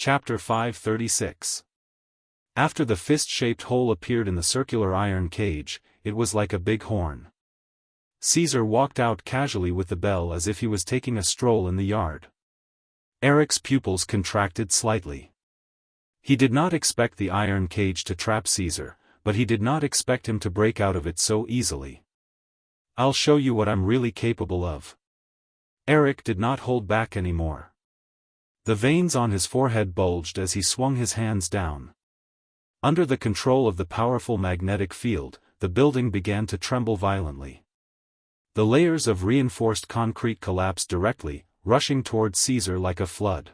Chapter 536. After the fist-shaped hole appeared in the circular iron cage, it was like a big horn. Caesar walked out casually with the bell as if he was taking a stroll in the yard. Eric's pupils contracted slightly. He did not expect the iron cage to trap Caesar, but he did not expect him to break out of it so easily. "I'll show you what I'm really capable of." Eric did not hold back anymore. The veins on his forehead bulged as he swung his hands down. Under the control of the powerful magnetic field, the building began to tremble violently. The layers of reinforced concrete collapsed directly, rushing toward Caesar like a flood.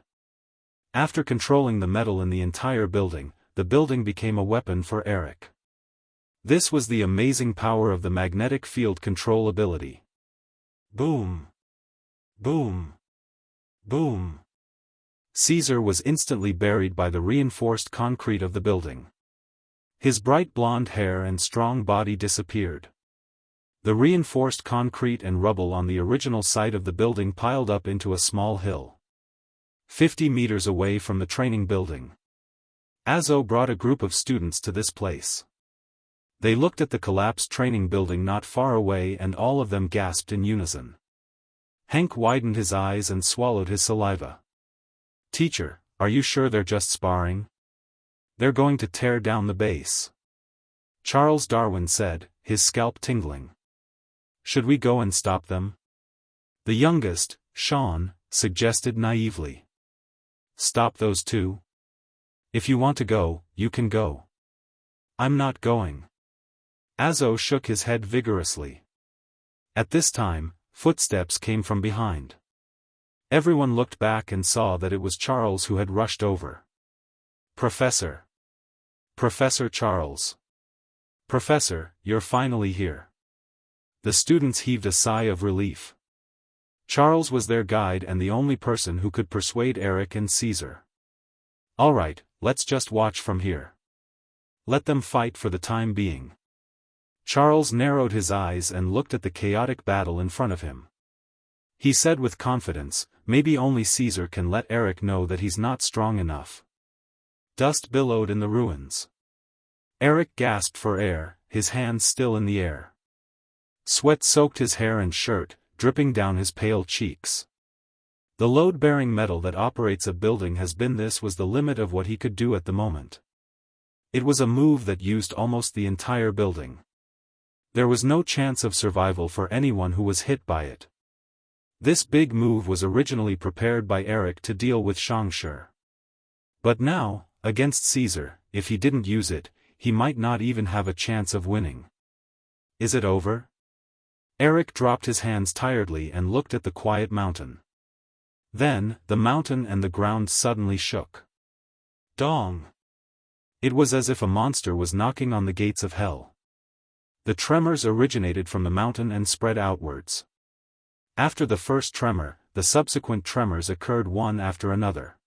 After controlling the metal in the entire building, the building became a weapon for Eric. This was the amazing power of the magnetic field control ability. Boom! Boom! Boom! Caesar was instantly buried by the reinforced concrete of the building. His bright blonde hair and strong body disappeared. The reinforced concrete and rubble on the original site of the building piled up into a small hill. 50 meters away from the training building. Azo brought a group of students to this place. They looked at the collapsed training building not far away and all of them gasped in unison. Hank widened his eyes and swallowed his saliva. "Teacher, are you sure they're just sparring? They're going to tear down the base," Charles Darwin said, his scalp tingling. "Should we go and stop them?" The youngest, Sean, suggested naively. "Stop those two? If you want to go, you can go." "I'm not going." Azo shook his head vigorously. At this time, footsteps came from behind. Everyone looked back and saw that it was Charles who had rushed over. "Professor! Professor Charles! Professor, you're finally here." The students heaved a sigh of relief. Charles was their guide and the only person who could persuade Eric and Caesar. "All right, let's just watch from here. Let them fight for the time being." Charles narrowed his eyes and looked at the chaotic battle in front of him. He said with confidence, "Maybe only Caesar can let Eric know that he's not strong enough." Dust billowed in the ruins. Eric gasped for air, his hands still in the air. Sweat soaked his hair and shirt, dripping down his pale cheeks. The load-bearing metal that operates a building was the limit of what he could do at the moment. It was a move that used almost the entire building. There was no chance of survival for anyone who was hit by it. This big move was originally prepared by Eric to deal with Shangshi. But now, against Caesar, if he didn't use it, he might not even have a chance of winning. "Is it over?" Eric dropped his hands tiredly and looked at the quiet mountain. Then, the mountain and the ground suddenly shook. Dong! It was as if a monster was knocking on the gates of hell. The tremors originated from the mountain and spread outwards. After the first tremor, the subsequent tremors occurred one after another.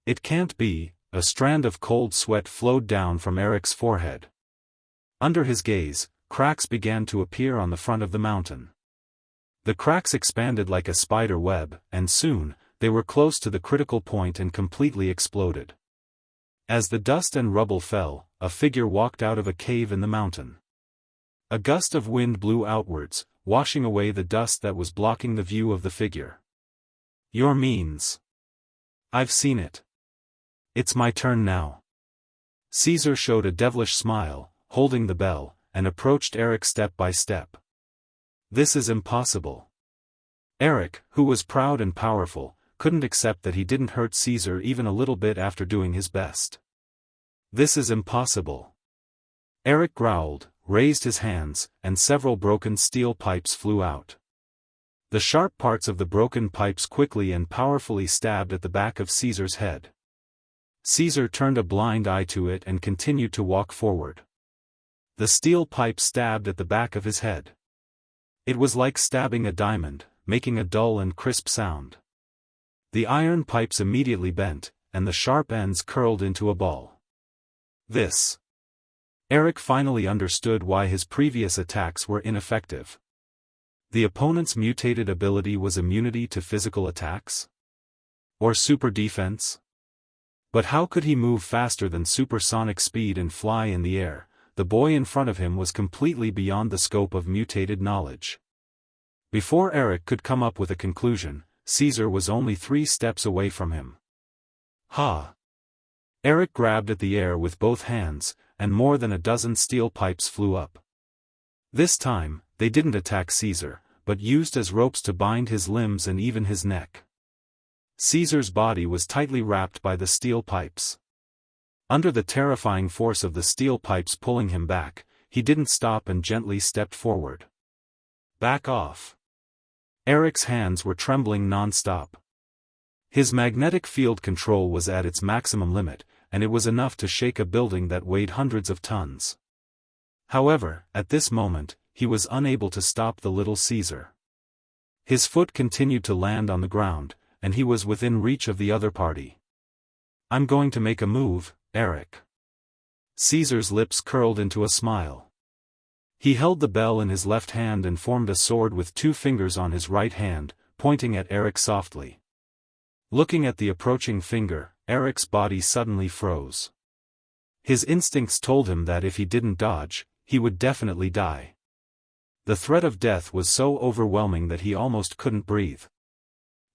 "It can't be," a strand of cold sweat flowed down from Eric's forehead. Under his gaze, cracks began to appear on the front of the mountain. The cracks expanded like a spider web, and soon, they were close to the critical point and completely exploded. As the dust and rubble fell, a figure walked out of a cave in the mountain. A gust of wind blew outwards, washing away the dust that was blocking the view of the figure. "Your means. I've seen it. It's my turn now." Caesar showed a devilish smile, holding the bell, and approached Eric step by step. "This is impossible." Eric, who was proud and powerful, couldn't accept that he didn't hurt Caesar even a little bit after doing his best. "This is impossible." Eric growled, raised his hands, and several broken steel pipes flew out. The sharp parts of the broken pipes quickly and powerfully stabbed at the back of Caesar's head. Caesar turned a blind eye to it and continued to walk forward. The steel pipe stabbed at the back of his head. It was like stabbing a diamond, making a dull and crisp sound. The iron pipes immediately bent, and the sharp ends curled into a ball. This. Eric finally understood why his previous attacks were ineffective. The opponent's mutated ability was immunity to physical attacks? Or super defense? But how could he move faster than supersonic speed and fly in the air? The boy in front of him was completely beyond the scope of mutated knowledge. Before Eric could come up with a conclusion, Caesar was only 3 steps away from him. Ha! Eric grabbed at the air with both hands, and more than a dozen steel pipes flew up. This time, they didn't attack Caesar, but used as ropes to bind his limbs and even his neck. Caesar's body was tightly wrapped by the steel pipes. Under the terrifying force of the steel pipes pulling him back, he didn't stop and gently stepped forward. Back off. Eric's hands were trembling non-stop. His magnetic field control was at its maximum limit, and it was enough to shake a building that weighed hundreds of tons. However, at this moment, he was unable to stop the little Caesar. His foot continued to land on the ground, and he was within reach of the other party. I'm going to make a move, Eric. Caesar's lips curled into a smile. He held the bell in his left hand and formed a sword with 2 fingers on his right hand, pointing at Eric softly. Looking at the approaching finger, Eric's body suddenly froze. His instincts told him that if he didn't dodge, he would definitely die. The threat of death was so overwhelming that he almost couldn't breathe.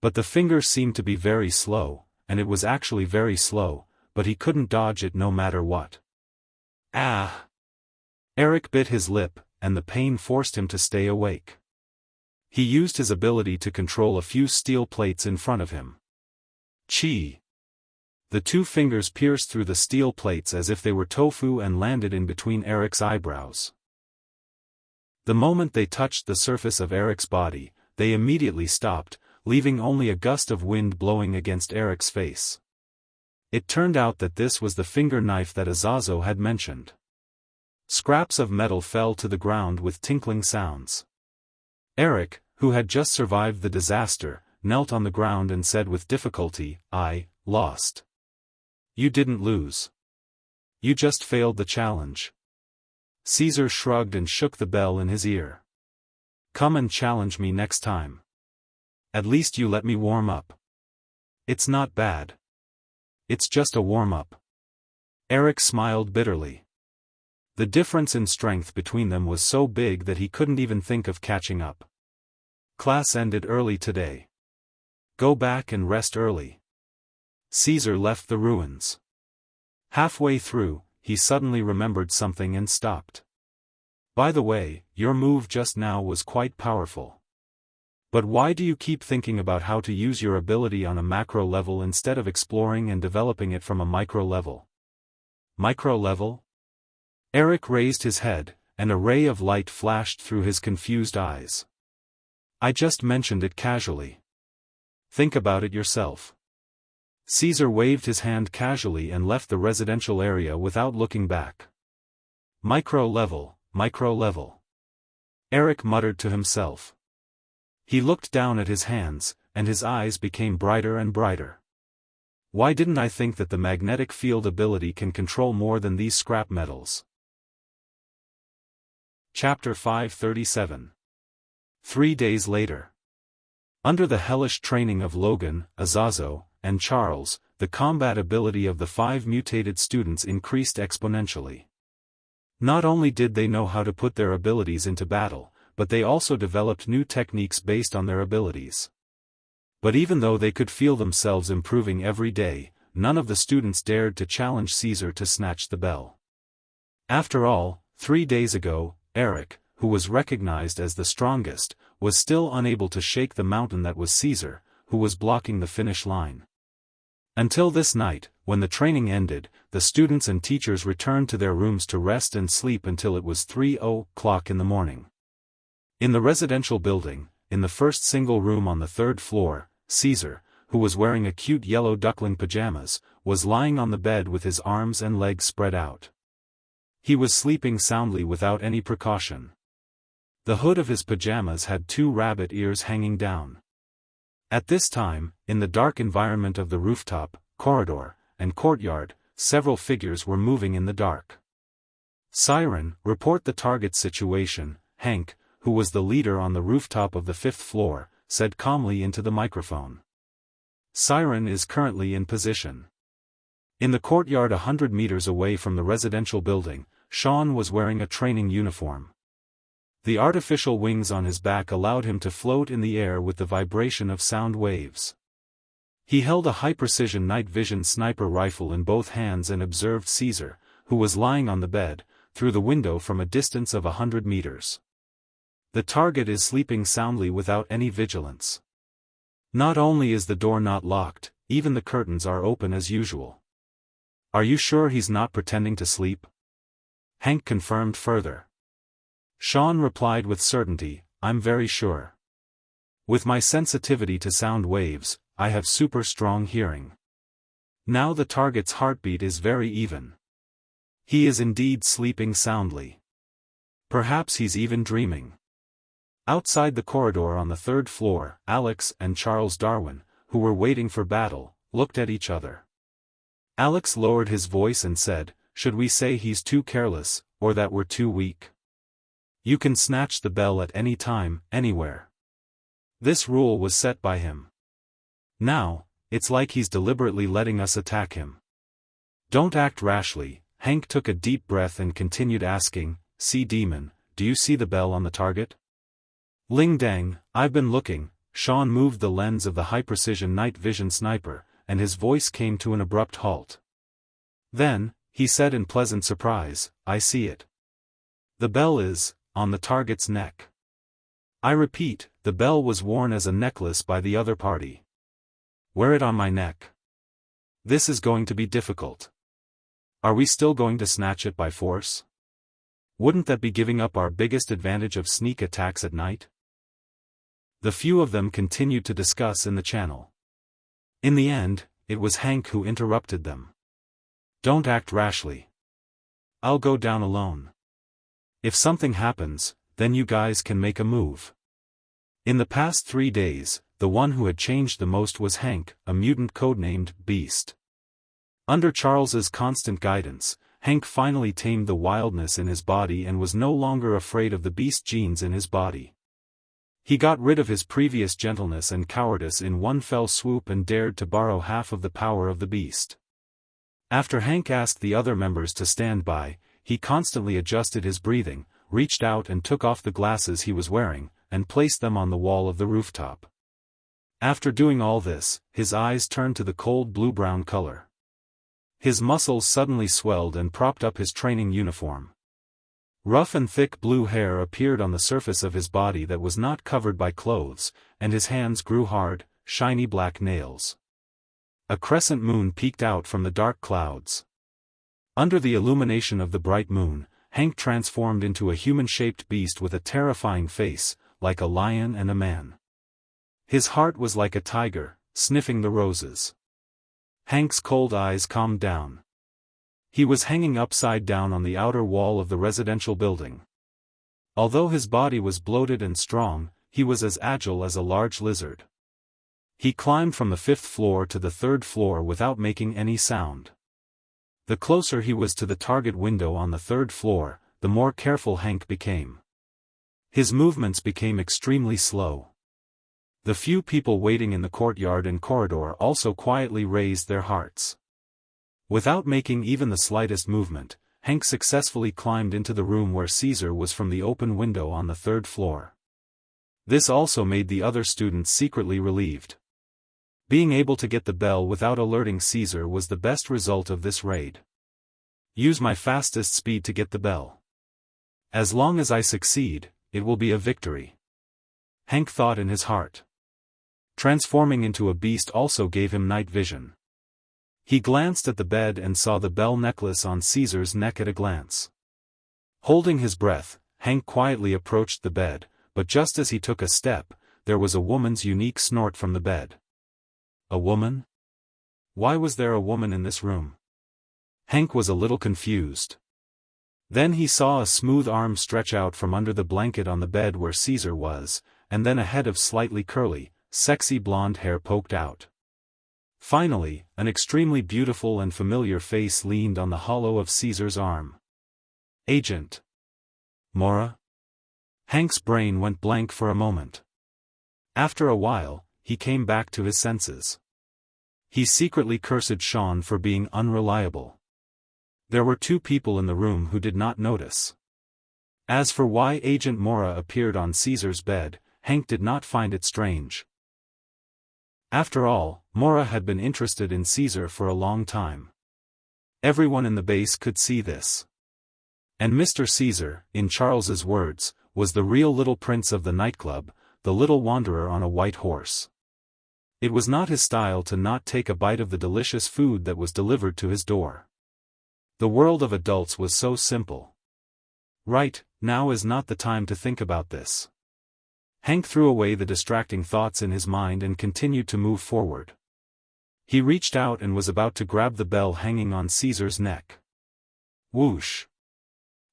But the finger seemed to be very slow, and it was actually very slow, but he couldn't dodge it no matter what. Ah! Eric bit his lip, and the pain forced him to stay awake. He used his ability to control a few steel plates in front of him. Chi! The 2 fingers pierced through the steel plates as if they were tofu and landed in between Eric's eyebrows. The moment they touched the surface of Eric's body, they immediately stopped, leaving only a gust of wind blowing against Eric's face. It turned out that this was the finger knife that Azazo had mentioned. Scraps of metal fell to the ground with tinkling sounds. Eric, who had just survived the disaster, knelt on the ground and said with difficulty, "I lost." "You didn't lose. You just failed the challenge." Caesar shrugged and shook the bell in his ear. "Come and challenge me next time. At least you let me warm up. It's not bad. It's just a warm-up." Eric smiled bitterly. The difference in strength between them was so big that he couldn't even think of catching up. Class ended early today. Go back and rest early. Caesar left the ruins. Halfway through, he suddenly remembered something and stopped. "By the way, your move just now was quite powerful. But why do you keep thinking about how to use your ability on a macro level instead of exploring and developing it from a micro level?" Micro level? Eric raised his head, and a ray of light flashed through his confused eyes. "I just mentioned it casually. Think about it yourself." Caesar waved his hand casually and left the residential area without looking back. Micro level, micro level. Eric muttered to himself. He looked down at his hands, and his eyes became brighter and brighter. Why didn't I think that the magnetic field ability can control more than these scrap metals? Chapter 537. 3 days later. Under the hellish training of Logan, Azazo, and Charles, the combat ability of the 5 mutated students increased exponentially. Not only did they know how to put their abilities into battle, but they also developed new techniques based on their abilities. But even though they could feel themselves improving every day, none of the students dared to challenge Caesar to snatch the bell. After all, 3 days ago, Eric, who was recognized as the strongest, was still unable to shake the mountain that was Caesar, who was blocking the finish line. Until this night, when the training ended, the students and teachers returned to their rooms to rest and sleep until it was 3:00 in the morning. In the residential building, in the first single room on the 3rd floor, Caesar, who was wearing a cute yellow duckling pajamas, was lying on the bed with his arms and legs spread out. He was sleeping soundly without any precaution. The hood of his pajamas had 2 rabbit ears hanging down. At this time, in the dark environment of the rooftop, corridor, and courtyard, several figures were moving in the dark. "Siren, report the target situation," Hank, who was the leader on the rooftop of the 5th floor, said calmly into the microphone. "Siren is currently in position. In the courtyard 100 meters away from the residential building, Xiaofan was wearing a training uniform. The artificial wings on his back allowed him to float in the air with the vibration of sound waves. He held a high-precision night vision sniper rifle in both hands and observed Caesar, who was lying on the bed, through the window from a distance of 100 meters. The target is sleeping soundly without any vigilance. Not only is the door not locked, even the curtains are open as usual. Are you sure he's not pretending to sleep? Hank confirmed further. Xiaofan replied with certainty, I'm very sure. With my sensitivity to sound waves, I have super strong hearing. Now the target's heartbeat is very even. He is indeed sleeping soundly. Perhaps he's even dreaming. Outside the corridor on the third floor, Alex and Charles Darwin, who were waiting for battle, looked at each other. Alex lowered his voice and said, should we say he's too careless, or that we're too weak? You can snatch the bell at any time, anywhere. This rule was set by him. Now, it's like he's deliberately letting us attack him. Don't act rashly. Hank took a deep breath and continued asking, Sea Demon, do you see the bell on the target? Ling Dang, I've been looking. Xiaofan moved the lens of the high-precision night vision sniper, and his voice came to an abrupt halt. Then, he said in pleasant surprise, I see it. The bell is on the target's neck. I repeat, the bell was worn as a necklace by the other party. Wear it on my neck. This is going to be difficult. Are we still going to snatch it by force? Wouldn't that be giving up our biggest advantage of sneak attacks at night? The few of them continued to discuss in the channel. In the end, it was Hank who interrupted them. Don't act rashly. I'll go down alone. If something happens, then you guys can make a move. In the past 3 days, the one who had changed the most was Hank, a mutant codenamed Beast. Under Charles's constant guidance, Hank finally tamed the wildness in his body and was no longer afraid of the beast genes in his body. He got rid of his previous gentleness and cowardice in one fell swoop and dared to borrow half of the power of the beast. After Hank asked the other members to stand by, he constantly adjusted his breathing, reached out and took off the glasses he was wearing, and placed them on the wall of the rooftop. After doing all this, his eyes turned to the cold blue-brown color. His muscles suddenly swelled and propped up his training uniform. Rough and thick blue hair appeared on the surface of his body that was not covered by clothes, and his hands grew hard, shiny black nails. A crescent moon peeked out from the dark clouds. Under the illumination of the bright moon, Hank transformed into a human-shaped beast with a terrifying face, like a lion and a man. His heart was like a tiger, sniffing the roses. Hank's cold eyes calmed down. He was hanging upside down on the outer wall of the residential building. Although his body was bloated and strong, he was as agile as a large lizard. He climbed from the 5th floor to the 3rd floor without making any sound. The closer he was to the target window on the 3rd floor, the more careful Hank became. His movements became extremely slow. The few people waiting in the courtyard and corridor also quietly raised their hearts. Without making even the slightest movement, Hank successfully climbed into the room where Caesar was from the open window on the 3rd floor. This also made the other students secretly relieved. Being able to get the bell without alerting Caesar was the best result of this raid. Use my fastest speed to get the bell. As long as I succeed, it will be a victory. Hank thought in his heart. Transforming into a beast also gave him night vision. He glanced at the bed and saw the bell necklace on Caesar's neck at a glance. Holding his breath, Hank quietly approached the bed, but just as he took a step, there was a woman's unique snort from the bed. A woman? Why was there a woman in this room? Hank was a little confused. Then he saw a smooth arm stretch out from under the blanket on the bed where Caesar was, and then a head of slightly curly, sexy blonde hair poked out. Finally, an extremely beautiful and familiar face leaned on the hollow of Caesar's arm. Agent Mora? Hank's brain went blank for a moment. After a while, he came back to his senses. He secretly cursed Sean for being unreliable. There were 2 people in the room who did not notice. As for why Agent Mora appeared on Caesar's bed, Hank did not find it strange. After all, Mora had been interested in Caesar for a long time. Everyone in the base could see this. And Mr. Caesar, in Charles's words, was the real little prince of the nightclub, the little wanderer on a white horse. It was not his style to not take a bite of the delicious food that was delivered to his door. The world of adults was so simple. Right, now is not the time to think about this. Hank threw away the distracting thoughts in his mind and continued to move forward. He reached out and was about to grab the bell hanging on Caesar's neck. Whoosh!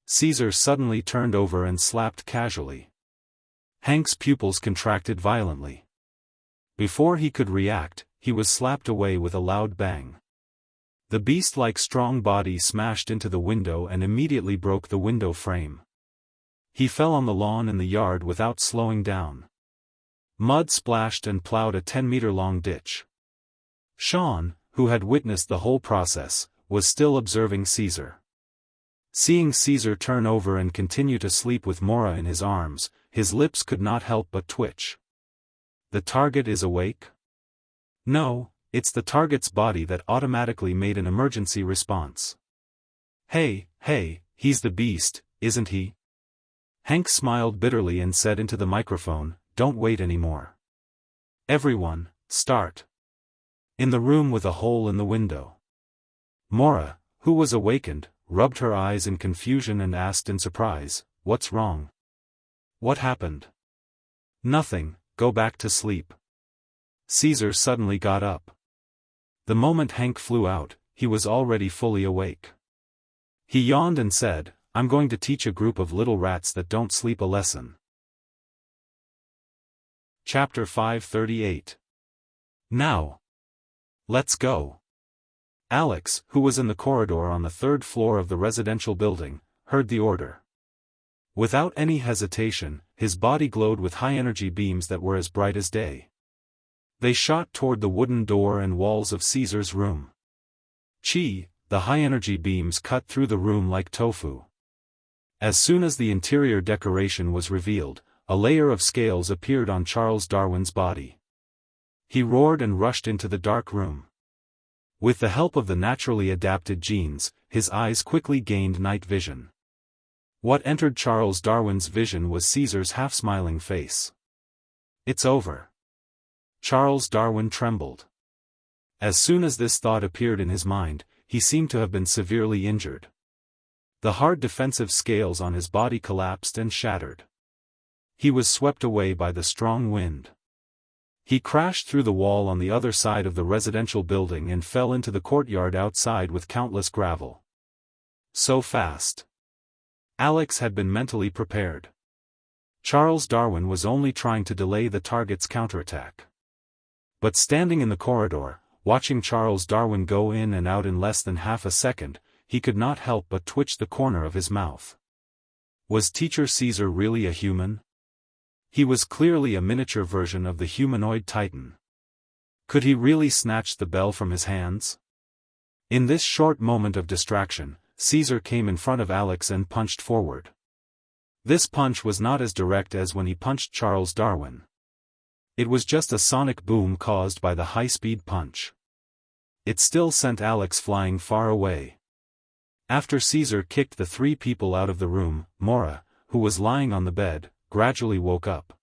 Caesar suddenly turned over and slapped casually. Hank's pupils contracted violently. Before he could react, he was slapped away with a loud bang. The beast-like strong body smashed into the window and immediately broke the window frame. He fell on the lawn in the yard without slowing down. Mud splashed and plowed a 10-meter-long ditch. Sean, who had witnessed the whole process, was still observing Caesar. Seeing Caesar turn over and continue to sleep with Mora in his arms, his lips could not help but twitch. The target is awake? No, it's the target's body that automatically made an emergency response. Hey, he's the beast, isn't he? Hank smiled bitterly and said into the microphone, "Don't wait anymore. Everyone, start." In the room with a hole in the window. Mora, who was awakened, rubbed her eyes in confusion and asked in surprise, "What's wrong? What happened?" "Nothing, go back to sleep." Caesar suddenly got up. The moment Hank flew out, he was already fully awake. He yawned and said, "I'm going to teach a group of little rats that don't sleep a lesson." Chapter 538. Now. Let's go. Alex, who was in the corridor on the 3rd floor of the residential building, heard the order. Without any hesitation, his body glowed with high-energy beams that were as bright as day. They shot toward the wooden door and walls of Caesar's room. The high-energy beams cut through the room like tofu. As soon as the interior decoration was revealed, a layer of scales appeared on Charles Darwin's body. He roared and rushed into the dark room. With the help of the naturally adapted genes, his eyes quickly gained night vision. What entered Charles Darwin's vision was Caesar's half-smiling face. "It's over." Charles Darwin trembled. As soon as this thought appeared in his mind, he seemed to have been severely injured. The hard defensive scales on his body collapsed and shattered. He was swept away by the strong wind. He crashed through the wall on the other side of the residential building and fell into the courtyard outside with countless gravel. So fast. Alex had been mentally prepared. Charles Darwin was only trying to delay the target's counterattack. But standing in the corridor, watching Charles Darwin go in and out in less than half a second, he could not help but twitch the corner of his mouth. Was Teacher Caesar really a human? He was clearly a miniature version of the humanoid Titan. Could he really snatch the bell from his hands? In this short moment of distraction, Caesar came in front of Alex and punched forward. This punch was not as direct as when he punched Charles Darwin. It was just a sonic boom caused by the high-speed punch. It still sent Alex flying far away. After Caesar kicked the 3 people out of the room, Mora, who was lying on the bed, gradually woke up.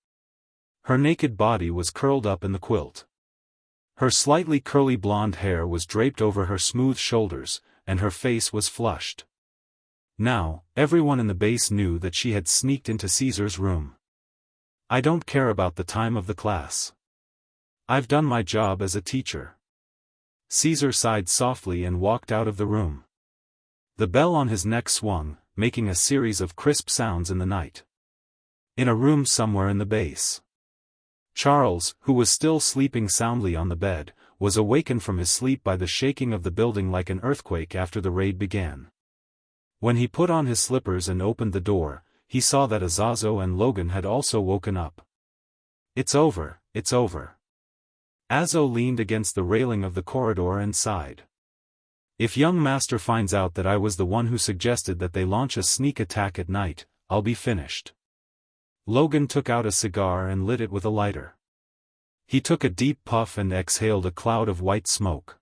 Her naked body was curled up in the quilt. Her slightly curly blonde hair was draped over her smooth shoulders, and her face was flushed. Now, everyone in the base knew that she had sneaked into Caesar's room. "I don't care about the time of the class. I've done my job as a teacher." Caesar sighed softly and walked out of the room. The bell on his neck swung, making a series of crisp sounds in the night. In a room somewhere in the base. Charles, who was still sleeping soundly on the bed, was awakened from his sleep by the shaking of the building like an earthquake after the raid began. When he put on his slippers and opened the door, he saw that Azazo and Logan had also woken up. "It's over, it's over." Azo leaned against the railing of the corridor and sighed. If young master finds out that I was the one who suggested that they launch a sneak attack at night, I'll be finished. Logan took out a cigar and lit it with a lighter. He took a deep puff and exhaled a cloud of white smoke.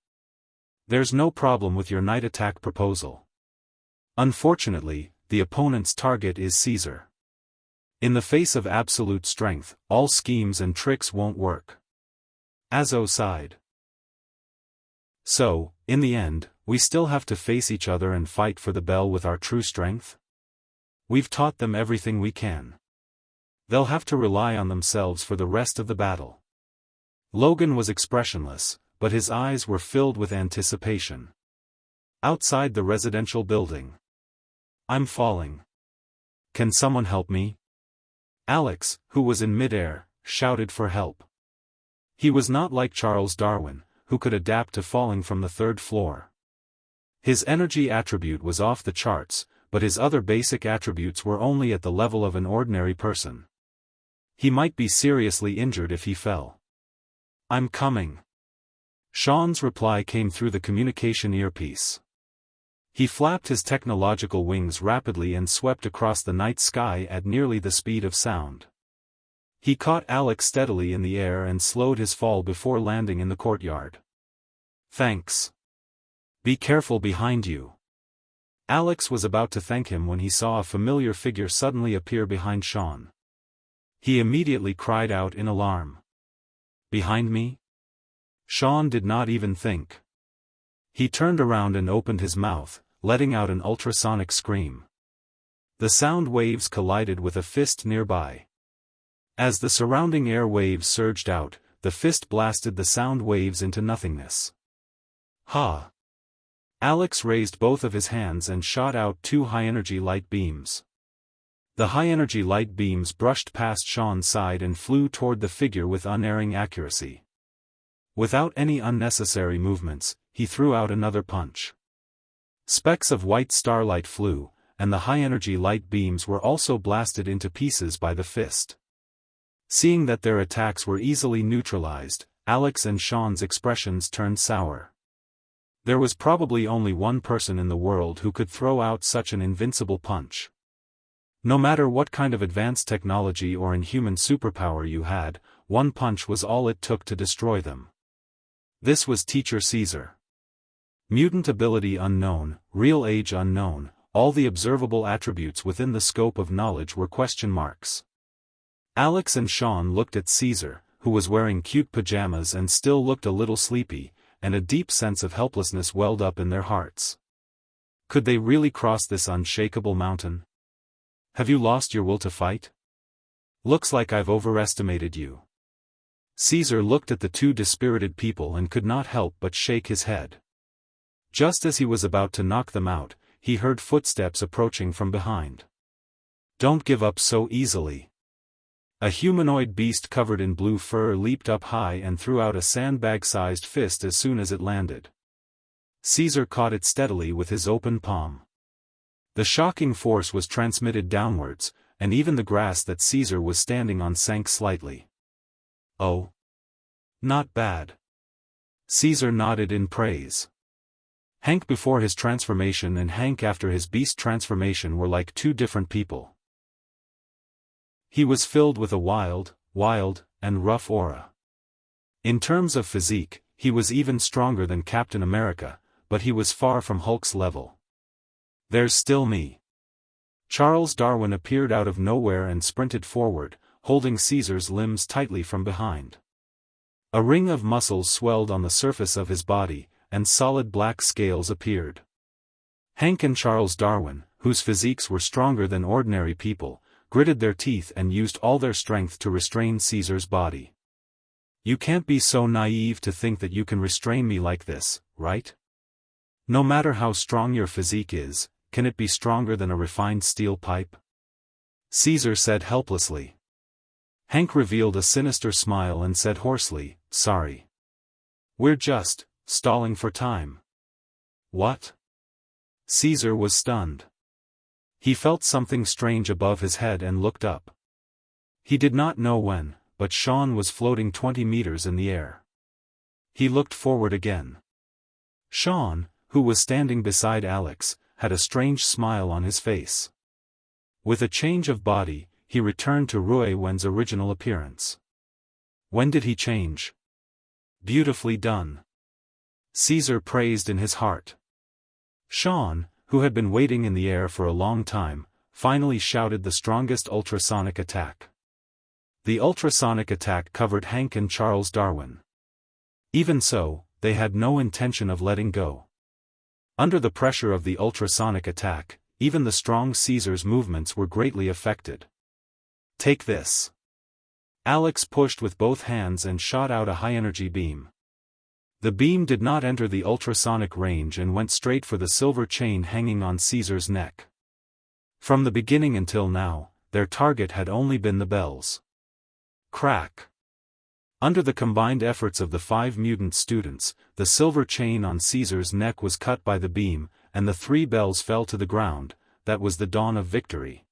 There's no problem with your night attack proposal. Unfortunately, the opponent's target is Caesar. In the face of absolute strength, all schemes and tricks won't work. Azo sighed. So, in the end, we still have to face each other and fight for the bell with our true strength? We've taught them everything we can. They'll have to rely on themselves for the rest of the battle. Logan was expressionless, but his eyes were filled with anticipation. Outside the residential building. I'm falling. Can someone help me? Alex, who was in midair, shouted for help. He was not like Charles Darwin, who could adapt to falling from the third floor. His energy attribute was off the charts, but his other basic attributes were only at the level of an ordinary person. He might be seriously injured if he fell. I'm coming. Sean's reply came through the communication earpiece. He flapped his technological wings rapidly and swept across the night sky at nearly the speed of sound. He caught Alex steadily in the air and slowed his fall before landing in the courtyard. Thanks. Be careful behind you. Alex was about to thank him when he saw a familiar figure suddenly appear behind Sean. He immediately cried out in alarm. Behind me? Sean did not even think. He turned around and opened his mouth, letting out an ultrasonic scream. The sound waves collided with a fist nearby. As the surrounding air waves surged out, the fist blasted the sound waves into nothingness. Ha! Alex raised both of his hands and shot out two high-energy light beams. The high-energy light beams brushed past Sean's side and flew toward the figure with unerring accuracy. Without any unnecessary movements, he threw out another punch. Specks of white starlight flew, and the high-energy light beams were also blasted into pieces by the fist. Seeing that their attacks were easily neutralized, Alex and Sean's expressions turned sour. There was probably only one person in the world who could throw out such an invincible punch. No matter what kind of advanced technology or inhuman superpower you had, one punch was all it took to destroy them. This was Teacher Caesar. Mutant ability unknown, real age unknown, all the observable attributes within the scope of knowledge were question marks. Alex and Sean looked at Caesar, who was wearing cute pajamas and still looked a little sleepy, and a deep sense of helplessness welled up in their hearts. Could they really cross this unshakable mountain? Have you lost your will to fight? Looks like I've overestimated you. Caesar looked at the two dispirited people and could not help but shake his head. Just as he was about to knock them out, he heard footsteps approaching from behind. Don't give up so easily. A humanoid beast covered in blue fur leaped up high and threw out a sandbag-sized fist as soon as it landed. Caesar caught it steadily with his open palm. The shocking force was transmitted downwards, and even the grass that Caesar was standing on sank slightly. Oh. Not bad. Caesar nodded in praise. Hank before his transformation and Hank after his beast transformation were like two different people. He was filled with a wild, and rough aura. In terms of physique, he was even stronger than Captain America, but he was far from Hulk's level. There's still me. Charles Darwin appeared out of nowhere and sprinted forward, holding Caesar's limbs tightly from behind. A ring of muscles swelled on the surface of his body, and solid black scales appeared. Hank and Charles Darwin, whose physiques were stronger than ordinary people, gritted their teeth and used all their strength to restrain Caesar's body. You can't be so naive to think that you can restrain me like this, right? No matter how strong your physique is, can it be stronger than a refined steel pipe? Caesar said helplessly. Hank revealed a sinister smile and said hoarsely, sorry. We're just stalling for time. What? Caesar was stunned. He felt something strange above his head and looked up. He did not know when, but Sean was floating 20 meters in the air. He looked forward again. Sean, who was standing beside Alex, had a strange smile on his face. With a change of body, he returned to Rui Wen's original appearance. When did he change? Beautifully done. Caesar praised in his heart. Sean, who had been waiting in the air for a long time, finally shouted the strongest ultrasonic attack. The ultrasonic attack covered Hank and Charles Darwin. Even so, they had no intention of letting go. Under the pressure of the ultrasonic attack, even the strong Caesar's movements were greatly affected. Take this. Alex pushed with both hands and shot out a high-energy beam. The beam did not enter the ultrasonic range and went straight for the silver chain hanging on Caesar's neck. From the beginning until now, their target had only been the bells. Crack. Under the combined efforts of the 5 mutant students, the silver chain on Caesar's neck was cut by the beam, and the 3 bells fell to the ground. That was the dawn of victory.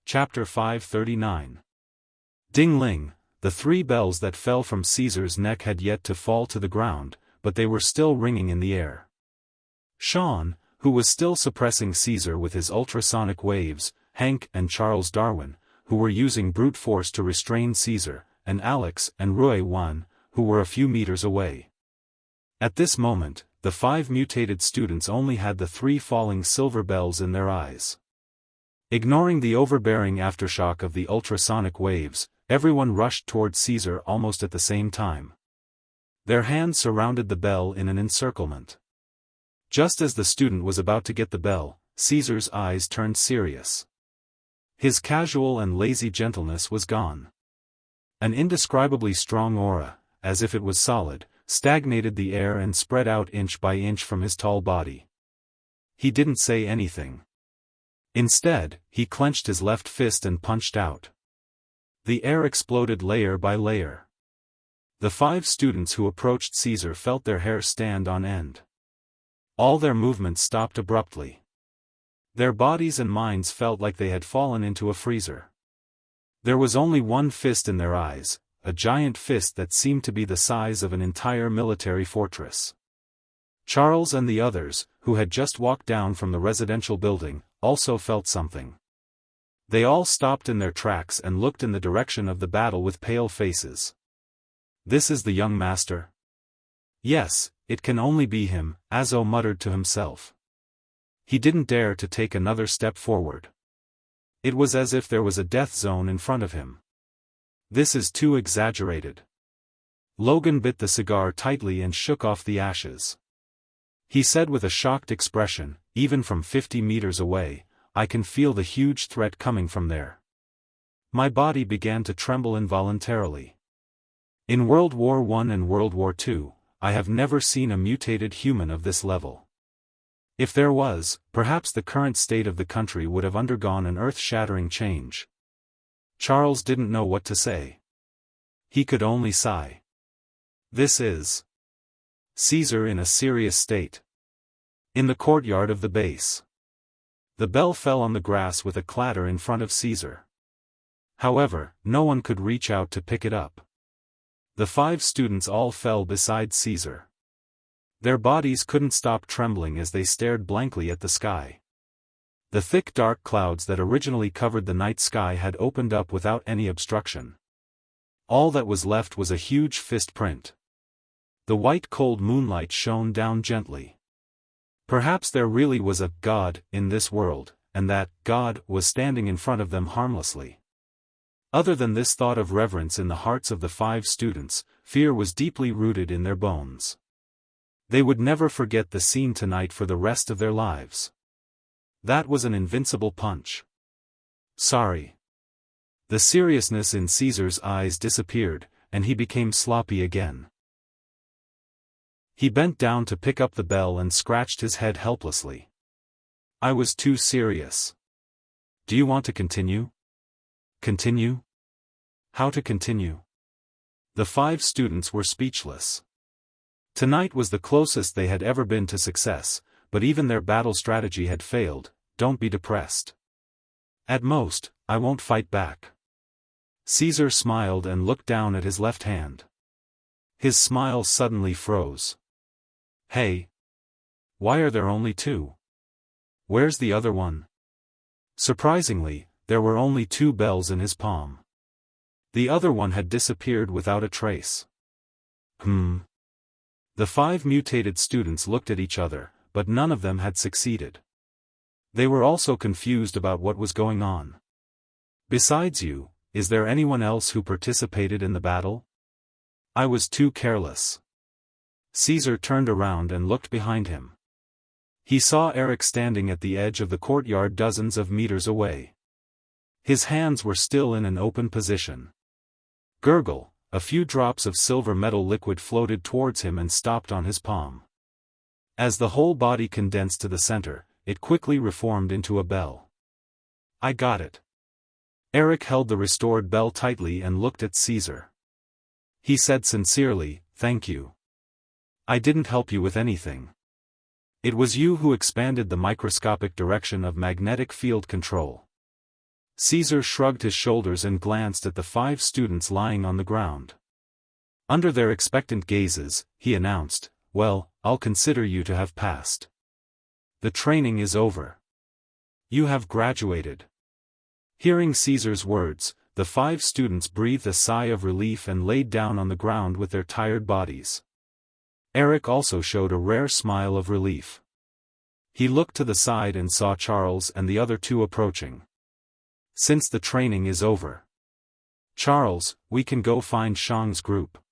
Chapter 539. Ding-ling, the 3 bells that fell from Caesar's neck had yet to fall to the ground, but they were still ringing in the air. Sean, who was still suppressing Caesar with his ultrasonic waves, Hank and Charles Darwin, who were using brute force to restrain Caesar, and Alex and Rui Wen, who were a few meters away. At this moment, the 5 mutated students only had the 3 falling silver bells in their eyes. Ignoring the overbearing aftershock of the ultrasonic waves, everyone rushed toward Caesar almost at the same time. Their hands surrounded the bell in an encirclement. Just as the student was about to get the bell, Caesar's eyes turned serious. His casual and lazy gentleness was gone. An indescribably strong aura, as if it was solid, stagnated the air and spread out inch by inch from his tall body. He didn't say anything. Instead, he clenched his left fist and punched out. The air exploded layer by layer. The 5 students who approached Caesar felt their hair stand on end. All their movements stopped abruptly. Their bodies and minds felt like they had fallen into a freezer. There was only one fist in their eyes, a giant fist that seemed to be the size of an entire military fortress. Charles and the others, who had just walked down from the residential building, also felt something. They all stopped in their tracks and looked in the direction of the battle with pale faces. This is the young master? Yes, it can only be him, Azo muttered to himself. He didn't dare to take another step forward. It was as if there was a death zone in front of him. This is too exaggerated. Logan bit the cigar tightly and shook off the ashes. He said with a shocked expression, even from 50 meters away, I can feel the huge threat coming from there. My body began to tremble involuntarily. In World War I and World War II, I have never seen a mutated human of this level. If there was, perhaps the current state of the country would have undergone an earth-shattering change. Charles didn't know what to say. He could only sigh. This is Caesar in a serious state. In the courtyard of the base. The bell fell on the grass with a clatter in front of Caesar. However, no one could reach out to pick it up. The 5 students all fell beside Caesar. Their bodies couldn't stop trembling as they stared blankly at the sky. The thick dark clouds that originally covered the night sky had opened up without any obstruction. All that was left was a huge fist print. The white cold moonlight shone down gently. Perhaps there really was a God in this world, and that God was standing in front of them harmlessly. Other than this thought of reverence in the hearts of the 5 students, fear was deeply rooted in their bones. They would never forget the scene tonight for the rest of their lives. That was an invincible punch. Sorry. The seriousness in Caesar's eyes disappeared, and he became sloppy again. He bent down to pick up the bell and scratched his head helplessly. I was too serious. Do you want to continue? Continue? How to continue? The 5 students were speechless. Tonight was the closest they had ever been to success, but even their battle strategy had failed. Don't be depressed. At most, I won't fight back. Caesar smiled and looked down at his left hand. His smile suddenly froze. Hey! Why are there only two? Where's the other one? Surprisingly, there were only two bells in his palm. The other one had disappeared without a trace. The 5 mutated students looked at each other, but none of them had succeeded. They were also confused about what was going on. Besides you, is there anyone else who participated in the battle? I was too careless. Caesar turned around and looked behind him. He saw Eric standing at the edge of the courtyard dozens of meters away. His hands were still in an open position. Gurgle, a few drops of silver metal liquid floated towards him and stopped on his palm. As the whole body condensed to the center, it quickly reformed into a bell. I got it. Eric held the restored bell tightly and looked at Caesar. He said sincerely, "Thank you. I didn't help you with anything. It was you who expanded the microscopic direction of magnetic field control." Caesar shrugged his shoulders and glanced at the 5 students lying on the ground. Under their expectant gazes, he announced, "Well, I'll consider you to have passed. The training is over. You have graduated." Hearing Caesar's words, the 5 students breathed a sigh of relief and laid down on the ground with their tired bodies. Eric also showed a rare smile of relief. He looked to the side and saw Charles and the other 2 approaching. "Since the training is over, Charles, we can go find Shang's group.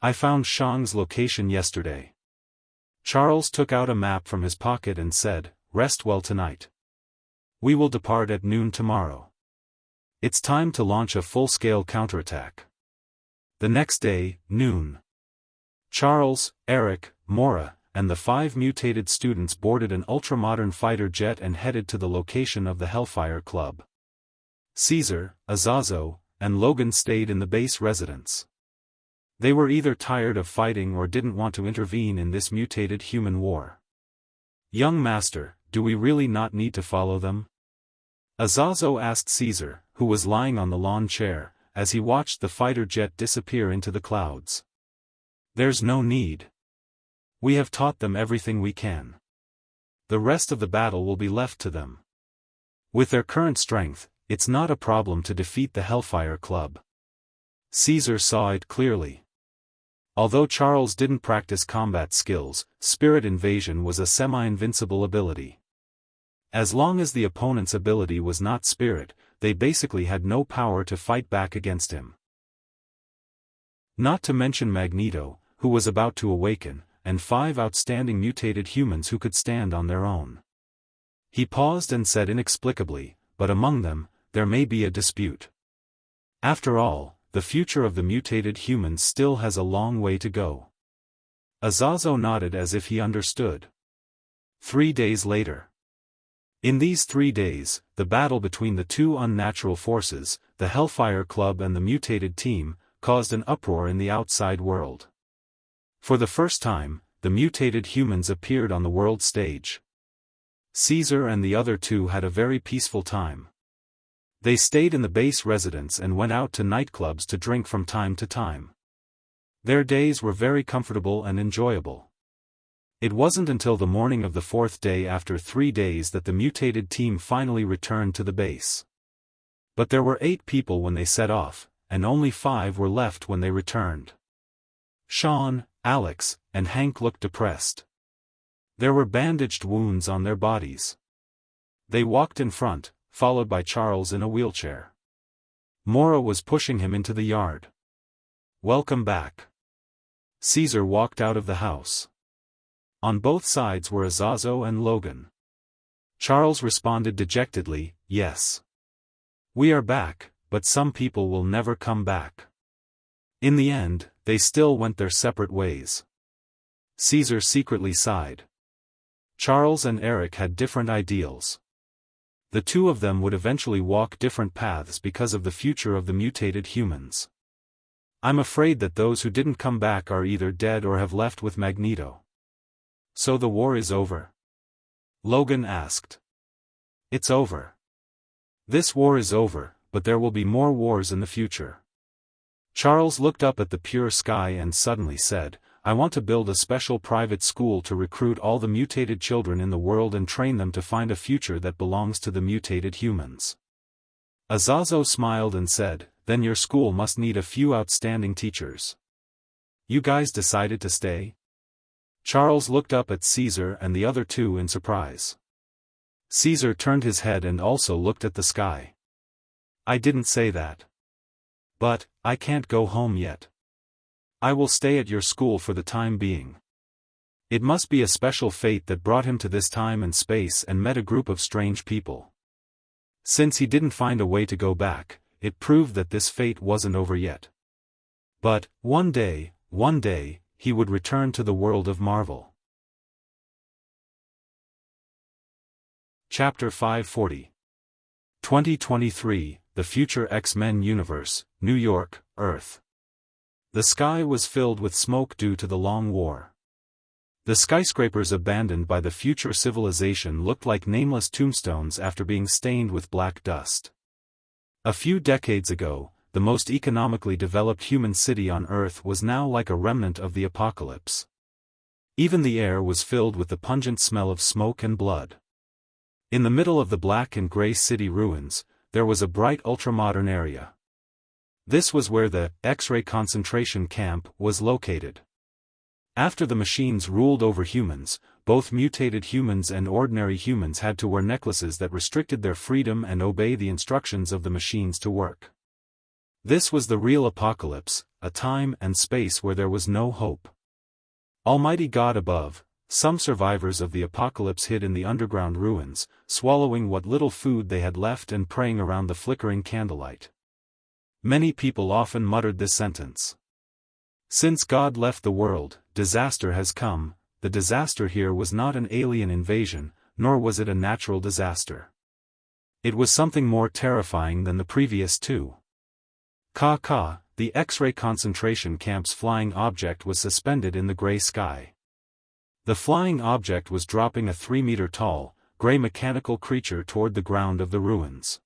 I found Shang's location yesterday." Charles took out a map from his pocket and said, "Rest well tonight. We will depart at noon tomorrow. It's time to launch a full-scale counterattack." The next day, noon. Charles, Eric, Mora, and the 5 mutated students boarded an ultra-modern fighter jet and headed to the location of the Hellfire Club. Caesar, Azazo, and Logan stayed in the base residence. They were either tired of fighting or didn't want to intervene in this mutated human war. "Young master, do we really not need to follow them?" Azazo asked Caesar, who was lying on the lawn chair, as he watched the fighter jet disappear into the clouds. "There's no need. We have taught them everything we can. The rest of the battle will be left to them. With their current strength, it's not a problem to defeat the Hellfire Club." Caesar saw it clearly. Although Charles didn't practice combat skills, spirit invasion was a semi-invincible ability. As long as the opponent's ability was not spirit, they basically had no power to fight back against him. Not to mention Magneto, who was about to awaken, and 5 outstanding mutated humans who could stand on their own. He paused and said inexplicably, "But among them, there may be a dispute. After all, the future of the mutated humans still has a long way to go." Azazo nodded as if he understood. 3 days later. In these 3 days, the battle between the 2 unnatural forces, the Hellfire Club and the mutated team, caused an uproar in the outside world. For the first time, the mutated humans appeared on the world stage. Caesar and the other 2 had a very peaceful time. They stayed in the base residence and went out to nightclubs to drink from time to time. Their days were very comfortable and enjoyable. It wasn't until the morning of the 4th day after 3 days that the mutated team finally returned to the base. But there were 8 people when they set off, and only 5 were left when they returned. Sean, Alex, and Hank looked depressed. There were bandaged wounds on their bodies. They walked in front, followed by Charles in a wheelchair. Mora was pushing him into the yard. "Welcome back." Caesar walked out of the house. On both sides were Azazo and Logan. Charles responded dejectedly, "Yes. We are back, but some people will never come back." In the end, they still went their separate ways. Caesar secretly sighed. Charles and Eric had different ideals. The 2 of them would eventually walk different paths because of the future of the mutated humans. "I'm afraid that those who didn't come back are either dead or have left with Magneto." "So the war is over?" Logan asked. "It's over. This war is over, but there will be more wars in the future. Charles looked up at the pure sky and suddenly said, I want to build a special private school to recruit all the mutated children in the world and train them to find a future that belongs to the mutated humans. Azazo smiled and said, then your school must need a few outstanding teachers. You guys decided to stay? Charles looked up at Caesar and the other two in surprise. Caesar turned his head and also looked at the sky. I didn't say that. But, I can't go home yet. I will stay at your school for the time being. It must be a special fate that brought him to this time and space and met a group of strange people. Since he didn't find a way to go back, it proved that this fate wasn't over yet. But, one day, he would return to the world of Marvel. Chapter 540. 2023, The Future X-Men Universe, New York, Earth. The sky was filled with smoke due to the long war. The skyscrapers abandoned by the future civilization looked like nameless tombstones after being stained with black dust. A few decades ago, the most economically developed human city on Earth was now like a remnant of the apocalypse. Even the air was filled with the pungent smell of smoke and blood. In the middle of the black and gray city ruins, there was a bright ultramodern area. This was where the X-ray concentration camp was located. After the machines ruled over humans, both mutated humans and ordinary humans had to wear necklaces that restricted their freedom and obey the instructions of the machines to work. This was the real apocalypse, a time and space where there was no hope. Almighty God above, some survivors of the apocalypse hid in the underground ruins, swallowing what little food they had left and praying around the flickering candlelight. Many people often muttered this sentence. Since God left the world, disaster has come. The disaster here was not an alien invasion, nor was it a natural disaster. It was something more terrifying than the previous two. The X-ray concentration camp's flying object was suspended in the gray sky. The flying object was dropping a 3-meter-tall, gray mechanical creature toward the ground of the ruins.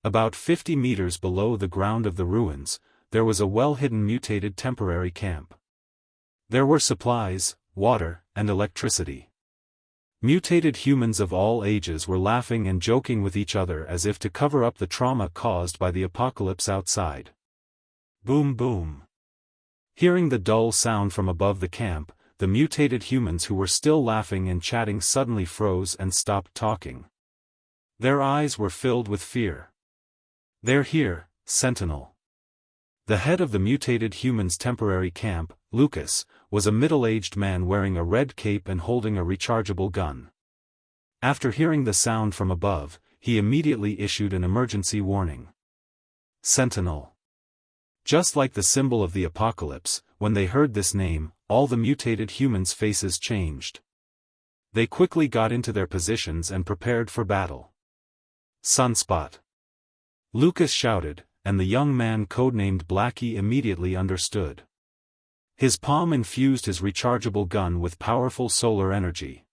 About 50 meters below the ground of the ruins, there was a well-hidden mutated temporary camp. There were supplies, water, and electricity. Mutated humans of all ages were laughing and joking with each other as if to cover up the trauma caused by the apocalypse outside. Boom boom. Hearing the dull sound from above the camp, the mutated humans who were still laughing and chatting suddenly froze and stopped talking. Their eyes were filled with fear. They're here, Sentinel. The head of the mutated humans' temporary camp, Lucas, was a middle-aged man wearing a red cape and holding a rechargeable gun. After hearing the sound from above, he immediately issued an emergency warning. Sentinel. Just like the symbol of the apocalypse, when they heard this name, all the mutated humans' faces changed. They quickly got into their positions and prepared for battle. Sunspot. Lucas shouted, and the young man codenamed Blackie immediately understood. His palm infused his rechargeable gun with powerful solar energy.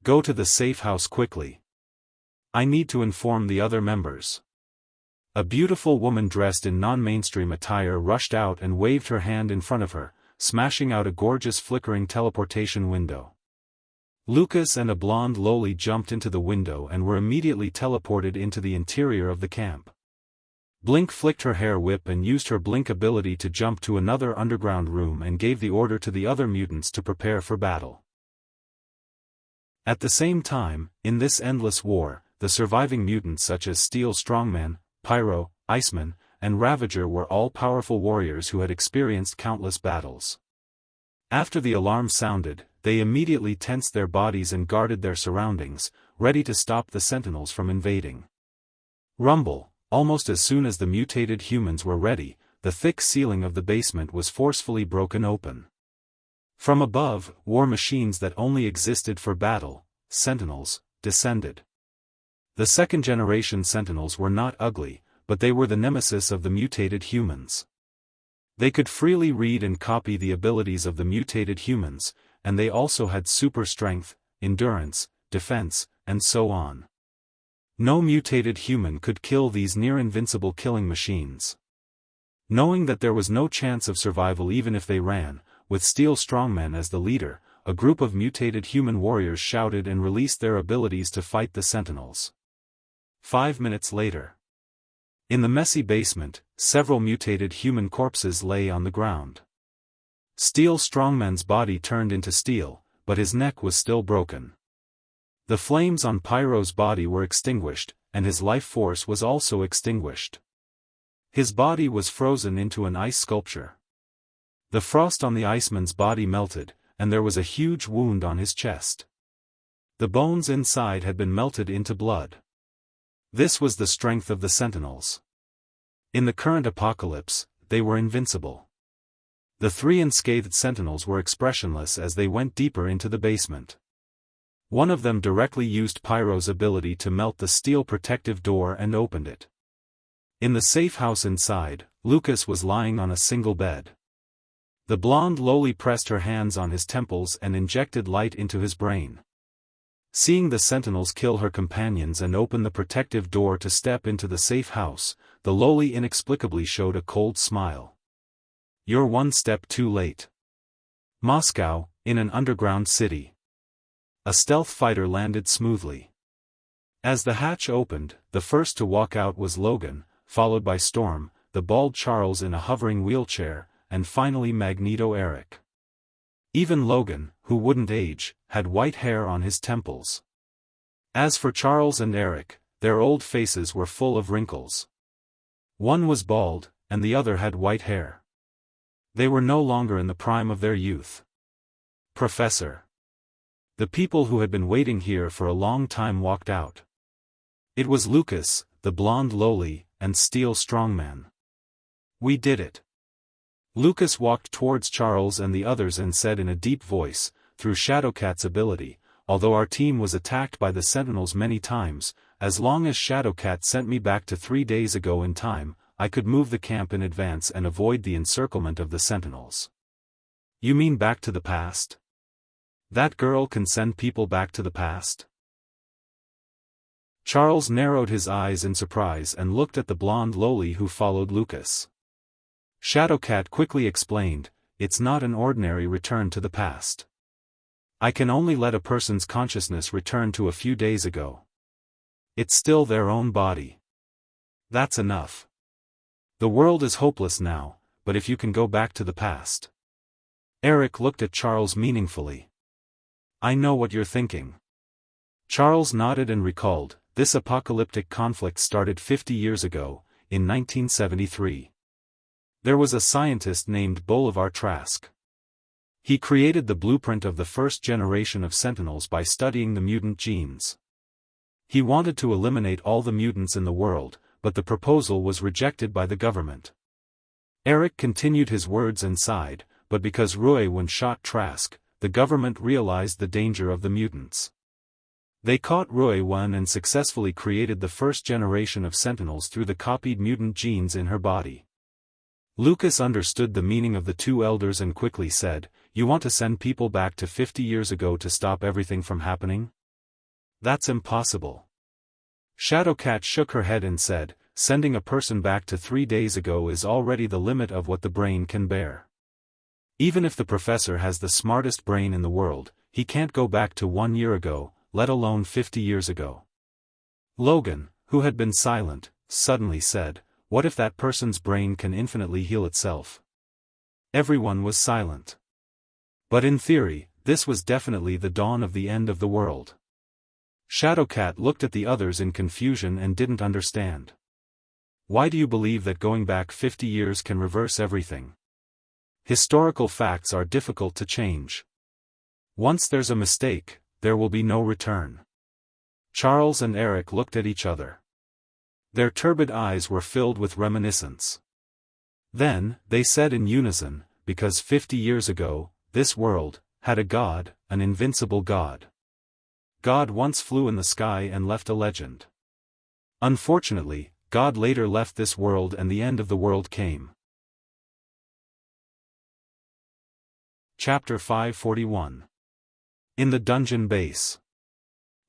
Go to the safe house quickly. I need to inform the other members. A beautiful woman dressed in non-mainstream attire rushed out and waved her hand in front of her, smashing out a gorgeous flickering teleportation window. Lucas and a blonde loli jumped into the window and were immediately teleported into the interior of the camp. Blink flicked her hair whip and used her blink ability to jump to another underground room and gave the order to the other mutants to prepare for battle. At the same time, in this endless war, the surviving mutants such as Steel Strongman, Pyro, Iceman, and Ravager were all powerful warriors who had experienced countless battles. After the alarm sounded, they immediately tensed their bodies and guarded their surroundings, ready to stop the Sentinels from invading. Rumble. Almost as soon as the mutated humans were ready, the thick ceiling of the basement was forcefully broken open. From above, war machines that only existed for battle, Sentinels, descended. The second-generation Sentinels were not ugly, but they were the nemesis of the mutated humans. They could freely read and copy the abilities of the mutated humans, and they also had super strength, endurance, defense, and so on. No mutated human could kill these near-invincible killing machines. Knowing that there was no chance of survival even if they ran, with steel strongmen as the leader, a group of mutated human warriors shouted and released their abilities to fight the Sentinels. 5 minutes later. In the messy basement, several mutated human corpses lay on the ground. Steel strongman's body turned into steel, but his neck was still broken. The flames on Pyro's body were extinguished, and his life force was also extinguished. His body was frozen into an ice sculpture. The frost on the Iceman's body melted, and there was a huge wound on his chest. The bones inside had been melted into blood. This was the strength of the Sentinels. In the current apocalypse, they were invincible. The 3 unscathed Sentinels were expressionless as they went deeper into the basement. One of them directly used Pyro's ability to melt the steel protective door and opened it. In the safe house inside, Lucas was lying on a single bed. The blonde lowly pressed her hands on his temples and injected light into his brain. Seeing the Sentinels kill her companions and open the protective door to step into the safe house, the lowly inexplicably showed a cold smile. "You're one step too late." Moscow, in an underground city. A stealth fighter landed smoothly. As the hatch opened, the first to walk out was Logan, followed by Storm, the bald Charles in a hovering wheelchair, and finally Magneto Eric. Even Logan, who wouldn't age, had white hair on his temples. As for Charles and Eric, their old faces were full of wrinkles. One was bald, and the other had white hair. They were no longer in the prime of their youth. "Professor." The people who had been waiting here for a long time walked out. It was Lucas, the blonde lowly, and steel strongman. "We did it." Lucas walked towards Charles and the others and said in a deep voice, "Through Shadowcat's ability, although our team was attacked by the Sentinels many times, as long as Shadowcat sent me back to 3 days ago in time, I could move the camp in advance and avoid the encirclement of the Sentinels." "You mean back to the past? That girl can send people back to the past?" Charles narrowed his eyes in surprise and looked at the blonde lowly who followed Lucas. Shadowcat quickly explained, "It's not an ordinary return to the past. I can only let a person's consciousness return to a few days ago. It's still their own body. That's enough. The world is hopeless now, but if you can go back to the past." Eric looked at Charles meaningfully. "I know what you're thinking." Charles nodded and recalled, this apocalyptic conflict started 50 years ago, in 1973. There was a scientist named Bolivar Trask. He created the blueprint of the first generation of Sentinels by studying the mutant genes. He wanted to eliminate all the mutants in the world, but the proposal was rejected by the government. Eric continued his words and sighed, but because Ruiwen shot Trask, the government realized the danger of the mutants. They caught Ruiwen and successfully created the first generation of Sentinels through the copied mutant genes in her body. Lucas understood the meaning of the two elders and quickly said, "You want to send people back to 50 years ago to stop everything from happening? That's impossible." Shadowcat shook her head and said, "Sending a person back to 3 days ago is already the limit of what the brain can bear. Even if the professor has the smartest brain in the world, he can't go back to 1 year ago, let alone 50 years ago." Logan, who had been silent, suddenly said, "What if that person's brain can infinitely heal itself?" Everyone was silent. But in theory, this was definitely the dawn of the end of the world. Shadowcat looked at the others in confusion and didn't understand. "Why do you believe that going back 50 years can reverse everything? Historical facts are difficult to change. Once there's a mistake, there will be no return." Charles and Eric looked at each other. Their turbid eyes were filled with reminiscence. Then, they said in unison, "Because 50 years ago, this world had a god, an invincible god. God once flew in the sky and left a legend. Unfortunately, God later left this world and the end of the world came." Chapter 541. In the dungeon base.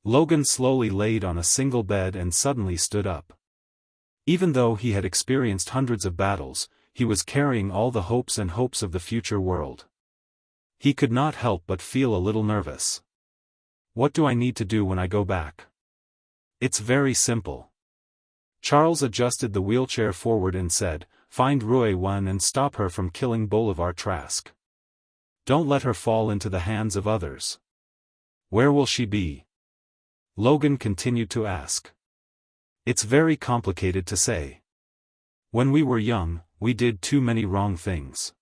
Logan slowly laid on a single bed and suddenly stood up. Even though he had experienced hundreds of battles, he was carrying all the hopes of the future world. He could not help but feel a little nervous. What do I need to do when I go back? It's very simple. Charles adjusted the wheelchair forward and said, "Find Rui Wen and stop her from killing Bolivar Trask. Don't let her fall into the hands of others." "Where will she be?" Logan continued to ask. "It's very complicated to say. When we were young, we did too many wrong things.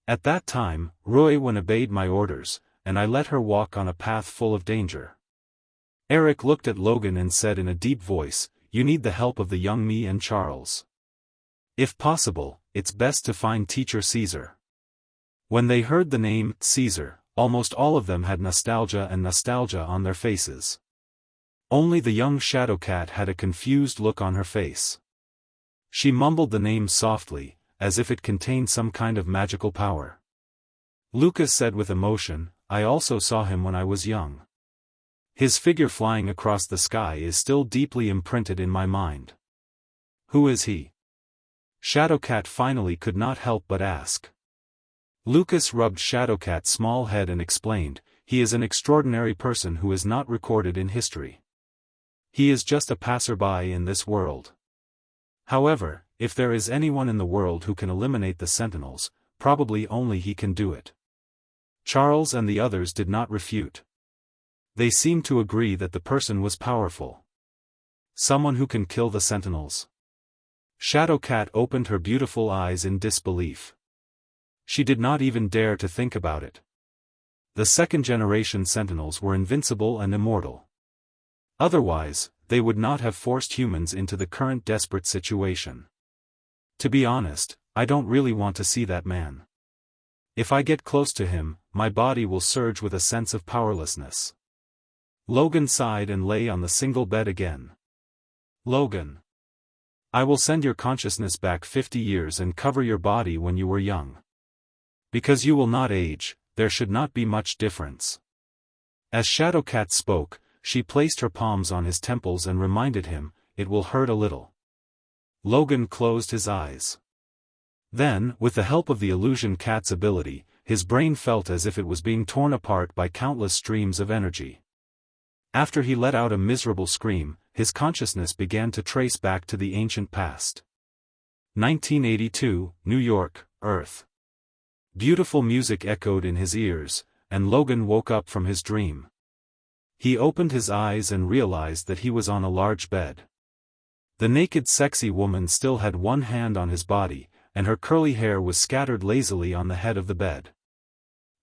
At that time, Rui Wen obeyed my orders, and I let her walk on a path full of danger." Eric looked at Logan and said in a deep voice, "You need the help of the young me and Charles. If possible, it's best to find Teacher Caesar." When they heard the name, Caesar, almost all of them had nostalgia on their faces. Only the young Shadowcat had a confused look on her face. She mumbled the name softly, as if it contained some kind of magical power. Lucas said with emotion, "I also saw him when I was young. His figure flying across the sky is still deeply imprinted in my mind." "Who is he?" Shadowcat finally could not help but ask. Lucas rubbed Shadowcat's small head and explained, "He is an extraordinary person who is not recorded in history. He is just a passerby in this world. However, if there is anyone in the world who can eliminate the Sentinels, probably only he can do it." Charles and the others did not refute. They seemed to agree that the person was powerful. "Someone who can kill the Sentinels?" Shadowcat opened her beautiful eyes in disbelief. She did not even dare to think about it. The second-generation Sentinels were invincible and immortal. Otherwise, they would not have forced humans into the current desperate situation. "To be honest, I don't really want to see that man. If I get close to him, my body will surge with a sense of powerlessness." Logan sighed and lay on the single bed again. "Logan. I will send your consciousness back 50 years and cover your body when you were young. Because you will not age, there should not be much difference." As Shadowcat spoke, she placed her palms on his temples and reminded him, "It will hurt a little." Logan closed his eyes. Then, with the help of the illusion cat's ability, his brain felt as if it was being torn apart by countless streams of energy. After he let out a miserable scream, his consciousness began to trace back to the ancient past. 1982, New York, Earth. Beautiful music echoed in his ears, and Logan woke up from his dream. He opened his eyes and realized that he was on a large bed. The naked sexy woman still had one hand on his body, and her curly hair was scattered lazily on the head of the bed.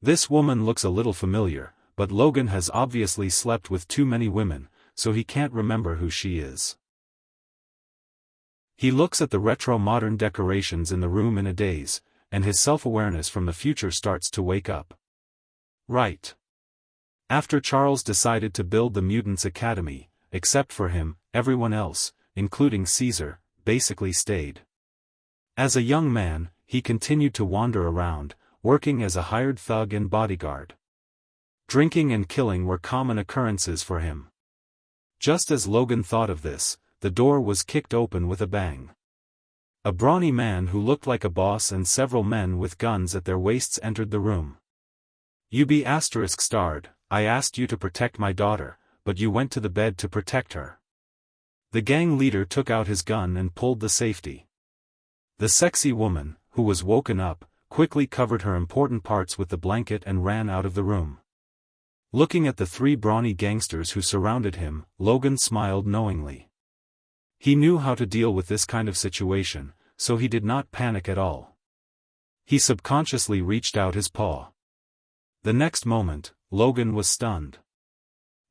This woman looks a little familiar, but Logan has obviously slept with too many women, so he can't remember who she is. He looks at the retro-modern decorations in the room in a daze, and his self-awareness from the future starts to wake up. Right. After Charles decided to build the Mutants Academy, except for him, everyone else, including Caesar, basically stayed. As a young man, he continued to wander around, working as a hired thug and bodyguard. Drinking and killing were common occurrences for him. Just as Logan thought of this, the door was kicked open with a bang. A brawny man who looked like a boss and several men with guns at their waists entered the room. "You be ****, I asked you to protect my daughter, but you went to the bed to protect her." The gang leader took out his gun and pulled the safety. The sexy woman, who was woken up, quickly covered her important parts with the blanket and ran out of the room. Looking at the three brawny gangsters who surrounded him, Logan smiled knowingly. He knew how to deal with this kind of situation, so he did not panic at all. He subconsciously reached out his paw. The next moment, Logan was stunned.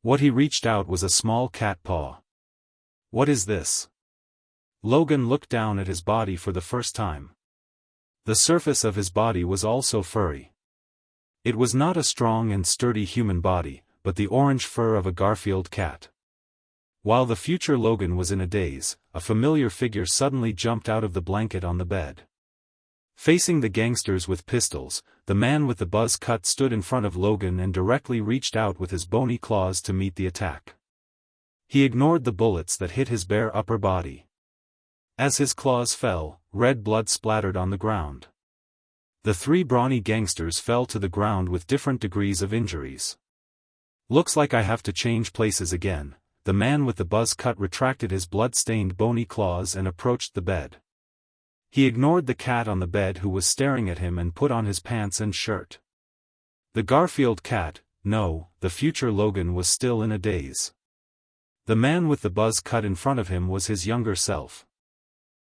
What he reached out was a small cat paw. "What is this?" Logan looked down at his body for the first time. The surface of his body was also furry. It was not a strong and sturdy human body, but the orange fur of a Garfield cat. While the future Logan was in a daze, a familiar figure suddenly jumped out of the blanket on the bed. Facing the gangsters with pistols, the man with the buzz cut stood in front of Logan and directly reached out with his bony claws to meet the attack. He ignored the bullets that hit his bare upper body. As his claws fell, red blood splattered on the ground. The three brawny gangsters fell to the ground with different degrees of injuries. "Looks like I have to change places again." The man with the buzz cut retracted his blood-stained bony claws and approached the bed. He ignored the cat on the bed who was staring at him and put on his pants and shirt. The Garfield cat, no, the future Logan was still in a daze. The man with the buzz cut in front of him was his younger self.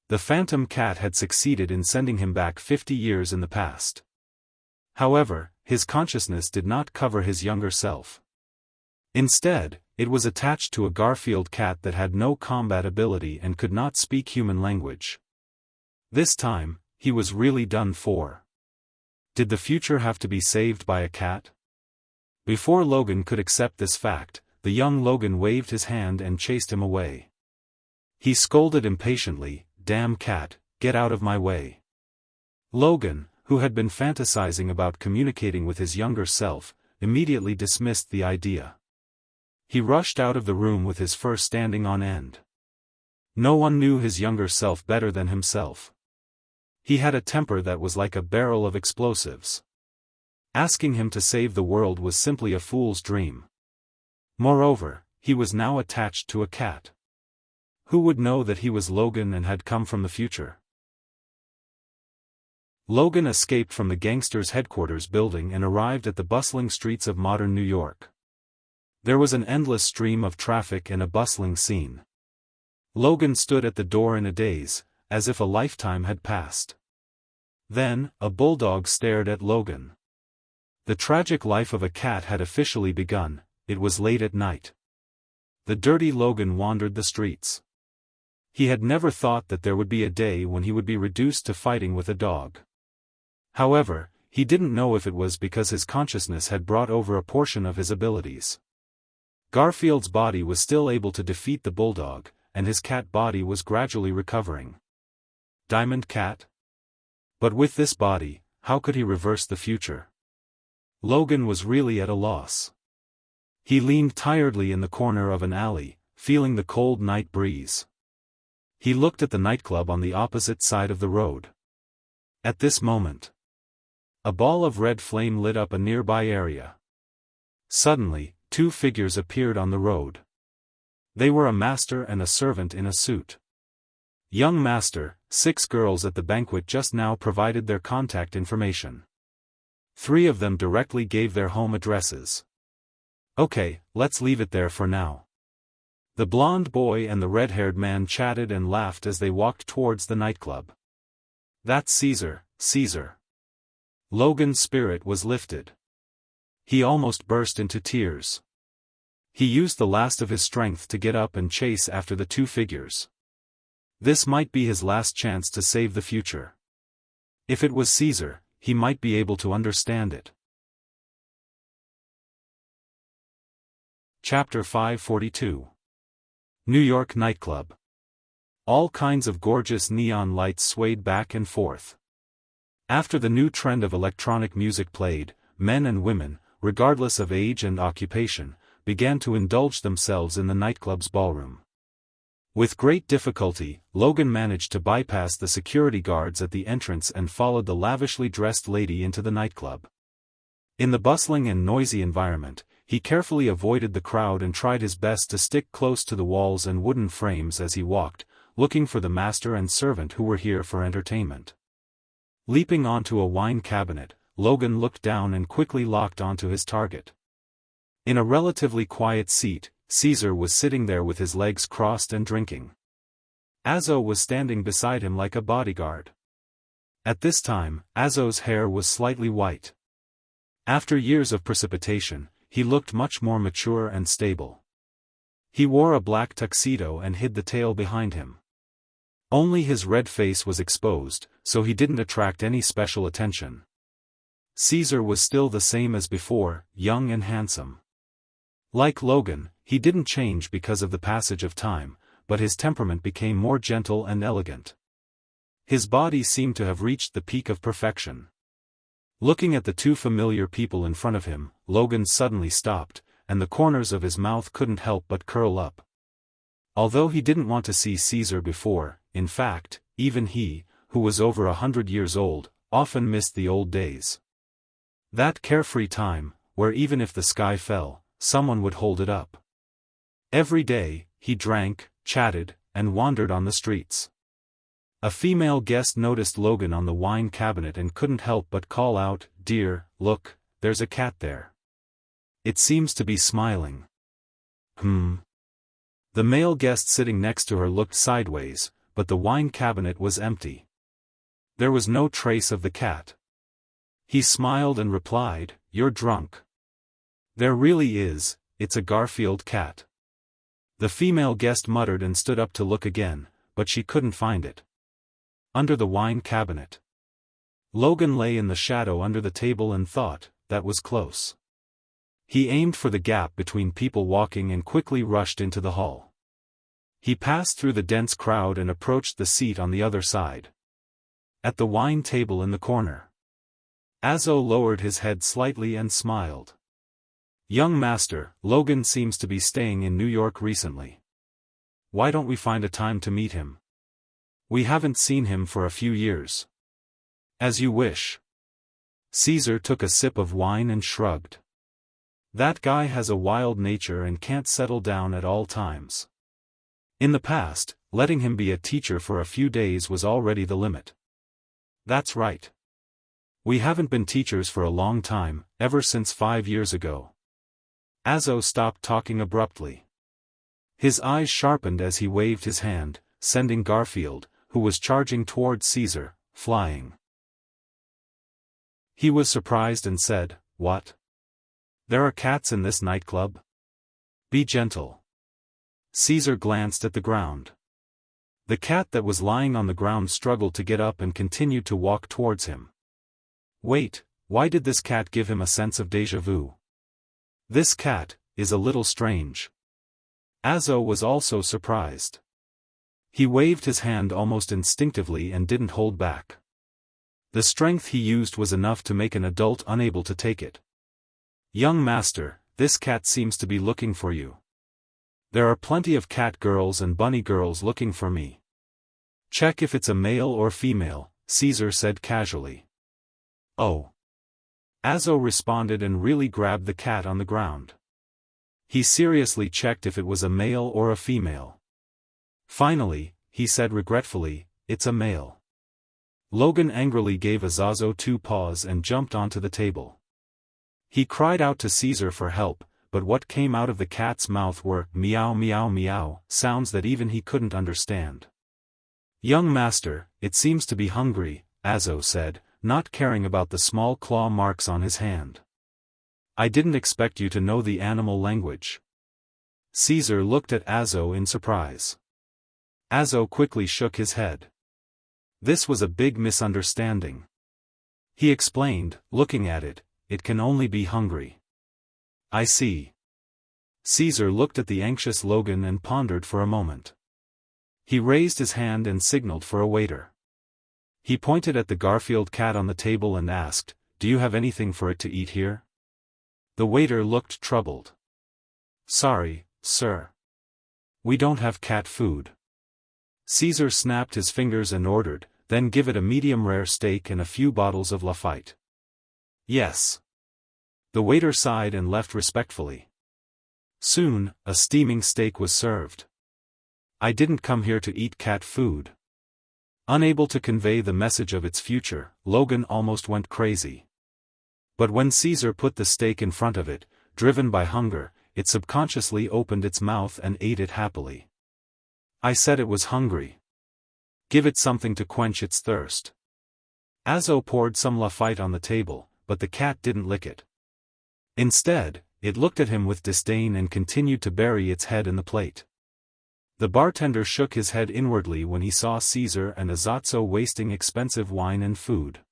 The phantom cat had succeeded in sending him back 50 years in the past. However, his consciousness did not cover his younger self. Instead, it was attached to a Garfield cat that had no combat ability and could not speak human language. This time, he was really done for. Did the future have to be saved by a cat? Before Logan could accept this fact, the young Logan waved his hand and chased him away. He scolded impatiently, "Damn cat, get out of my way." Logan, who had been fantasizing about communicating with his younger self, immediately dismissed the idea. He rushed out of the room with his fur standing on end. No one knew his younger self better than himself. He had a temper that was like a barrel of explosives. Asking him to save the world was simply a fool's dream. Moreover, he was now attached to a cat. Who would know that he was Logan and had come from the future? Logan escaped from the gangsters' headquarters building and arrived at the bustling streets of modern New York. There was an endless stream of traffic and a bustling scene. Logan stood at the door in a daze, as if a lifetime had passed. Then, a bulldog stared at Logan. The tragic life of a cat had officially begun. It was late at night. The dirty Logan wandered the streets. He had never thought that there would be a day when he would be reduced to fighting with a dog. However, he didn't know if it was because his consciousness had brought over a portion of his abilities. Garfield's body was still able to defeat the bulldog, and his cat body was gradually recovering. Diamond Cat? But with this body, how could he reverse the future? Logan was really at a loss. He leaned tiredly in the corner of an alley, feeling the cold night breeze. He looked at the nightclub on the opposite side of the road. At this moment, a ball of red flame lit up a nearby area. Suddenly, two figures appeared on the road. They were a master and a servant in a suit. "Young master, 6 girls at the banquet just now provided their contact information. 3 of them directly gave their home addresses. Okay, let's leave it there for now." The blonde boy and the red-haired man chatted and laughed as they walked towards the nightclub. "That's Caesar, Caesar." Logan's spirit was lifted. He almost burst into tears. He used the last of his strength to get up and chase after the 2 figures. This might be his last chance to save the future. If it was Caesar, he might be able to understand it. Chapter 542. New York Nightclub. All kinds of gorgeous neon lights swayed back and forth. After the new trend of electronic music played, men and women, regardless of age and occupation, began to indulge themselves in the nightclub's ballroom. With great difficulty, Logan managed to bypass the security guards at the entrance and followed the lavishly dressed lady into the nightclub. In the bustling and noisy environment, he carefully avoided the crowd and tried his best to stick close to the walls and wooden frames as he walked, looking for the master and servant who were here for entertainment. Leaping onto a wine cabinet, Logan looked down and quickly locked onto his target. In a relatively quiet seat, Caesar was sitting there with his legs crossed and drinking. Azo was standing beside him like a bodyguard. At this time, Azo's hair was slightly white. After years of precipitation, he looked much more mature and stable. He wore a black tuxedo and hid the tail behind him. Only his red face was exposed, so he didn't attract any special attention. Caesar was still the same as before, young and handsome. Like Logan, he didn't change because of the passage of time, but his temperament became more gentle and elegant. His body seemed to have reached the peak of perfection. Looking at the 2 familiar people in front of him, Logan suddenly stopped, and the corners of his mouth couldn't help but curl up. Although he didn't want to see Caesar before, in fact, even he, who was over 100 years old, often missed the old days. That carefree time, where even if the sky fell, someone would hold it up. Every day, he drank, chatted, and wandered on the streets. A female guest noticed Logan on the wine cabinet and couldn't help but call out, "Dear, look, there's a cat there. It seems to be smiling." The male guest sitting next to her looked sideways, but the wine cabinet was empty. There was no trace of the cat. He smiled and replied, "You're drunk." "There really is, it's a Garfield cat." The female guest muttered and stood up to look again, but she couldn't find it. Under the wine cabinet. Logan lay in the shadow under the table and thought, that was close. He aimed for the gap between people walking and quickly rushed into the hall. He passed through the dense crowd and approached the seat on the other side. At the wine table in the corner. Azo lowered his head slightly and smiled. "Young master, Logan seems to be staying in New York recently. Why don't we find a time to meet him? We haven't seen him for a few years." "As you wish." Caesar took a sip of wine and shrugged. That guy has a wild nature and can't settle down at all times. In the past, letting him be a teacher for a few days was already the limit. "That's right. We haven't been teachers for a long time, ever since 5 years ago." Azo stopped talking abruptly. His eyes sharpened as he waved his hand, sending Garfield, who was charging towards Caesar, flying. He was surprised and said, "What? There are cats in this nightclub? Be gentle." Caesar glanced at the ground. The cat that was lying on the ground struggled to get up and continued to walk towards him. Wait, why did this cat give him a sense of déjà vu? This cat is a little strange. Azo was also surprised. He waved his hand almost instinctively and didn't hold back. The strength he used was enough to make an adult unable to take it. "Young master, this cat seems to be looking for you. There are plenty of cat girls and bunny girls looking for me. Check if it's a male or female," Caesar said casually. "Oh." Azo responded and really grabbed the cat on the ground. He seriously checked if it was a male or a female. Finally, he said regretfully, "It's a male." Logan angrily gave Azazo 2 paws and jumped onto the table. He cried out to Caesar for help, but what came out of the cat's mouth were meow meow meow sounds that even he couldn't understand. "Young master, it seems to be hungry," Azo said, not caring about the small claw marks on his hand. "I didn't expect you to know the animal language." Caesar looked at Azo in surprise. Azo quickly shook his head. This was a big misunderstanding. He explained, looking at it, "It can only be hungry." "I see." Caesar looked at the anxious Logan and pondered for a moment. He raised his hand and signaled for a waiter. He pointed at the Garfield cat on the table and asked, "Do you have anything for it to eat here?" The waiter looked troubled. "Sorry, sir. We don't have cat food." Caesar snapped his fingers and ordered, "Then give it a medium-rare steak and a few bottles of Lafite." "Yes." The waiter sighed and left respectfully. Soon, a steaming steak was served. "I didn't come here to eat cat food." Unable to convey the message of its future, Logan almost went crazy. But when Caesar put the steak in front of it, driven by hunger, it subconsciously opened its mouth and ate it happily. "I said it was hungry. Give it something to quench its thirst." Azo poured some Lafite on the table, but the cat didn't lick it. Instead, it looked at him with disdain and continued to bury its head in the plate. The bartender shook his head inwardly when he saw Caesar and Azazo wasting expensive wine and food.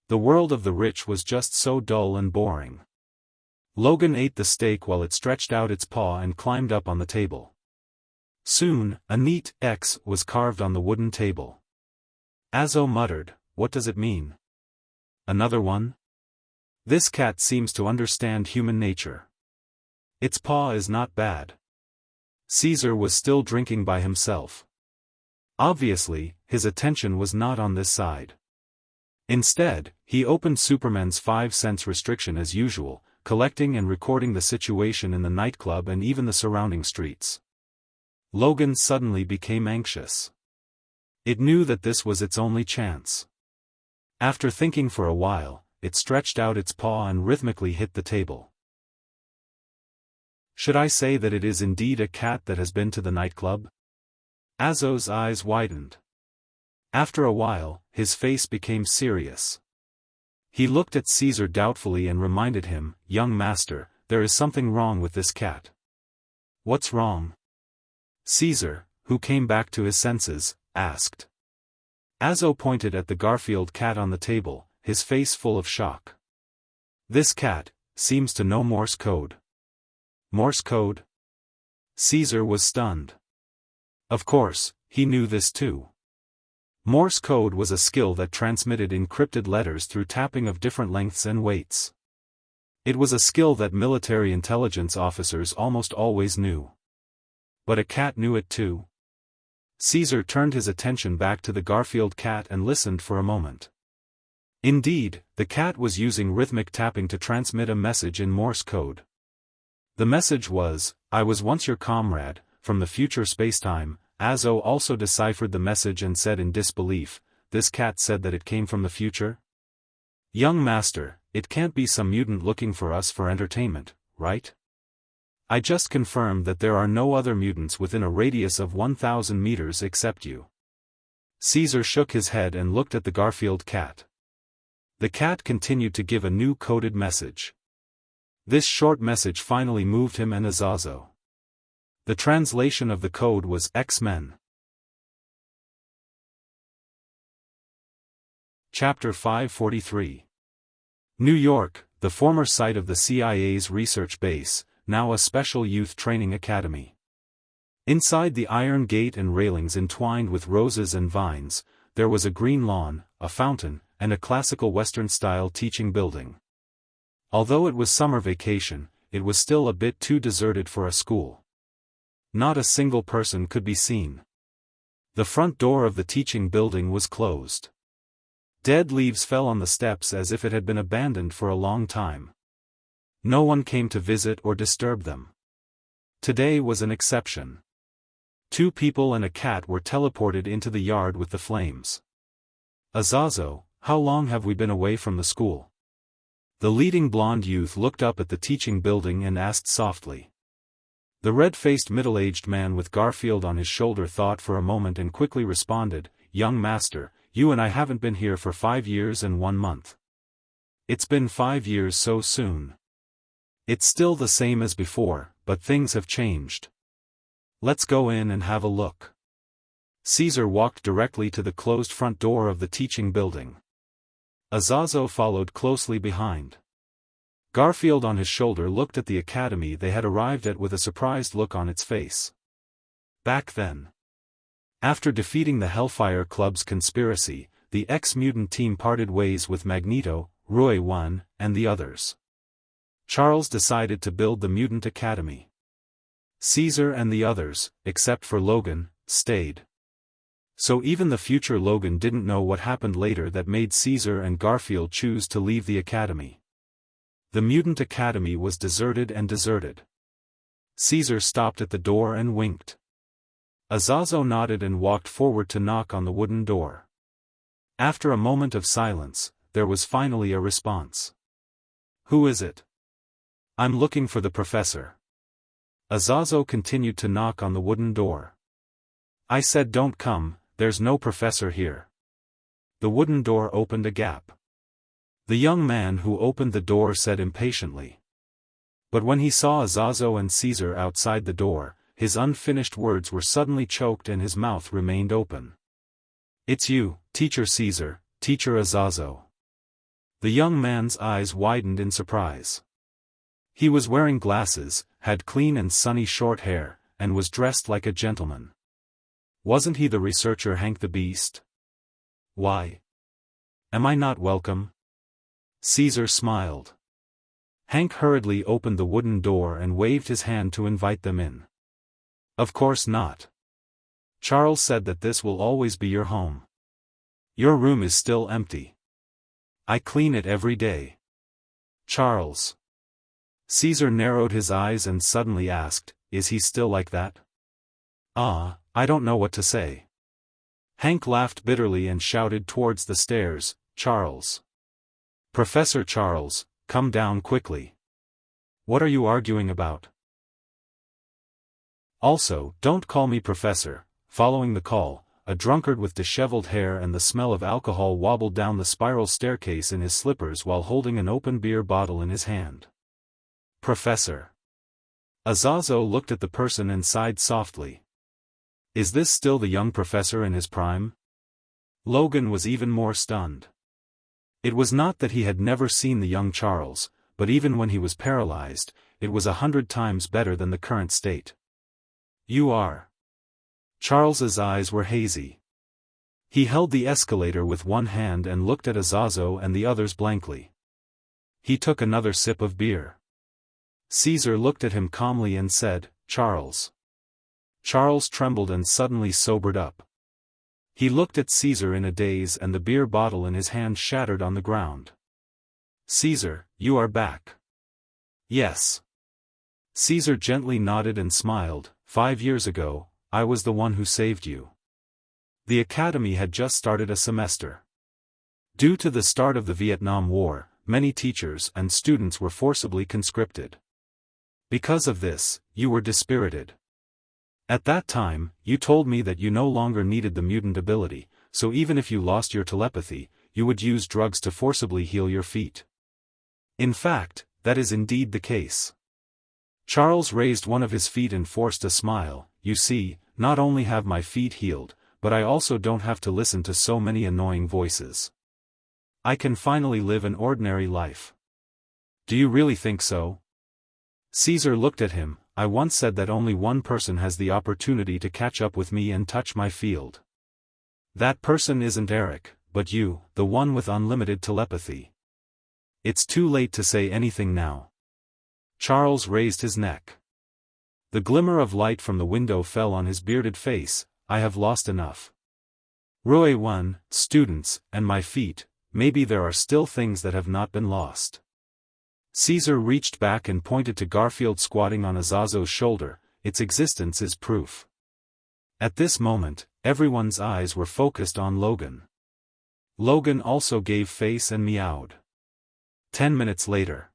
The world of the rich was just so dull and boring. Logan ate the steak while it stretched out its paw and climbed up on the table. Soon, a neat X was carved on the wooden table. Azo muttered, "What does it mean? Another one? This cat seems to understand human nature. Its paw is not bad." Caesar was still drinking by himself. Obviously, his attention was not on this side. Instead, he opened Superman's 5 cents restriction as usual, collecting and recording the situation in the nightclub and even the surrounding streets. Logan suddenly became anxious. It knew that this was its only chance. After thinking for a while, it stretched out its paw and rhythmically hit the table. Should I say that it is indeed a cat that has been to the nightclub? Azo's eyes widened. After a while, his face became serious. He looked at Caesar doubtfully and reminded him, "Young master, there is something wrong with this cat." "What's wrong?" Caesar, who came back to his senses, asked. Azo pointed at the Garfield cat on the table, his face full of shock. "This cat seems to know Morse code." Morse code? Caesar was stunned. Of course, he knew this too. Morse code was a skill that transmitted encrypted letters through tapping of different lengths and weights. It was a skill that military intelligence officers almost always knew. But a cat knew it too. Caesar turned his attention back to the Garfield cat and listened for a moment. Indeed, the cat was using rhythmic tapping to transmit a message in Morse code. The message was, "I was once your comrade, from the future spacetime." Azo also deciphered the message and said in disbelief, "This cat said that it came from the future? Young master, it can't be some mutant looking for us for entertainment, right? I just confirmed that there are no other mutants within a radius of 1,000 meters except you." Caesar shook his head and looked at the Garfield cat. The cat continued to give a new coded message. This short message finally moved him and Azazo. The translation of the code was X-Men. Chapter 543. New York, the former site of the CIA's research base, now a special youth training academy. Inside the iron gate and railings entwined with roses and vines, there was a green lawn, a fountain, and a classical Western-style teaching building. Although it was summer vacation, it was still a bit too deserted for a school. Not a single person could be seen. The front door of the teaching building was closed. Dead leaves fell on the steps as if it had been abandoned for a long time. No one came to visit or disturb them. Today was an exception. 2 people and a cat were teleported into the yard with the flames. "Azazo, how long have we been away from the school?" The leading blonde youth looked up at the teaching building and asked softly. The red-faced middle-aged man with Garfield on his shoulder thought for a moment and quickly responded, "Young master, you and I haven't been here for 5 years and 1 month. It's been 5 years so soon. It's still the same as before, but things have changed. Let's go in and have a look." Caesar walked directly to the closed front door of the teaching building. Azazo followed closely behind. Garfield on his shoulder looked at the academy they had arrived at with a surprised look on its face. Back then, after defeating the Hellfire Club's conspiracy, the ex-mutant team parted ways with Magneto, Roy 1, and the others. Charles decided to build the Mutant Academy. Caesar and the others, except for Logan, stayed. So even the future Logan didn't know what happened later that made Caesar and Garfield choose to leave the academy. The Mutant Academy was deserted and deserted. Caesar stopped at the door and winked. Azazo nodded and walked forward to knock on the wooden door. After a moment of silence, there was finally a response. "Who is it?" "I'm looking for the professor." Azazo continued to knock on the wooden door. "I said don't come, there's no professor here." The wooden door opened a gap. The young man who opened the door said impatiently. But when he saw Azazo and Caesar outside the door, his unfinished words were suddenly choked and his mouth remained open. "It's you, Teacher Caesar, Teacher Azazo." The young man's eyes widened in surprise. He was wearing glasses, had clean and sunny short hair, and was dressed like a gentleman. Wasn't he the researcher Hank the Beast? "Why? Am I not welcome?" Caesar smiled. Hank hurriedly opened the wooden door and waved his hand to invite them in. Of course not. Charles said that this will always be your home. Your room is still empty. I clean it every day. Charles. Caesar narrowed his eyes and suddenly asked, is he still like that? I don't know what to say. Hank laughed bitterly and shouted towards the stairs, Charles. Professor Charles, come down quickly. What are you arguing about? Also, don't call me professor. Following the call, a drunkard with disheveled hair and the smell of alcohol wobbled down the spiral staircase in his slippers while holding an open beer bottle in his hand. Professor. Azazo looked at the person and sighed softly. Is this still the young professor in his prime? Logan was even more stunned. It was not that he had never seen the young Charles, but even when he was paralyzed, it was 100 times better than the current state. You are. Charles's eyes were hazy. He held the escalator with one hand and looked at Azazo and the others blankly. He took another sip of beer. Caesar looked at him calmly and said, Charles. Charles trembled and suddenly sobered up. He looked at Caesar in a daze and the beer bottle in his hand shattered on the ground. Caesar, you are back. Yes. Caesar gently nodded and smiled. 5 years ago, I was the one who saved you. The academy had just started a semester. Due to the start of the Vietnam War, many teachers and students were forcibly conscripted. Because of this, you were dispirited. At that time, you told me that you no longer needed the mutant ability, so even if you lost your telepathy, you would use drugs to forcibly heal your feet. In fact, that is indeed the case. Charles raised one of his feet and forced a smile. You see, not only have my feet healed, but I also don't have to listen to so many annoying voices. I can finally live an ordinary life. Do you really think so? Caesar looked at him. I once said that only one person has the opportunity to catch up with me and touch my field. That person isn't Eric, but you, the one with unlimited telepathy. It's too late to say anything now. Charles raised his neck. The glimmer of light from the window fell on his bearded face. I have lost enough. Roy 1, students, and my feet, maybe there are still things that have not been lost. Caesar reached back and pointed to Garfield squatting on Azazo's shoulder. Its existence is proof. At this moment, everyone's eyes were focused on Logan. Logan also gave face and meowed. 10 minutes later.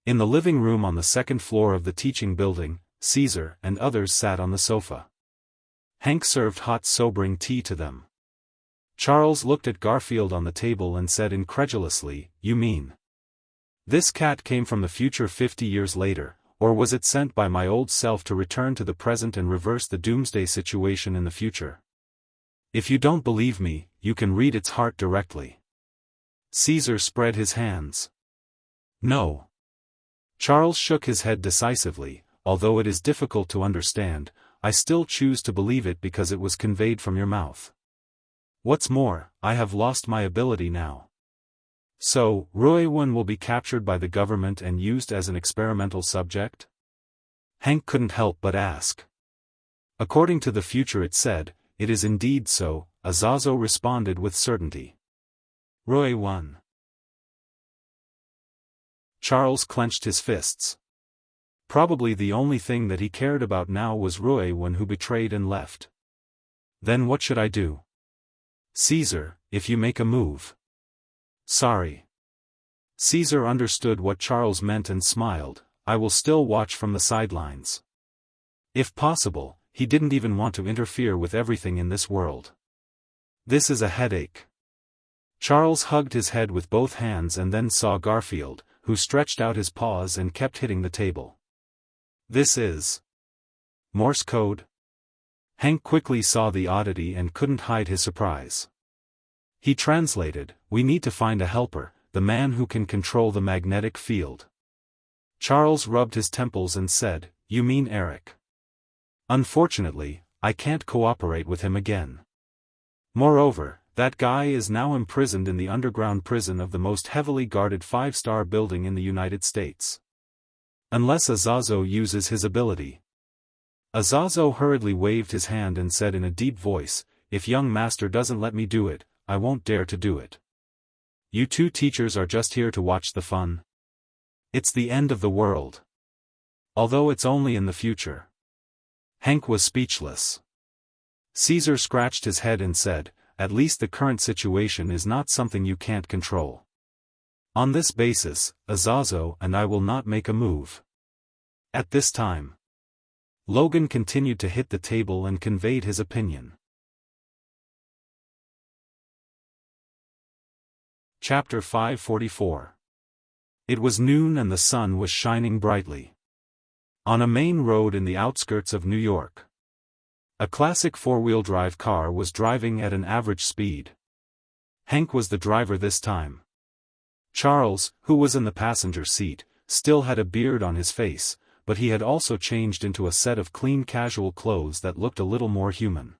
In the living room on the second floor of the teaching building, Caesar and others sat on the sofa. Hank served hot sobering tea to them. Charles looked at Garfield on the table and said incredulously, you mean? This cat came from the future 50 years later, or was it sent by my old self to return to the present and reverse the doomsday situation in the future? If you don't believe me, you can read its heart directly. Caesar spread his hands. No. Charles shook his head decisively. Although it is difficult to understand, I still choose to believe it because it was conveyed from your mouth. What's more, I have lost my ability now. So, Ruiwan will be captured by the government and used as an experimental subject? Hank couldn't help but ask. According to the future it said, it is indeed so, Azazo responded with certainty. Ruiwan. Charles clenched his fists. Probably the only thing that he cared about now was Ruiwan, who betrayed and left. Then what should I do? Caesar, if you make a move. Sorry. Caesar understood what Charles meant and smiled. I will still watch from the sidelines. If possible, he didn't even want to interfere with everything in this world. This is a headache. Charles hugged his head with both hands and then saw Garfield, who stretched out his paws and kept hitting the table. This is Morse code? Hank quickly saw the oddity and couldn't hide his surprise. He translated, we need to find a helper, the man who can control the magnetic field. Charles rubbed his temples and said, you mean Eric? Unfortunately, I can't cooperate with him again. Moreover, that guy is now imprisoned in the underground prison of the most heavily guarded 5-star building in the United States. Unless Azazo uses his ability. Azazo hurriedly waved his hand and said in a deep voice, "If young master doesn't let me do it, I won't dare to do it. You two teachers are just here to watch the fun. It's the end of the world. Although it's only in the future." Hank was speechless. Caesar scratched his head and said, "At least the current situation is not something you can't control. On this basis, Azazo and I will not make a move." At this time, Logan continued to hit the table and conveyed his opinion. Chapter 544. It was noon and the sun was shining brightly. On a main road in the outskirts of New York, a classic four-wheel drive car was driving at an average speed. Hank was the driver this time. Charles, who was in the passenger seat, still had a beard on his face, but he had also changed into a set of clean casual clothes that looked a little more human.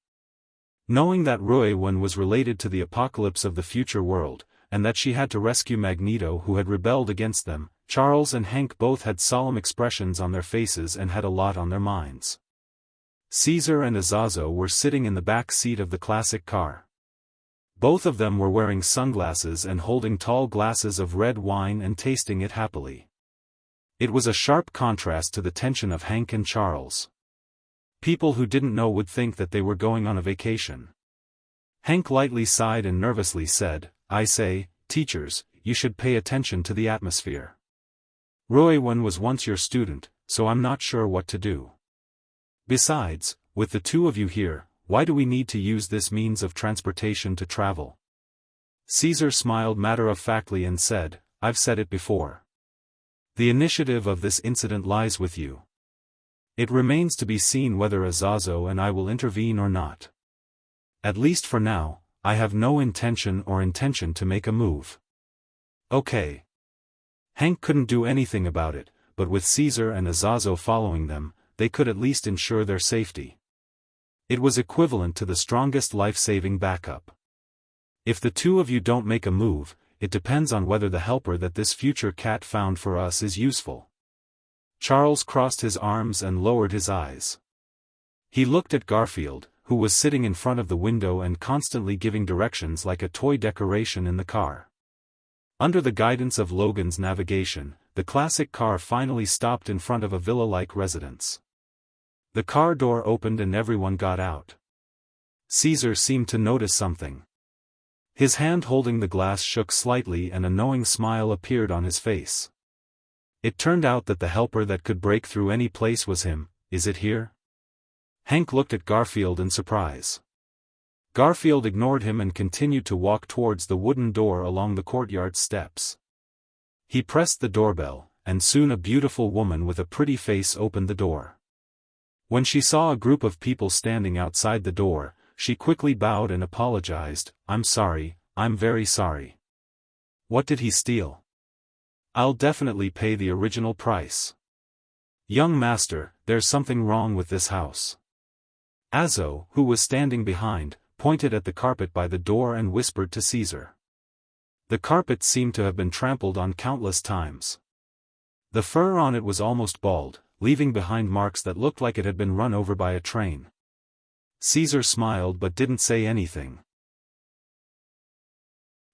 Knowing that Ruiwen was related to the apocalypse of the future world, and that she had to rescue Magneto who had rebelled against them, Charles and Hank both had solemn expressions on their faces and had a lot on their minds. Caesar and Azazo were sitting in the back seat of the classic car. Both of them were wearing sunglasses and holding tall glasses of red wine and tasting it happily. It was a sharp contrast to the tension of Hank and Charles. People who didn't know would think that they were going on a vacation. Hank lightly sighed and nervously said, "I say, teachers, you should pay attention to the atmosphere. Ruiwen was once your student, so I'm not sure what to do. Besides, with the two of you here, why do we need to use this means of transportation to travel?" Caesar smiled matter-of-factly and said, "I've said it before. The initiative of this incident lies with you. It remains to be seen whether Azazo and I will intervene or not. At least for now, I have no intention to make a move." "Okay." Hank couldn't do anything about it, but with Caesar and Azazo following them, they could at least ensure their safety. It was equivalent to the strongest life-saving backup. "If the two of you don't make a move, it depends on whether the helper that this future cat found for us is useful." Charles crossed his arms and lowered his eyes. He looked at Garfield, who was sitting in front of the window and constantly giving directions like a toy decoration in the car. Under the guidance of Logan's navigation, the classic car finally stopped in front of a villa-like residence. The car door opened and everyone got out. Caesar seemed to notice something. His hand holding the glass shook slightly and a knowing smile appeared on his face. It turned out that the helper that could break through any place was him. "Is it here?" Hank looked at Garfield in surprise. Garfield ignored him and continued to walk towards the wooden door along the courtyard steps. He pressed the doorbell, and soon a beautiful woman with a pretty face opened the door. When she saw a group of people standing outside the door, she quickly bowed and apologized. "I'm sorry, I'm very sorry." "What did he steal?" "I'll definitely pay the original price." "Young master, there's something wrong with this house." Azo, who was standing behind, pointed at the carpet by the door and whispered to Caesar. The carpet seemed to have been trampled on countless times. The fur on it was almost bald, leaving behind marks that looked like it had been run over by a train. Caesar smiled but didn't say anything.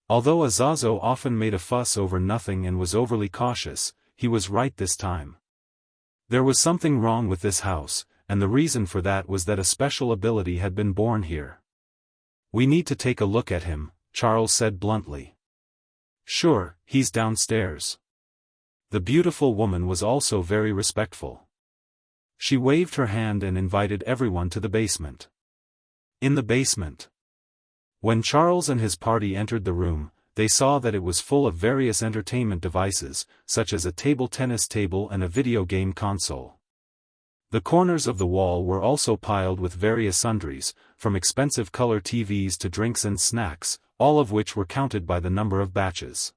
Although Azazo often made a fuss over nothing and was overly cautious, he was right this time. There was something wrong with this house, and the reason for that was that a special ability had been born here. "We need to take a look at him," Charles said bluntly. "Sure, he's downstairs." The beautiful woman was also very respectful. She waved her hand and invited everyone to the basement. In the basement, when Charles and his party entered the room, they saw that it was full of various entertainment devices, such as a table tennis table and a video game console. The corners of the wall were also piled with various sundries, from expensive color TVs to drinks and snacks, all of which were counted by the number of batches.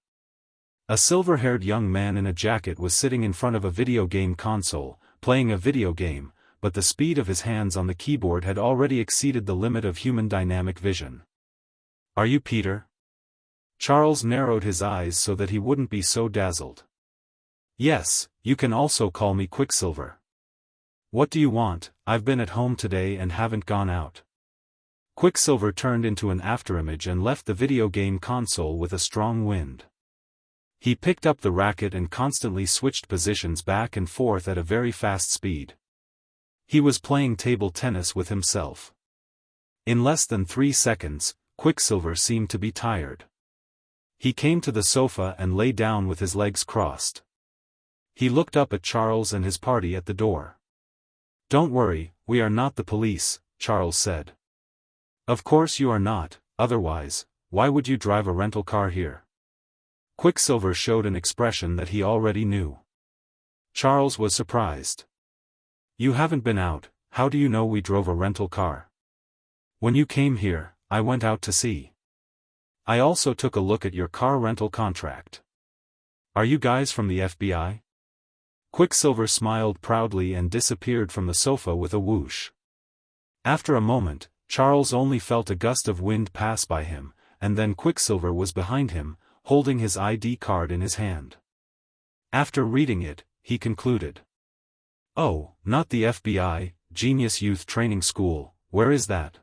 A silver-haired young man in a jacket was sitting in front of a video game console, playing a video game, but the speed of his hands on the keyboard had already exceeded the limit of human dynamic vision. "Are you Peter?" Charles narrowed his eyes so that he wouldn't be so dazzled. "Yes, you can also call me Quicksilver." What do you want? I've been at home today and haven't gone out. Quicksilver turned into an afterimage and left the video game console with a strong wind. He picked up the racket and constantly switched positions back and forth at a very fast speed. He was playing table tennis with himself. In less than 3 seconds, Quicksilver seemed to be tired. He came to the sofa and lay down with his legs crossed. He looked up at Charles and his party at the door. "Don't worry, we are not the police," Charles said. "Of course you are not, otherwise, why would you drive a rental car here?" Quicksilver showed an expression that he already knew. Charles was surprised. "You haven't been out, how do you know we drove a rental car?" "When you came here, I went out to see. I also took a look at your car rental contract." "Are you guys from the FBI?" Quicksilver smiled proudly and disappeared from the sofa with a whoosh. After a moment, Charles only felt a gust of wind pass by him, and then Quicksilver was behind him, holding his ID card in his hand. After reading it, he concluded. "Oh, not the FBI, Genius Youth Training School, where is that?"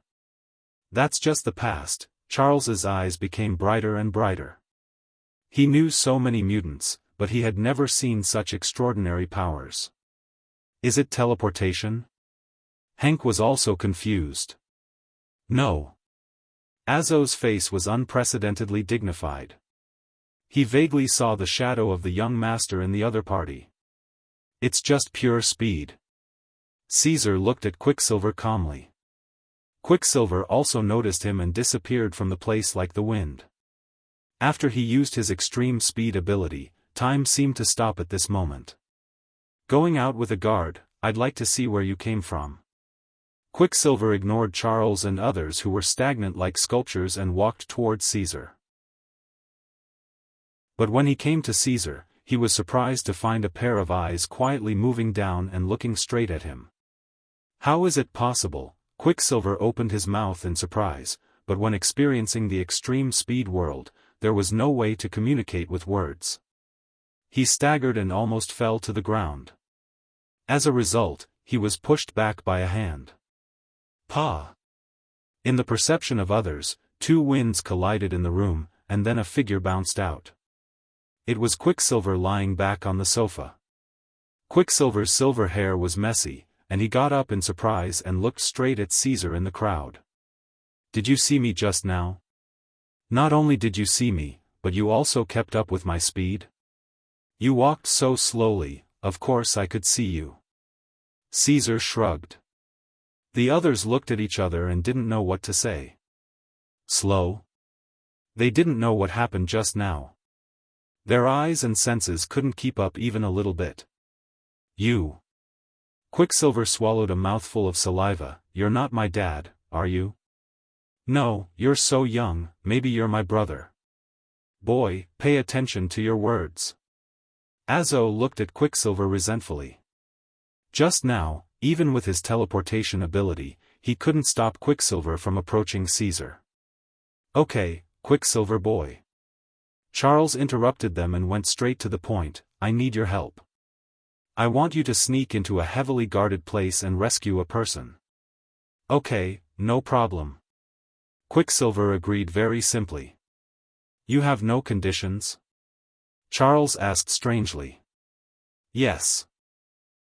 "That's just the past." Charles's eyes became brighter and brighter. He knew so many mutants, but he had never seen such extraordinary powers. "Is it teleportation?" Hank was also confused. "No." Azo's face was unprecedentedly dignified. He vaguely saw the shadow of the young master in the other party. "It's just pure speed." Caesar looked at Quicksilver calmly. Quicksilver also noticed him and disappeared from the place like the wind. After he used his extreme speed ability, time seemed to stop at this moment. "Going out with a guard, I'd like to see where you came from." Quicksilver ignored Charles and others who were stagnant like sculptures and walked towards Caesar. But when he came to Caesar, he was surprised to find a pair of eyes quietly moving down and looking straight at him. "How is it possible?" Quicksilver opened his mouth in surprise, but when experiencing the extreme speed world, there was no way to communicate with words. He staggered and almost fell to the ground. As a result, he was pushed back by a hand. "Pa!" In the perception of others, 2 winds collided in the room, and then a figure bounced out. It was Quicksilver lying back on the sofa. Quicksilver's silver hair was messy, and he got up in surprise and looked straight at Caesar in the crowd. "Did you see me just now? Not only did you see me, but you also kept up with my speed? You walked so slowly, of course I could see you." Caesar shrugged. The others looked at each other and didn't know what to say. Slow? They didn't know what happened just now. Their eyes and senses couldn't keep up even a little bit. "You." Quicksilver swallowed a mouthful of saliva. "You're not my dad, are you?" "No, you're so young, maybe you're my brother." "Boy, pay attention to your words." Azo looked at Quicksilver resentfully. Just now, even with his teleportation ability, he couldn't stop Quicksilver from approaching Caesar. "Okay, Quicksilver boy." Charles interrupted them and went straight to the point. "I need your help. I want you to sneak into a heavily guarded place and rescue a person." "Okay, no problem." Quicksilver agreed very simply. "You have no conditions?" Charles asked strangely. "Yes."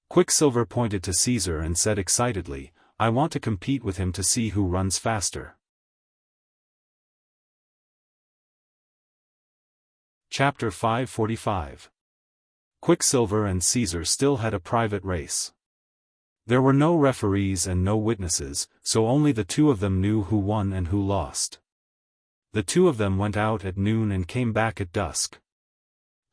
Quicksilver pointed to Caesar and said excitedly, "I want to compete with him to see who runs faster." Chapter 545. Quicksilver and Caesar still had a private race. There were no referees and no witnesses, so only the 2 of them knew who won and who lost. The 2 of them went out at noon and came back at dusk.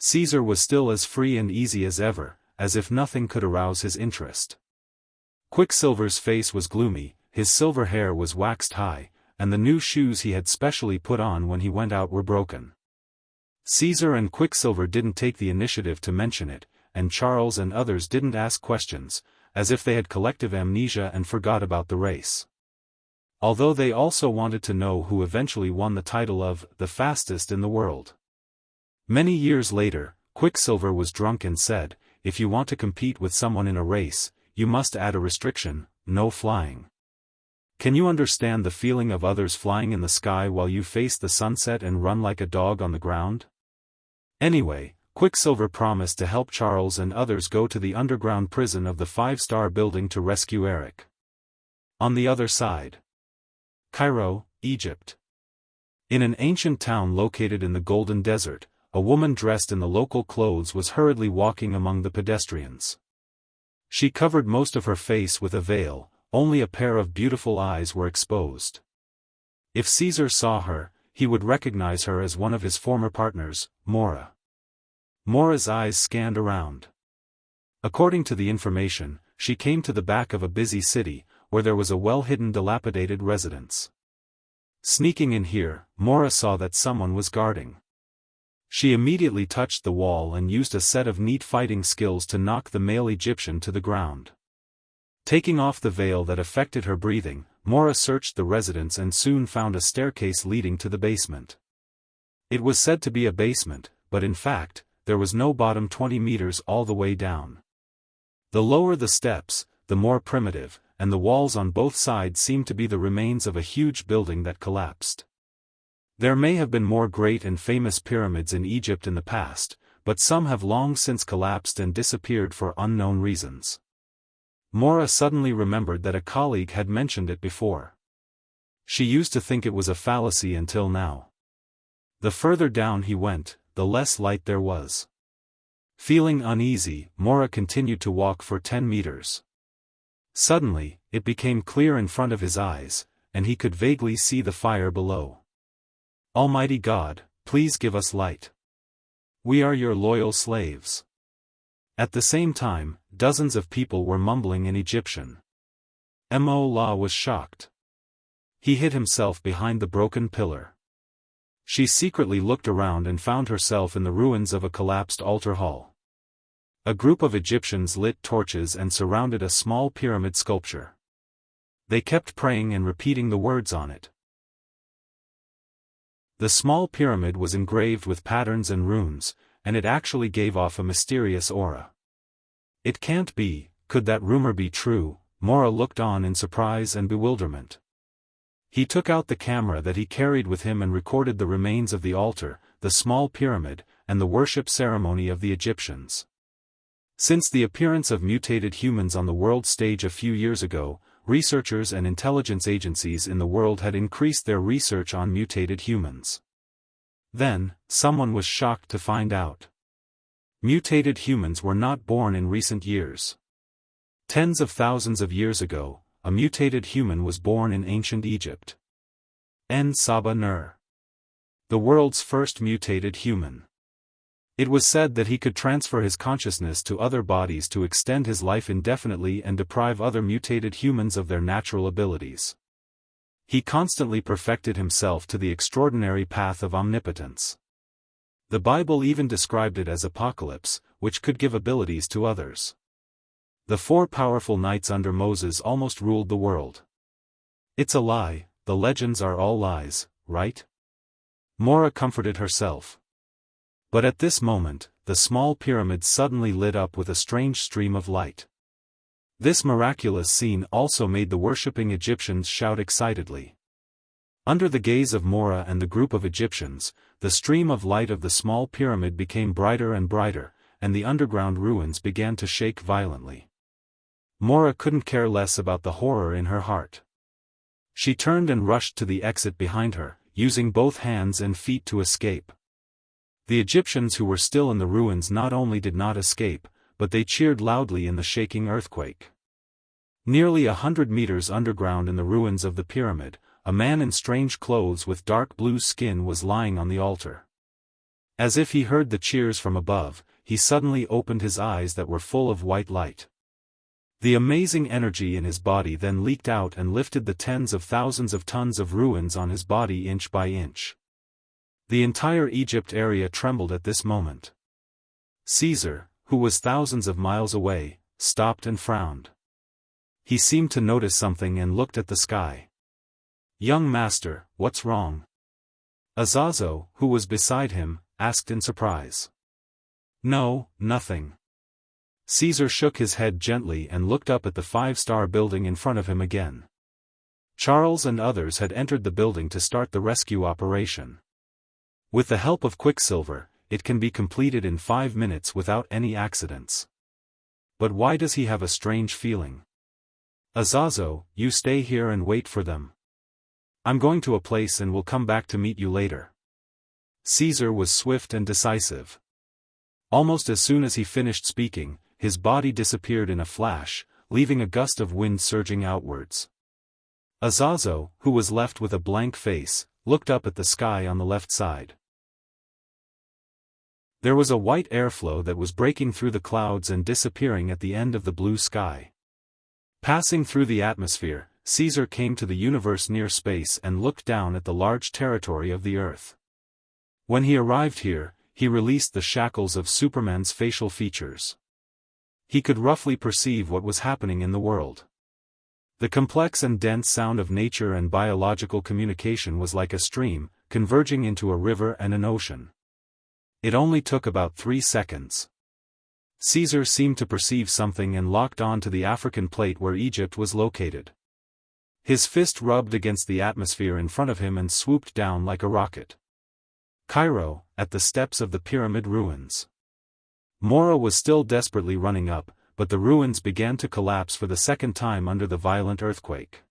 Caesar was still as free and easy as ever, as if nothing could arouse his interest. Quicksilver's face was gloomy, his silver hair was waxed high, and the new shoes he had specially put on when he went out were broken. Caesar and Quicksilver didn't take the initiative to mention it, and Charles and others didn't ask questions, as if they had collective amnesia and forgot about the race. Although they also wanted to know who eventually won the title of the fastest in the world. Many years later, Quicksilver was drunk and said, "If you want to compete with someone in a race, you must add a restriction: no flying. Can you understand the feeling of others flying in the sky while you face the sunset and run like a dog on the ground? Anyway, Quicksilver promised to help Charles and others go to the underground prison of the 5-star building to rescue Eric. On the other side. Cairo, Egypt. In an ancient town located in the Golden Desert, a woman dressed in the local clothes was hurriedly walking among the pedestrians. She covered most of her face with a veil, only a pair of beautiful eyes were exposed. If Caesar saw her, he would recognize her as one of his former partners, Mora. Mora's eyes scanned around. According to the information, she came to the back of a busy city, where there was a well-hidden dilapidated residence. Sneaking in here, Mora saw that someone was guarding. She immediately touched the wall and used a set of neat fighting skills to knock the male Egyptian to the ground. Taking off the veil that affected her breathing, Mora searched the residence and soon found a staircase leading to the basement. It was said to be a basement, but in fact, there was no bottom 20 meters all the way down. The lower the steps, the more primitive, and the walls on both sides seemed to be the remains of a huge building that collapsed. There may have been more great and famous pyramids in Egypt in the past, but some have long since collapsed and disappeared for unknown reasons. Mora suddenly remembered that a colleague had mentioned it before. She used to think it was a fallacy until now. The further down he went, the less light there was. Feeling uneasy, Mora continued to walk for 10 meters. Suddenly, it became clear in front of his eyes, and he could vaguely see the fire below. Almighty God, please give us light. We are your loyal slaves. At the same time, dozens of people were mumbling in Egyptian. Mo was shocked. He hid himself behind the broken pillar. She secretly looked around and found herself in the ruins of a collapsed altar hall. A group of Egyptians lit torches and surrounded a small pyramid sculpture. They kept praying and repeating the words on it. The small pyramid was engraved with patterns and runes, and it actually gave off a mysterious aura. It can't be, could that rumor be true? Mora looked on in surprise and bewilderment. He took out the camera that he carried with him and recorded the remains of the altar, the small pyramid, and the worship ceremony of the Egyptians. Since the appearance of mutated humans on the world stage a few years ago, researchers and intelligence agencies in the world had increased their research on mutated humans. Then, someone was shocked to find out. Mutated humans were not born in recent years. Tens of thousands of years ago, a mutated human was born in ancient Egypt. Saba-Nur. The world's first mutated human. It was said that he could transfer his consciousness to other bodies to extend his life indefinitely and deprive other mutated humans of their natural abilities. He constantly perfected himself to the extraordinary path of omnipotence. The Bible even described it as apocalypse, which could give abilities to others. The 4 powerful knights under Moses almost ruled the world. It's a lie, the legends are all lies, right? Mora comforted herself. But at this moment, the small pyramid suddenly lit up with a strange stream of light. This miraculous scene also made the worshipping Egyptians shout excitedly. Under the gaze of Mora and the group of Egyptians, the stream of light of the small pyramid became brighter and brighter, and the underground ruins began to shake violently. Mora couldn't care less about the horror in her heart. She turned and rushed to the exit behind her, using both hands and feet to escape. The Egyptians who were still in the ruins not only did not escape, but they cheered loudly in the shaking earthquake. Nearly 100 meters underground in the ruins of the pyramid, a man in strange clothes with dark blue skin was lying on the altar. As if he heard the cheers from above, he suddenly opened his eyes that were full of white light. The amazing energy in his body then leaked out and lifted the tens of thousands of tons of ruins on his body inch by inch. The entire Egypt area trembled at this moment. Caesar, who was thousands of miles away, stopped and frowned. He seemed to notice something and looked at the sky. "Young master, what's wrong?" Azazo, who was beside him, asked in surprise. "No, nothing." Caesar shook his head gently and looked up at the five-star building in front of him again. Charles and others had entered the building to start the rescue operation. With the help of Quicksilver, it can be completed in 5 minutes without any accidents. But why does he have a strange feeling? Azazo, you stay here and wait for them. I'm going to a place and will come back to meet you later. Caesar was swift and decisive. Almost as soon as he finished speaking, his body disappeared in a flash, leaving a gust of wind surging outwards. Azazo, who was left with a blank face, looked up at the sky on the left side. There was a white airflow that was breaking through the clouds and disappearing at the end of the blue sky. Passing through the atmosphere, Caesar came to the universe near space and looked down at the large territory of the Earth. When he arrived here, he released the shackles of Superman's facial features. He could roughly perceive what was happening in the world. The complex and dense sound of nature and biological communication was like a stream, converging into a river and an ocean. It only took about 3 seconds. Caesar seemed to perceive something and locked on to the African plate where Egypt was located. His fist rubbed against the atmosphere in front of him and swooped down like a rocket. Cairo, at the steps of the pyramid ruins. Mora was still desperately running up, but the ruins began to collapse for the second time under the violent earthquake.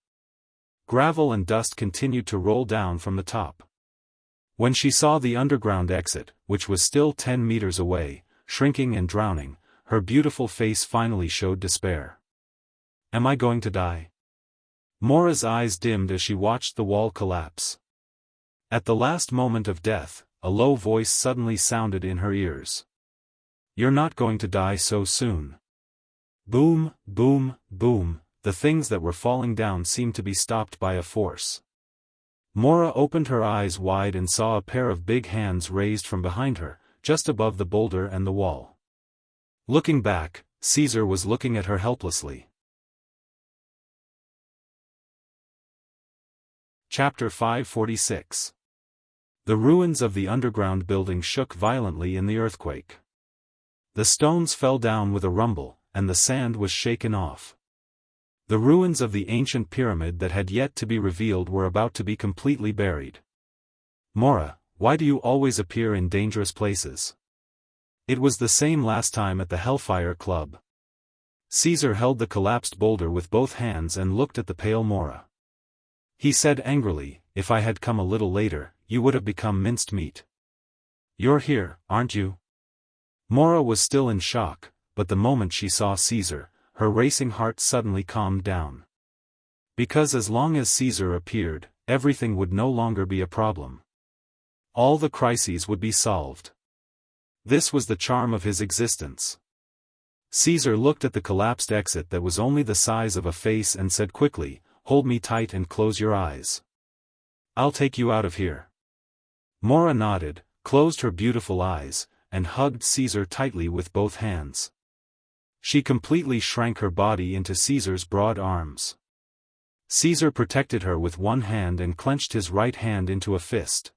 Gravel and dust continued to roll down from the top. When she saw the underground exit, which was still 10 meters away, shrinking and drowning, her beautiful face finally showed despair. Am I going to die? Mora's eyes dimmed as she watched the wall collapse. At the last moment of death, a low voice suddenly sounded in her ears. You're not going to die so soon. Boom, boom, boom, the things that were falling down seemed to be stopped by a force. Mora opened her eyes wide and saw a pair of big hands raised from behind her, just above the boulder and the wall. Looking back, Caesar was looking at her helplessly. Chapter 546. The ruins of the underground building shook violently in the earthquake. The stones fell down with a rumble, and the sand was shaken off. The ruins of the ancient pyramid that had yet to be revealed were about to be completely buried. Mora, why do you always appear in dangerous places? It was the same last time at the Hellfire Club. Caesar held the collapsed boulder with both hands and looked at the pale Mora. He said angrily, if I had come a little later, you would have become minced meat. You're here, aren't you? Mora was still in shock, but the moment she saw Caesar, her racing heart suddenly calmed down. Because as long as Caesar appeared, everything would no longer be a problem. All the crises would be solved. This was the charm of his existence. Caesar looked at the collapsed exit that was only the size of a face and said quickly, hold me tight and close your eyes. I'll take you out of here. Mora nodded, closed her beautiful eyes, and hugged Caesar tightly with both hands. She completely shrank her body into Caesar's broad arms. Caesar protected her with one hand and clenched his right hand into a fist.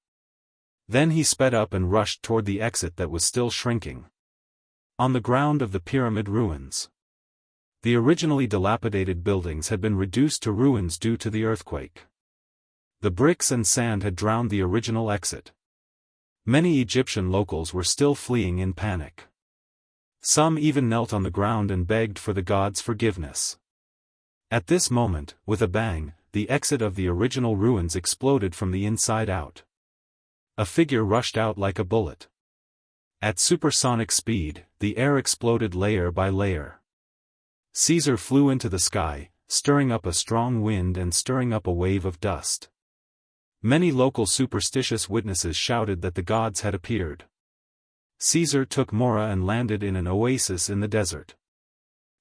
Then he sped up and rushed toward the exit that was still shrinking. On the ground of the pyramid ruins. The originally dilapidated buildings had been reduced to ruins due to the earthquake. The bricks and sand had drowned the original exit. Many Egyptian locals were still fleeing in panic. Some even knelt on the ground and begged for the gods' forgiveness. At this moment, with a bang, the exit of the original ruins exploded from the inside out. A figure rushed out like a bullet. At supersonic speed, the air exploded layer by layer. Caesar flew into the sky, stirring up a strong wind and stirring up a wave of dust. Many local superstitious witnesses shouted that the gods had appeared. Caesar took Mora and landed in an oasis in the desert.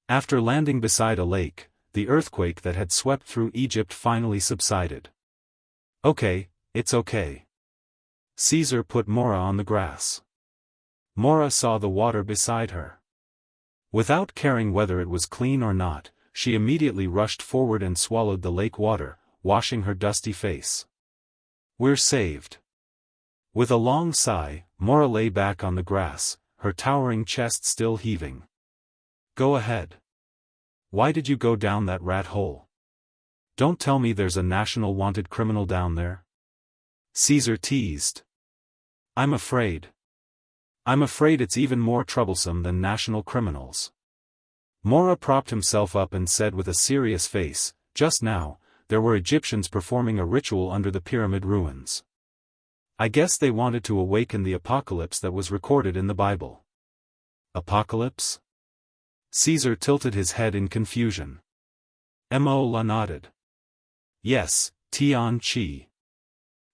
After landing beside a lake, the earthquake that had swept through Egypt finally subsided. Okay, it's okay. Caesar put Mora on the grass. Mora saw the water beside her. Without caring whether it was clean or not, she immediately rushed forward and swallowed the lake water, washing her dusty face. We're saved. With a long sigh, Mora lay back on the grass, her towering chest still heaving. Go ahead. Why did you go down that rat hole? Don't tell me there's a national wanted criminal down there. Caesar teased. I'm afraid it's even more troublesome than national criminals. Mora propped himself up and said with a serious face, just now, there were Egyptians performing a ritual under the pyramid ruins. I guess they wanted to awaken the apocalypse that was recorded in the Bible. Apocalypse? Caesar tilted his head in confusion. Mola nodded. Yes, Tian Chi.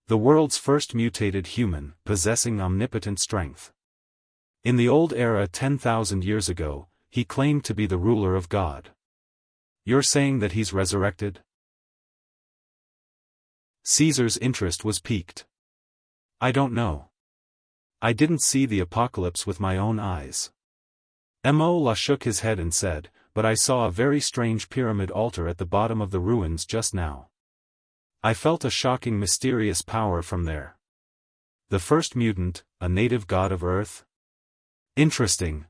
The world's first mutated human, possessing omnipotent strength. In the old era 10,000 years ago, he claimed to be the ruler of God. You're saying that he's resurrected? Caesar's interest was piqued. I don't know. I didn't see the apocalypse with my own eyes. Mola shook his head and said, but I saw a very strange pyramid altar at the bottom of the ruins just now. I felt a shocking mysterious power from there. The first mutant, a native god of Earth? Interesting.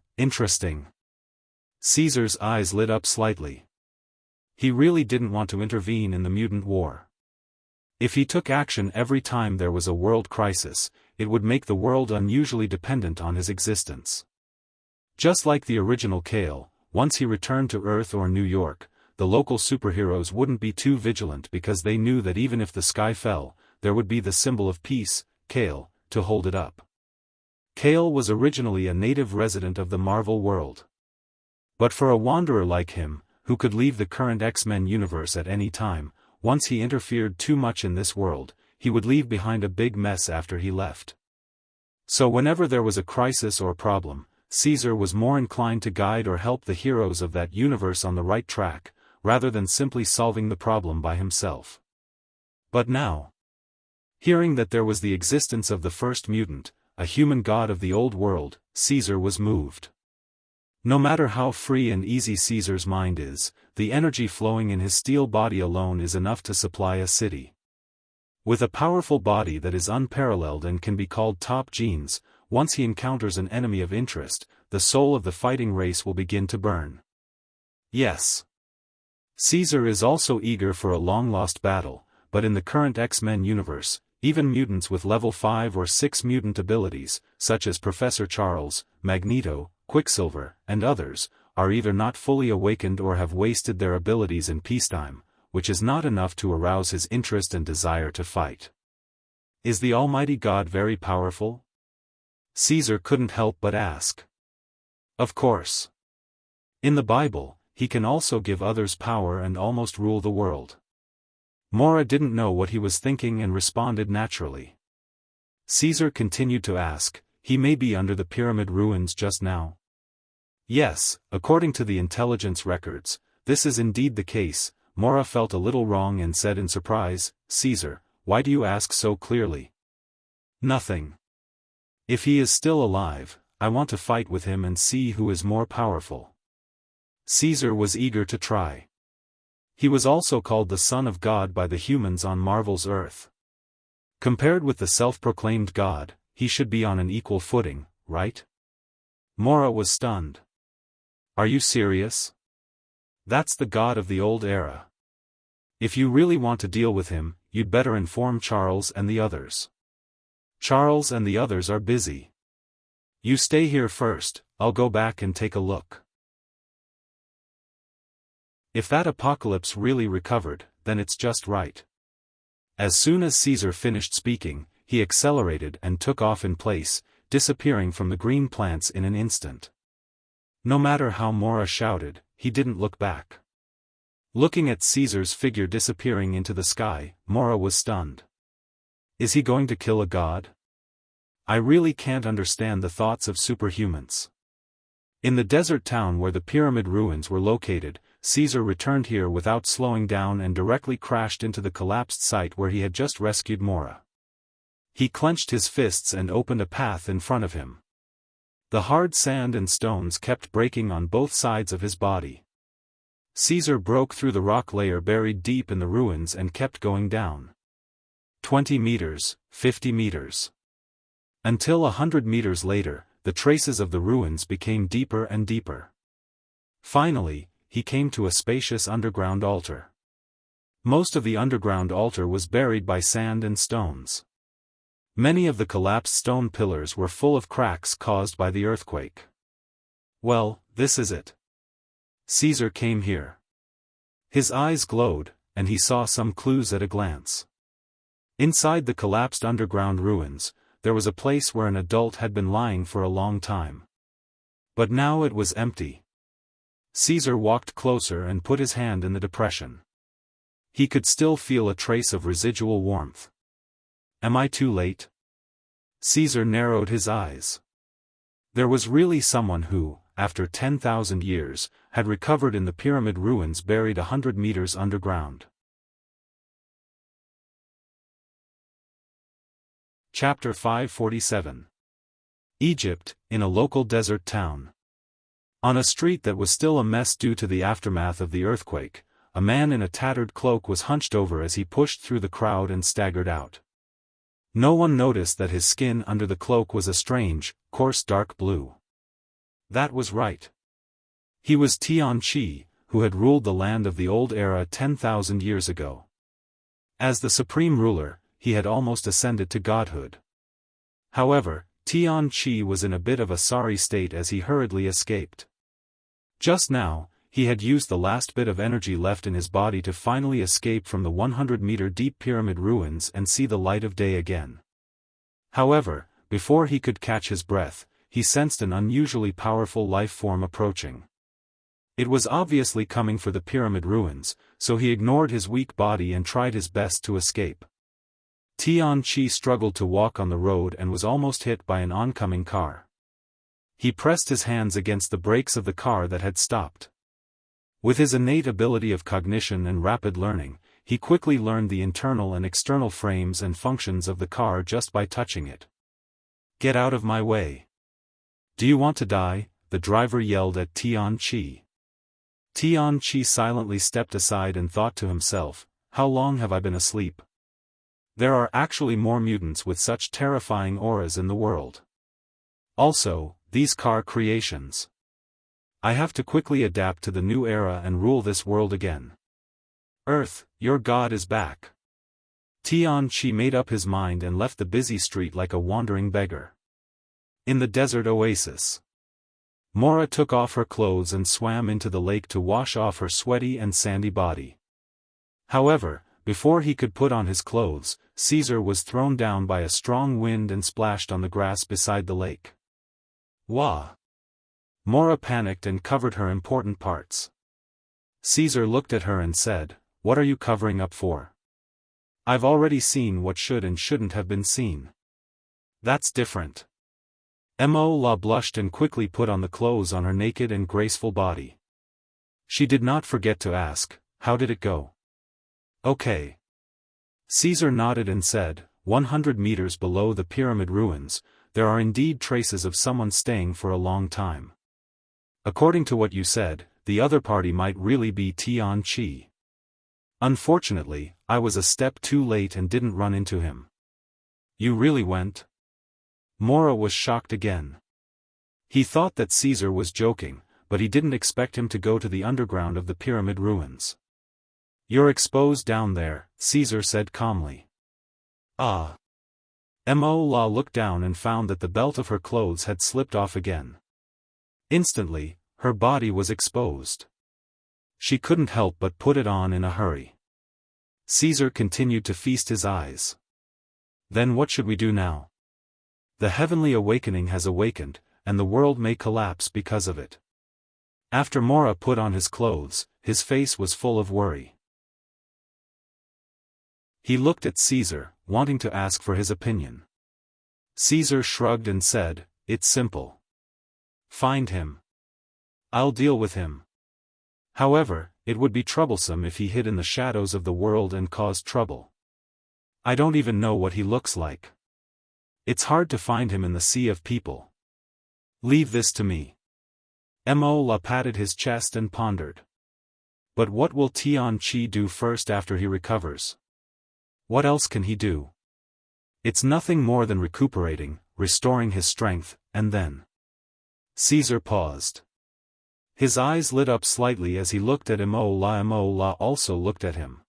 Caesar's eyes lit up slightly. He really didn't want to intervene in the mutant war. If he took action every time there was a world crisis, it would make the world unusually dependent on his existence. Just like the original Kale, once he returned to Earth or New York, the local superheroes wouldn't be too vigilant because they knew that even if the sky fell, there would be the symbol of peace, Kale, to hold it up. Kale was originally a native resident of the Marvel world. But for a wanderer like him, who could leave the current X-Men universe at any time, once he interfered too much in this world, he would leave behind a big mess after he left. So whenever there was a crisis or problem, Caesar was more inclined to guide or help the heroes of that universe on the right track, rather than simply solving the problem by himself. But now, hearing that there was the existence of the first mutant, a human god of the old world, Caesar was moved. No matter how free and easy Caesar's mind is, the energy flowing in his steel body alone is enough to supply a city. With a powerful body that is unparalleled and can be called top genes, once he encounters an enemy of interest, the soul of the fighting race will begin to burn. Yes. Caesar is also eager for a long-lost battle, but in the current X-Men universe, even mutants with level 5 or 6 mutant abilities, such as Professor Charles, Magneto, Quicksilver, and others, are either not fully awakened or have wasted their abilities in peacetime, which is not enough to arouse his interest and desire to fight. Is the Almighty God very powerful? Caesar couldn't help but ask. Of course. In the Bible, he can also give others power and almost rule the world. Mora didn't know what he was thinking and responded naturally. Caesar continued to ask, he may be under the pyramid ruins just now. Yes, according to the intelligence records, this is indeed the case. Mora felt a little wrong and said in surprise, Caesar, why do you ask so clearly? Nothing. If he is still alive, I want to fight with him and see who is more powerful. Caesar was eager to try. He was also called the Son of God by the humans on Marvel's Earth. Compared with the self-proclaimed God, he should be on an equal footing, right? Mora was stunned. Are you serious? That's the God of the old era. If you really want to deal with him, you'd better inform Charles and the others. Charles and the others are busy. You stay here first, I'll go back and take a look. If that apocalypse really recovered, then it's just right. As soon as Caesar finished speaking, he accelerated and took off in place, disappearing from the green plants in an instant. No matter how Mora shouted, he didn't look back. Looking at Caesar's figure disappearing into the sky, Mora was stunned. Is he going to kill a god? I really can't understand the thoughts of superhumans. In the desert town where the pyramid ruins were located, Caesar returned here without slowing down and directly crashed into the collapsed site where he had just rescued Mora. He clenched his fists and opened a path in front of him. The hard sand and stones kept breaking on both sides of his body. Caesar broke through the rock layer buried deep in the ruins and kept going down. 20 meters, 50 meters. Until 100 meters later, the traces of the ruins became deeper and deeper. Finally, he came to a spacious underground altar. Most of the underground altar was buried by sand and stones. Many of the collapsed stone pillars were full of cracks caused by the earthquake. Well, this is it. Caesar came here. His eyes glowed, and he saw some clues at a glance. Inside the collapsed underground ruins, there was a place where an adult had been lying for a long time. But now it was empty. Caesar walked closer and put his hand in the depression. He could still feel a trace of residual warmth. Am I too late? Caesar narrowed his eyes. There was really someone who, after 10,000 years, had recovered in the pyramid ruins buried 100 meters underground. Chapter 547. Egypt, in a local desert town. On a street that was still a mess due to the aftermath of the earthquake, a man in a tattered cloak was hunched over as he pushed through the crowd and staggered out. No one noticed that his skin under the cloak was a strange, coarse dark blue. That was right. He was Tian-Chi, who had ruled the land of the old era 10,000 years ago. As the supreme ruler, he had almost ascended to godhood. However, Tian-Chi was in a bit of a sorry state as he hurriedly escaped. Just now, he had used the last bit of energy left in his body to finally escape from the 100-meter-deep pyramid ruins and see the light of day again. However, before he could catch his breath, he sensed an unusually powerful life form approaching. It was obviously coming for the pyramid ruins, so he ignored his weak body and tried his best to escape. Tian-Chi struggled to walk on the road and was almost hit by an oncoming car. He pressed his hands against the brakes of the car that had stopped. With his innate ability of cognition and rapid learning, he quickly learned the internal and external frames and functions of the car just by touching it. "Get out of my way. Do you want to die?" the driver yelled at Tian-Chi. Tian-Chi silently stepped aside and thought to himself, "How long have I been asleep? There are actually more mutants with such terrifying auras in the world. Also, these car creations. I have to quickly adapt to the new era and rule this world again. Earth, your god is back." Tian-Chi made up his mind and left the busy street like a wandering beggar. In the desert oasis, Mora took off her clothes and swam into the lake to wash off her sweaty and sandy body. However, before he could put on his clothes, Caesar was thrown down by a strong wind and splashed on the grass beside the lake. Wah! Mora panicked and covered her important parts. Caesar looked at her and said, "What are you covering up for? I've already seen what should and shouldn't have been seen." "That's different." Mola blushed and quickly put on the clothes on her naked and graceful body. She did not forget to ask, "How did it go?" "Okay." Caesar nodded and said, 100 meters below the pyramid ruins, there are indeed traces of someone staying for a long time. According to what you said, the other party might really be Tian-Chi. Unfortunately, I was a step too late and didn't run into him." "You really went?" Mora was shocked again. He thought that Caesar was joking, but he didn't expect him to go to the underground of the pyramid ruins. "You're exposed down there," Caesar said calmly. "Ah." Mola looked down and found that the belt of her clothes had slipped off again. Instantly, her body was exposed. She couldn't help but put it on in a hurry. Caesar continued to feast his eyes. "Then what should we do now? The heavenly awakening has awakened, and the world may collapse because of it." After Mora put on his clothes, his face was full of worry. He looked at Caesar, wanting to ask for his opinion. Caesar shrugged and said, "It's simple. Find him. I'll deal with him. However, it would be troublesome if he hid in the shadows of the world and caused trouble. I don't even know what he looks like. It's hard to find him in the sea of people. Leave this to me." Mola patted his chest and pondered. "But what will Tian-Chi do first after he recovers? What else can he do? It's nothing more than recuperating, restoring his strength, and then." Caesar paused. His eyes lit up slightly as he looked at Imola. Imola also looked at him.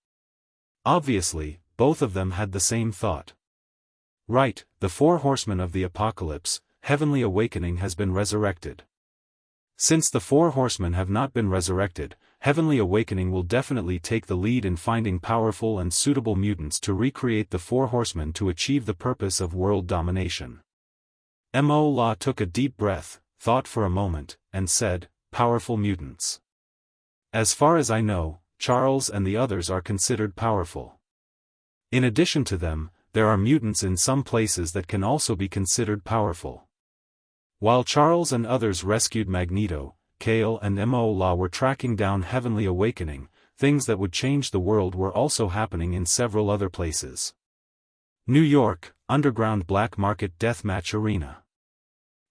Obviously, both of them had the same thought. Right, the four horsemen of the apocalypse, heavenly awakening has been resurrected. Since the four horsemen have not been resurrected, heavenly awakening will definitely take the lead in finding powerful and suitable mutants to recreate the four horsemen to achieve the purpose of world domination. Imola took a deep breath, thought for a moment, and said, "Powerful mutants. As far as I know, Charles and the others are considered powerful. In addition to them, there are mutants in some places that can also be considered powerful." While Charles and others rescued Magneto, Kale and Imola were tracking down heavenly awakening, things that would change the world were also happening in several other places. New York, underground black market deathmatch arena.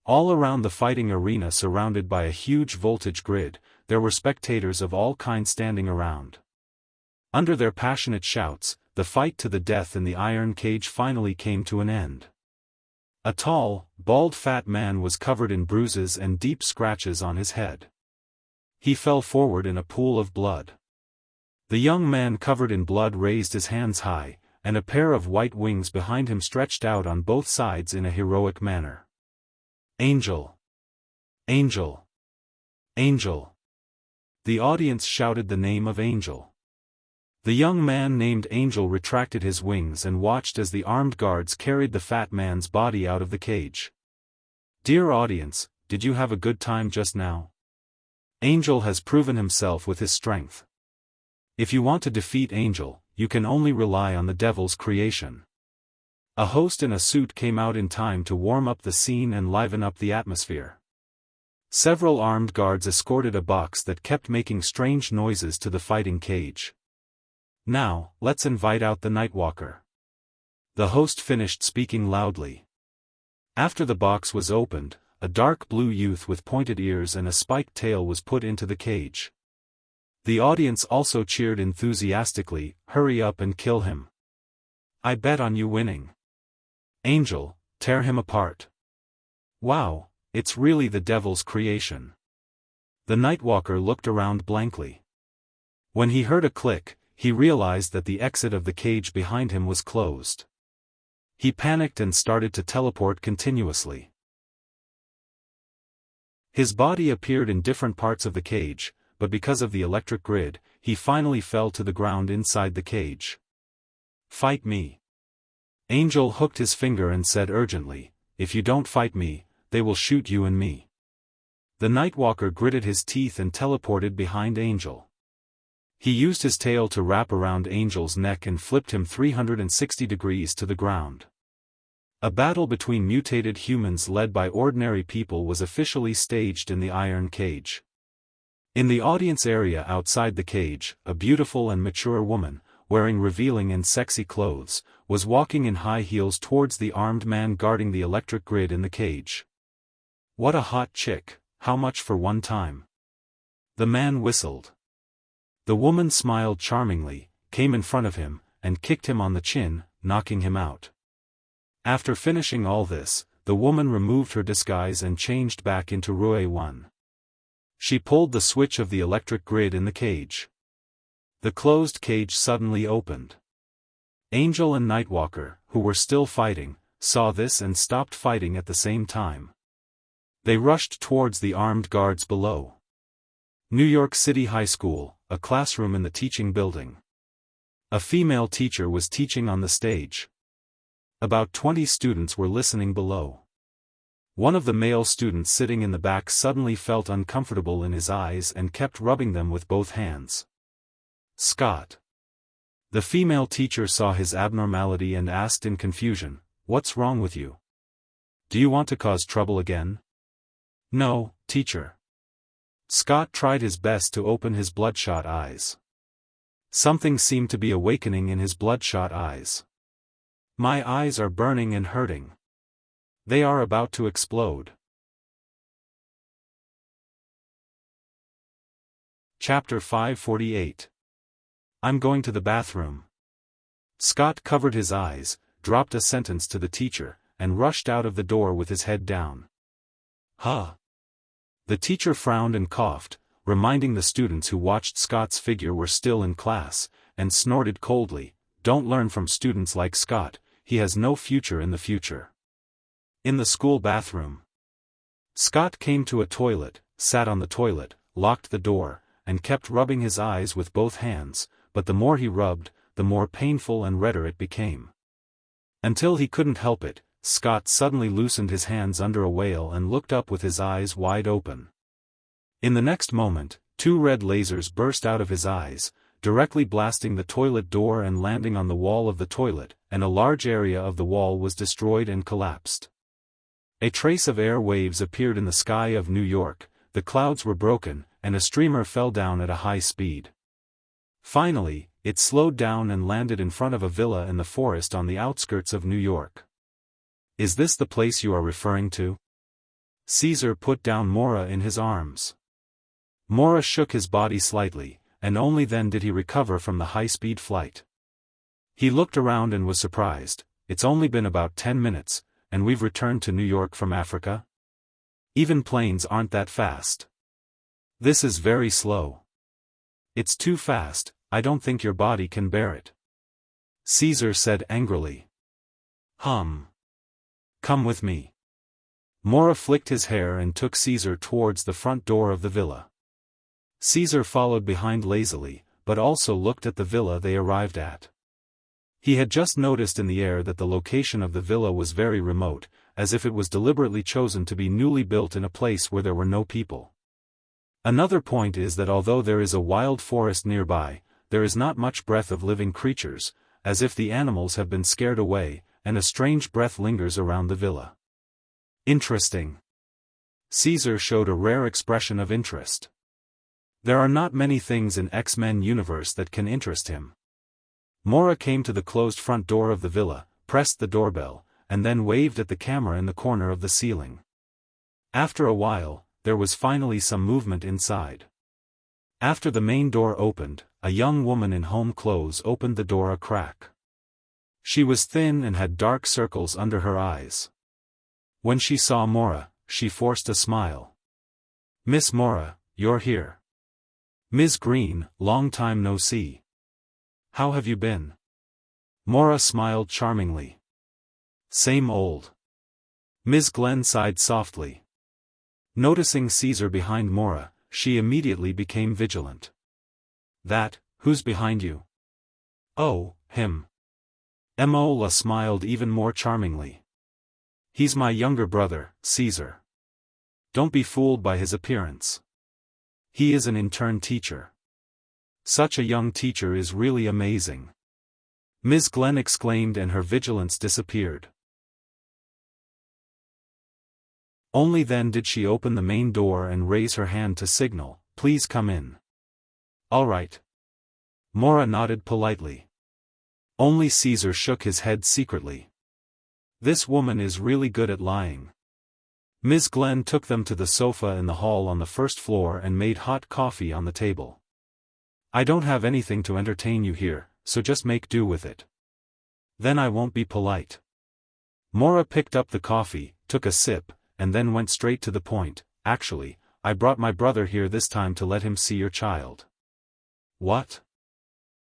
All around the fighting arena, surrounded by a huge voltage grid, there were spectators of all kinds standing around. Under their passionate shouts, the fight to the death in the iron cage finally came to an end. A tall, bald fat man was covered in bruises and deep scratches on his head. He fell forward in a pool of blood. The young man covered in blood raised his hands high, and a pair of white wings behind him stretched out on both sides in a heroic manner. "Angel! Angel! Angel!" The audience shouted the name of Angel. The young man named Angel retracted his wings and watched as the armed guards carried the fat man's body out of the cage. Dear audience, did you have a good time just now? Angel has proven himself with his strength. If you want to defeat Angel, you can only rely on the devil's creation. A host in a suit came out in time to warm up the scene and liven up the atmosphere. Several armed guards escorted a box that kept making strange noises to the fighting cage. "Now, let's invite out the Nightwalker." The host finished speaking loudly. After the box was opened, a dark blue youth with pointed ears and a spiked tail was put into the cage. The audience also cheered enthusiastically, "Hurry up and kill him. I bet on you winning. Angel, tear him apart. Wow, it's really the devil's creation." The Nightwalker looked around blankly. When he heard a click, he realized that the exit of the cage behind him was closed. He panicked and started to teleport continuously. His body appeared in different parts of the cage, but because of the electric grid, he finally fell to the ground inside the cage. "Fight me." Angel hooked his finger and said urgently, "If you don't fight me, they will shoot you and me." The Nightwalker gritted his teeth and teleported behind Angel. He used his tail to wrap around Angel's neck and flipped him 360 degrees to the ground. A battle between mutated humans led by ordinary people was officially staged in the iron cage. In the audience area outside the cage, a beautiful and mature woman, wearing revealing and sexy clothes, was walking in high heels towards the armed man guarding the electric grid in the cage. "What a hot chick, how much for one time?" The man whistled. The woman smiled charmingly, came in front of him, and kicked him on the chin, knocking him out. After finishing all this, the woman removed her disguise and changed back into Rue 1. She pulled the switch of the electric grid in the cage. The closed cage suddenly opened. Angel and Nightwalker, who were still fighting, saw this and stopped fighting at the same time. They rushed towards the armed guards below. New York City High School, a classroom in the teaching building. A female teacher was teaching on the stage. About 20 students were listening below. One of the male students sitting in the back suddenly felt uncomfortable in his eyes and kept rubbing them with both hands. "Scott." The female teacher saw his abnormality and asked in confusion, "What's wrong with you? Do you want to cause trouble again?" "No, teacher." Scott tried his best to open his bloodshot eyes. Something seemed to be awakening in his bloodshot eyes. "My eyes are burning and hurting. They are about to explode." Chapter 548. "I'm going to the bathroom." Scott covered his eyes, dropped a sentence to the teacher, and rushed out of the door with his head down. "Huh." The teacher frowned and coughed, reminding the students who watched Scott's figure were still in class, and snorted coldly, "Don't learn from students like Scott, he has no future in the future." In the school bathroom, Scott came to a toilet, sat on the toilet, locked the door, and kept rubbing his eyes with both hands, but the more he rubbed, the more painful and redder it became. Until he couldn't help it, Scott suddenly loosened his hands under a whale and looked up with his eyes wide open. In the next moment, 2 red lasers burst out of his eyes, directly blasting the toilet door and landing on the wall of the toilet, and a large area of the wall was destroyed and collapsed. A trace of air waves appeared in the sky of New York, the clouds were broken, and a streamer fell down at a high speed. Finally, it slowed down and landed in front of a villa in the forest on the outskirts of New York. "Is this the place you are referring to?" Caesar put down Mora in his arms. Mora shook his body slightly, and only then did he recover from the high-speed flight. He looked around and was surprised. "It's only been about 10 minutes, and we've returned to New York from Africa? Even planes aren't that fast. This is very slow. It's too fast, I don't think your body can bear it," Caesar said angrily. Come with me." Mora flicked his hair and took Caesar towards the front door of the villa. Caesar followed behind lazily, but also looked at the villa they arrived at. He had just noticed in the air that the location of the villa was very remote, as if it was deliberately chosen to be newly built in a place where there were no people. Another point is that although there is a wild forest nearby, there is not much breath of living creatures, as if the animals have been scared away, and a strange breath lingers around the villa. "Interesting." Caesar showed a rare expression of interest. There are not many things in X-Men universe that can interest him. Mora came to the closed front door of the villa, pressed the doorbell, and then waved at the camera in the corner of the ceiling. After a while, there was finally some movement inside. After the main door opened, a young woman in home clothes opened the door a crack. She was thin and had dark circles under her eyes. When she saw Mora, she forced a smile. "Miss Mora, you're here. Ms. Green, long time no see. How have you been?" Mora smiled charmingly. "Same old." Ms. Glenn sighed softly. Noticing Caesar behind Mora, she immediately became vigilant. Who's behind you?" "Oh, him." Mola smiled even more charmingly. "He's my younger brother, Caesar. Don't be fooled by his appearance. He is an intern teacher. Such a young teacher is really amazing." Ms. Glenn exclaimed and her vigilance disappeared. Only then did she open the main door and raise her hand to signal, "Please come in." "All right." Mora nodded politely. Only Caesar shook his head secretly. This woman is really good at lying. Ms. Glenn took them to the sofa in the hall on the first floor and made hot coffee on the table. "I don't have anything to entertain you here, so just make do with it. Then I won't be polite." Mora picked up the coffee, took a sip, and then went straight to the point. "Actually, I brought my brother here this time to let him see your child." "What?"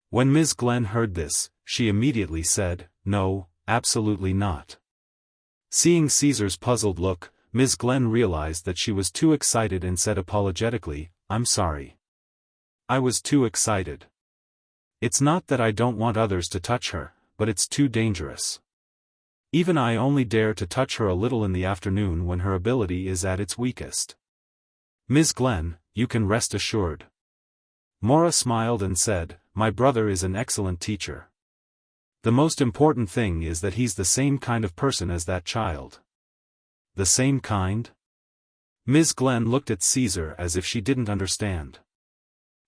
When Ms. Glenn heard this, she immediately said, "No, absolutely not." Seeing Caesar's puzzled look, Ms. Glenn realized that she was too excited and said apologetically, "I'm sorry. I was too excited. It's not that I don't want others to touch her, but it's too dangerous. Even I only dare to touch her a little in the afternoon when her ability is at its weakest." "Ms. Glenn, you can rest assured." Mora smiled and said, "My brother is an excellent teacher. The most important thing is that he's the same kind of person as that child." "The same kind?" Ms. Glenn looked at Caesar as if she didn't understand.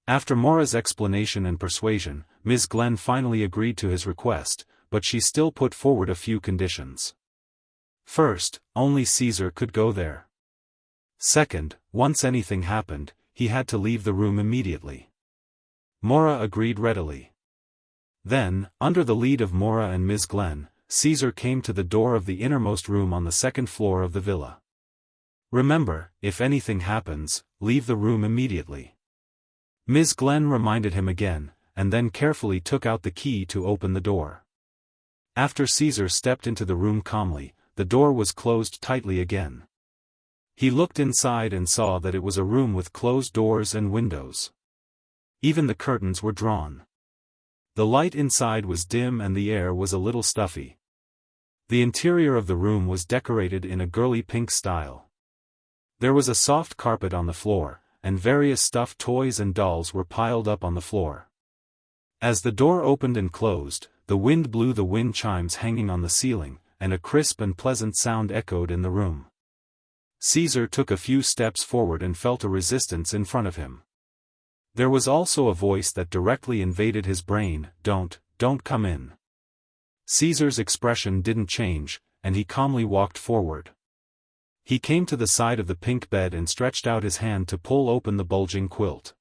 After Mora's explanation and persuasion, Ms. Glenn finally agreed to his request, but she still put forward a few conditions. First, only Caesar could go there. Second, once anything happened, he had to leave the room immediately. Mora agreed readily. Then, under the lead of Mora and Ms. Glenn, Caesar came to the door of the innermost room on the second floor of the villa. "Remember, if anything happens, leave the room immediately." Ms. Glenn reminded him again, and then carefully took out the key to open the door. After Caesar stepped into the room calmly, the door was closed tightly again. He looked inside and saw that it was a room with closed doors and windows. Even the curtains were drawn. The light inside was dim and the air was a little stuffy. The interior of the room was decorated in a girly pink style. There was a soft carpet on the floor, and various stuffed toys and dolls were piled up on the floor. As the door opened and closed, the wind blew the wind chimes hanging on the ceiling, and a crisp and pleasant sound echoed in the room. Caesar took a few steps forward and felt a resistance in front of him. There was also a voice that directly invaded his brain, don't come in. Caesar's expression didn't change, and he calmly walked forward. He came to the side of the pink bed and stretched out his hand to pull open the bulging quilt.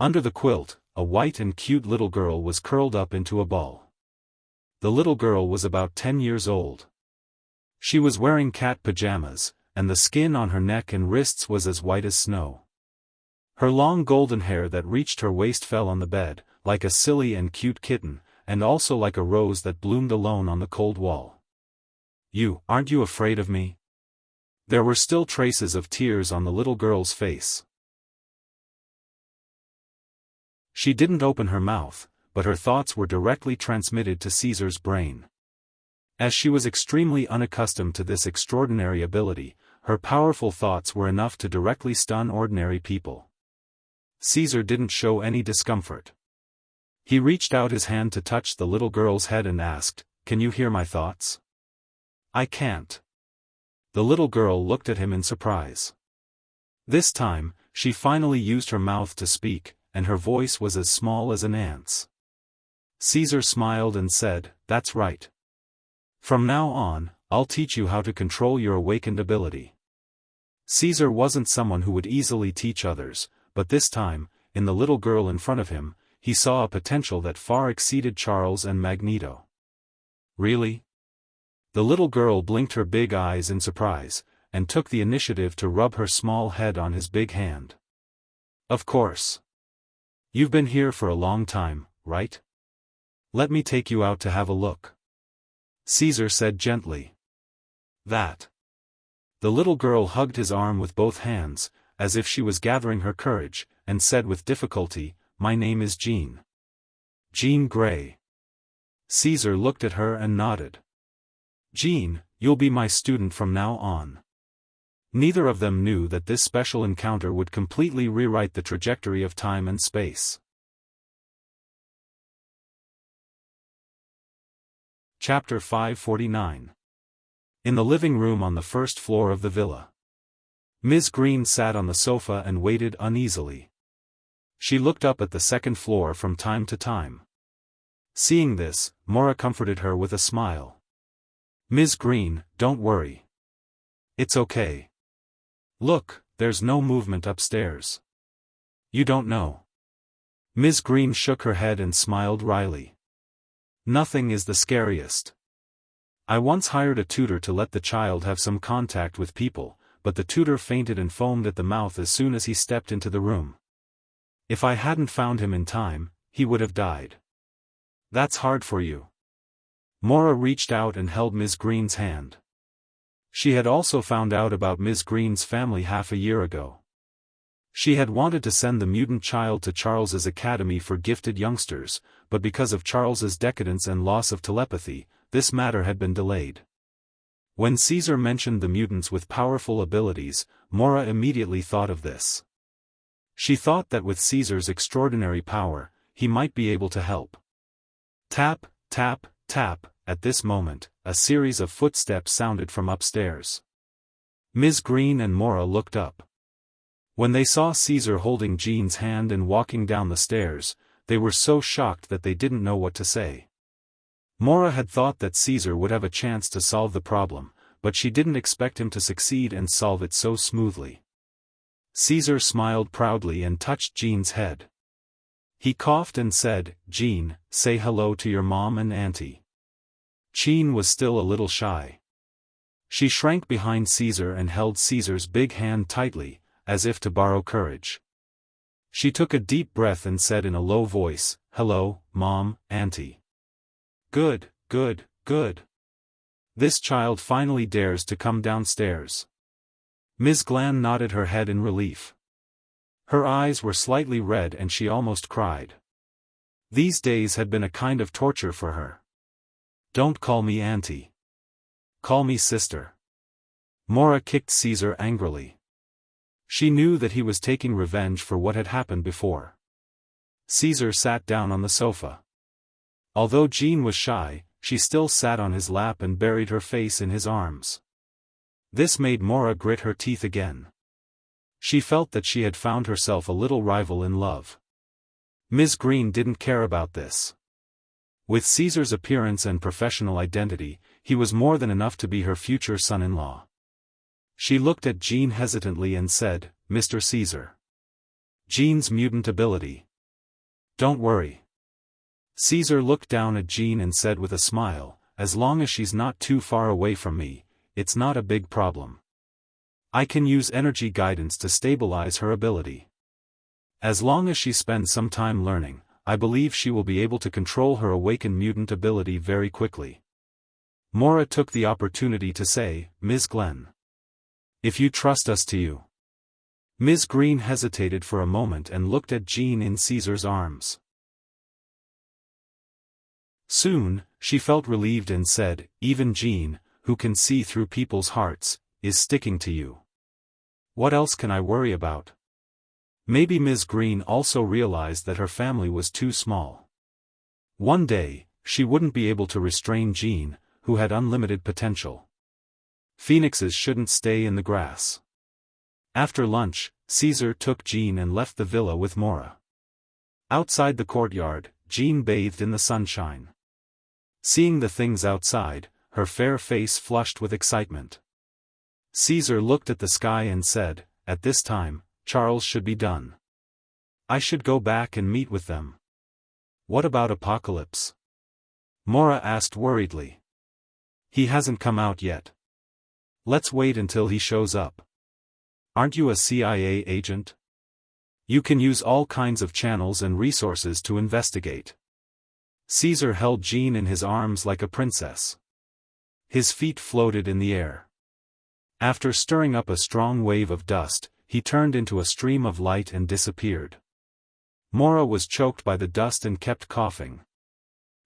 Under the quilt, a white and cute little girl was curled up into a ball. The little girl was about 10 years old. She was wearing cat pajamas, and the skin on her neck and wrists was as white as snow. Her long golden hair that reached her waist fell on the bed, like a silly and cute kitten, and also like a rose that bloomed alone on the cold wall. Aren't you afraid of me? There were still traces of tears on the little girl's face. She didn't open her mouth, but her thoughts were directly transmitted to Caesar's brain. As she was extremely unaccustomed to this extraordinary ability, her powerful thoughts were enough to directly stun ordinary people. Caesar didn't show any discomfort. He reached out his hand to touch the little girl's head and asked, "Can you hear my thoughts?" "I can't." The little girl looked at him in surprise. This time, she finally used her mouth to speak, and her voice was as small as an ant's. Caesar smiled and said, "That's right. From now on, I'll teach you how to control your awakened ability." Caesar wasn't someone who would easily teach others, but this time, in the little girl in front of him, he saw a potential that far exceeded Charles and Magneto. "Really?" The little girl blinked her big eyes in surprise, and took the initiative to rub her small head on his big hand. "Of course. You've been here for a long time, right? Let me take you out to have a look," Caesar said gently. "That." The little girl hugged his arm with both hands, as if she was gathering her courage, and said with difficulty, "My name is Jean. Jean Grey." Caesar looked at her and nodded. "Jean, you'll be my student from now on." Neither of them knew that this special encounter would completely rewrite the trajectory of time and space. Chapter 549. In the living room on the first floor of the villa. Ms. Green sat on the sofa and waited uneasily. She looked up at the second floor from time to time. Seeing this, Mora comforted her with a smile. "Ms. Green, don't worry. It's okay. Look, there's no movement upstairs. You don't know." Ms. Green shook her head and smiled wryly. "Nothing is the scariest. I once hired a tutor to let the child have some contact with people, but the tutor fainted and foamed at the mouth as soon as he stepped into the room. If I hadn't found him in time, he would have died. That's hard for you." Mora reached out and held Ms. Green's hand. She had also found out about Ms. Green's family half a year ago. She had wanted to send the mutant child to Charles's academy for gifted youngsters, but because of Charles's decadence and loss of telepathy, this matter had been delayed. When Caesar mentioned the mutants with powerful abilities, Mora immediately thought of this. She thought that with Caesar's extraordinary power, he might be able to help. Tap, tap, tap. At this moment, a series of footsteps sounded from upstairs. Ms. Green and Mora looked up. When they saw Caesar holding Jean's hand and walking down the stairs, they were so shocked that they didn't know what to say. Mora had thought that Caesar would have a chance to solve the problem, but she didn't expect him to succeed and solve it so smoothly. Caesar smiled proudly and touched Jean's head. He coughed and said, "Jean, say hello to your mom and auntie." Jean was still a little shy. She shrank behind Caesar and held Caesar's big hand tightly, as if to borrow courage. She took a deep breath and said in a low voice, "Hello, Mom, Auntie." "Good, good, good. This child finally dares to come downstairs." Ms. Glan nodded her head in relief. Her eyes were slightly red and she almost cried. These days had been a kind of torture for her. "Don't call me Auntie. Call me Sister." Mora kicked Caesar angrily. She knew that he was taking revenge for what had happened before. Caesar sat down on the sofa. Although Jean was shy, she still sat on his lap and buried her face in his arms. This made Mora grit her teeth again. She felt that she had found herself a little rival in love. Ms. Green didn't care about this. With Caesar's appearance and professional identity, he was more than enough to be her future son-in-law. She looked at Jean hesitantly and said, "Mr. Caesar." Jean's mutant ability. "Don't worry." Caesar looked down at Jean and said with a smile, "As long as she's not too far away from me, it's not a big problem. I can use energy guidance to stabilize her ability. As long as she spends some time learning, I believe she will be able to control her awakened mutant ability very quickly." Mora took the opportunity to say, "Ms. Glen. If you trust us to you." Ms. Green hesitated for a moment and looked at Jean in Caesar's arms. Soon, she felt relieved and said, "Even Jean, who can see through people's hearts, is sticking to you. What else can I worry about?" Maybe Ms. Green also realized that her family was too small. One day, she wouldn't be able to restrain Jean, who had unlimited potential. Phoenixes shouldn't stay in the grass. After lunch, Caesar took Jean and left the villa with Mora. Outside the courtyard, Jean bathed in the sunshine. Seeing the things outside, her fair face flushed with excitement. Caesar looked at the sky and said, "At this time, Charles should be done. I should go back and meet with them." "What about Apocalypse?" Mora asked worriedly. "He hasn't come out yet. Let's wait until he shows up." "Aren't you a CIA agent? You can use all kinds of channels and resources to investigate." Caesar held Jean in his arms like a princess. His feet floated in the air. After stirring up a strong wave of dust, he turned into a stream of light and disappeared. Mora was choked by the dust and kept coughing.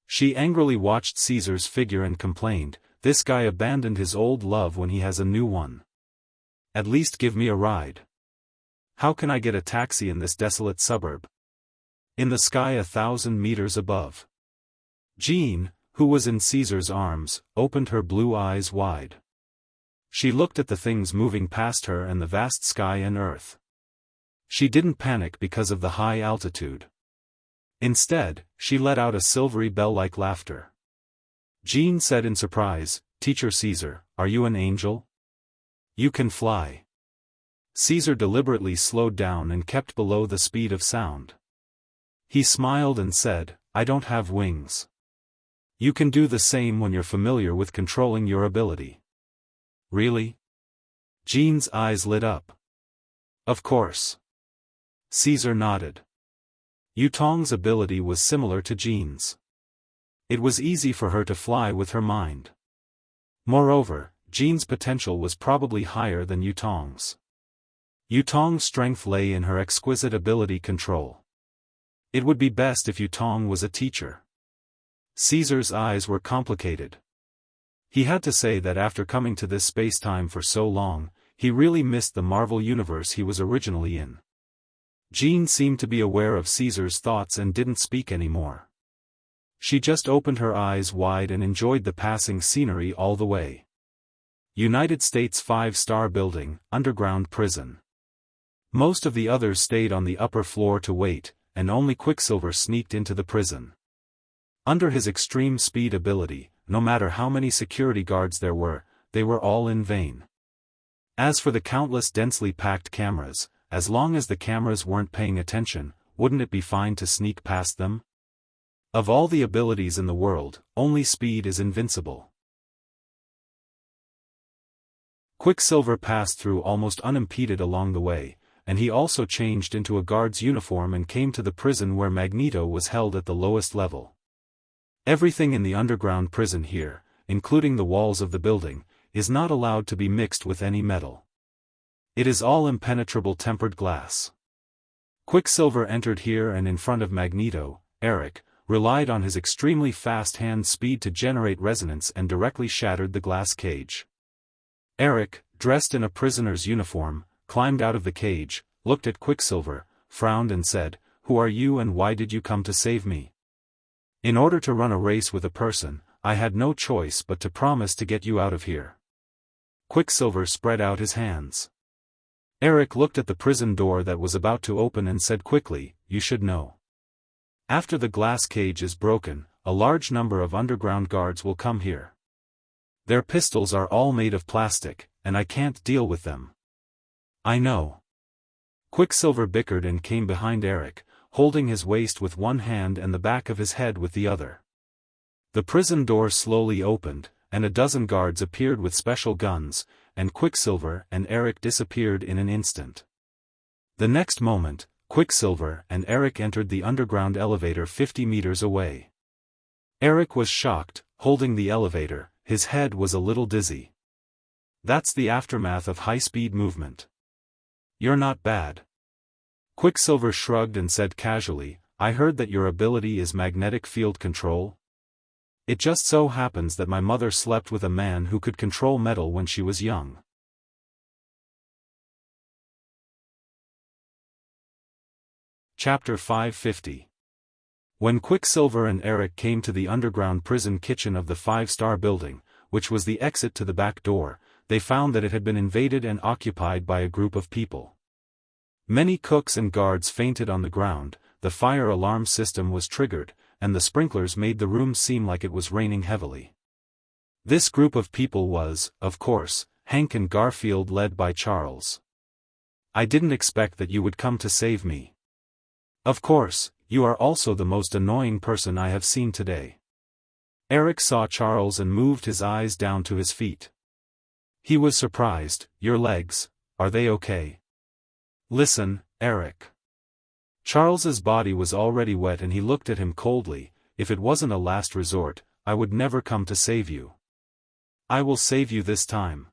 She angrily watched Caesar's figure and complained, "This guy abandoned his old love when he has a new one. At least give me a ride. How can I get a taxi in this desolate suburb?" In the sky 1,000 meters above. Jean, who was in Caesar's arms, opened her blue eyes wide. She looked at the things moving past her and the vast sky and earth. She didn't panic because of the high altitude. Instead, she let out a silvery bell-like laughter. Jean said in surprise, "Teacher Caesar, are you an angel? You can fly." Caesar deliberately slowed down and kept below the speed of sound. He smiled and said, "I don't have wings. You can do the same when you're familiar with controlling your ability." "Really?" Jean's eyes lit up. "Of course." Caesar nodded. Yutong's ability was similar to Jean's. It was easy for her to fly with her mind. Moreover, Jean's potential was probably higher than Yutong's. Yutong's strength lay in her exquisite ability control. It would be best if Yutong was a teacher. Caesar's eyes were complicated. He had to say that after coming to this spacetime for so long, he really missed the Marvel universe he was originally in. Jean seemed to be aware of Caesar's thoughts and didn't speak anymore. She just opened her eyes wide and enjoyed the passing scenery all the way. United States 5-star building, underground prison. Most of the others stayed on the upper floor to wait, and only Quicksilver sneaked into the prison. Under his extreme speed ability, no matter how many security guards there were, they were all in vain. As for the countless densely packed cameras, as long as the cameras weren't paying attention, wouldn't it be fine to sneak past them? Of all the abilities in the world, only speed is invincible. Quicksilver passed through almost unimpeded along the way, and he also changed into a guard's uniform and came to the prison where Magneto was held at the lowest level. Everything in the underground prison here, including the walls of the building, is not allowed to be mixed with any metal. It is all impenetrable tempered glass. Quicksilver entered here and in front of Magneto. Eric relied on his extremely fast hand speed to generate resonance and directly shattered the glass cage. Eric, dressed in a prisoner's uniform, climbed out of the cage, looked at Quicksilver, frowned and said, "Who are you and why did you come to save me?" "In order to run a race with a person, I had no choice but to promise to get you out of here." Quicksilver spread out his hands. Eric looked at the prison door that was about to open and said quickly, "You should know. After the glass cage is broken, a large number of underground guards will come here. Their pistols are all made of plastic, and I can't deal with them." "I know." Quicksilver bickered and came behind Eric, holding his waist with one hand and the back of his head with the other. The prison door slowly opened, and a dozen guards appeared with special guns, and Quicksilver and Eric disappeared in an instant. The next moment, Quicksilver and Eric entered the underground elevator 50 meters away. Eric was shocked, holding the elevator, his head was a little dizzy. "That's the aftermath of high-speed movement. You're not bad." Quicksilver shrugged and said casually, "I heard that your ability is magnetic field control. It just so happens that my mother slept with a man who could control metal when she was young." Chapter 550. When Quicksilver and Eric came to the underground prison kitchen of the 5-star building, which was the exit to the back door, they found that it had been invaded and occupied by a group of people. Many cooks and guards fainted on the ground, the fire alarm system was triggered, and the sprinklers made the room seem like it was raining heavily. This group of people was, of course, Hank and Garfield led by Charles. "I didn't expect that you would come to save me. Of course, you are also the most annoying person I have seen today." Eric saw Charles and moved his eyes down to his feet. He was surprised. "Your legs, are they okay?" "Listen, Eric." Charles's body was already wet and he looked at him coldly. "If it wasn't a last resort, I would never come to save you. I will save you this time.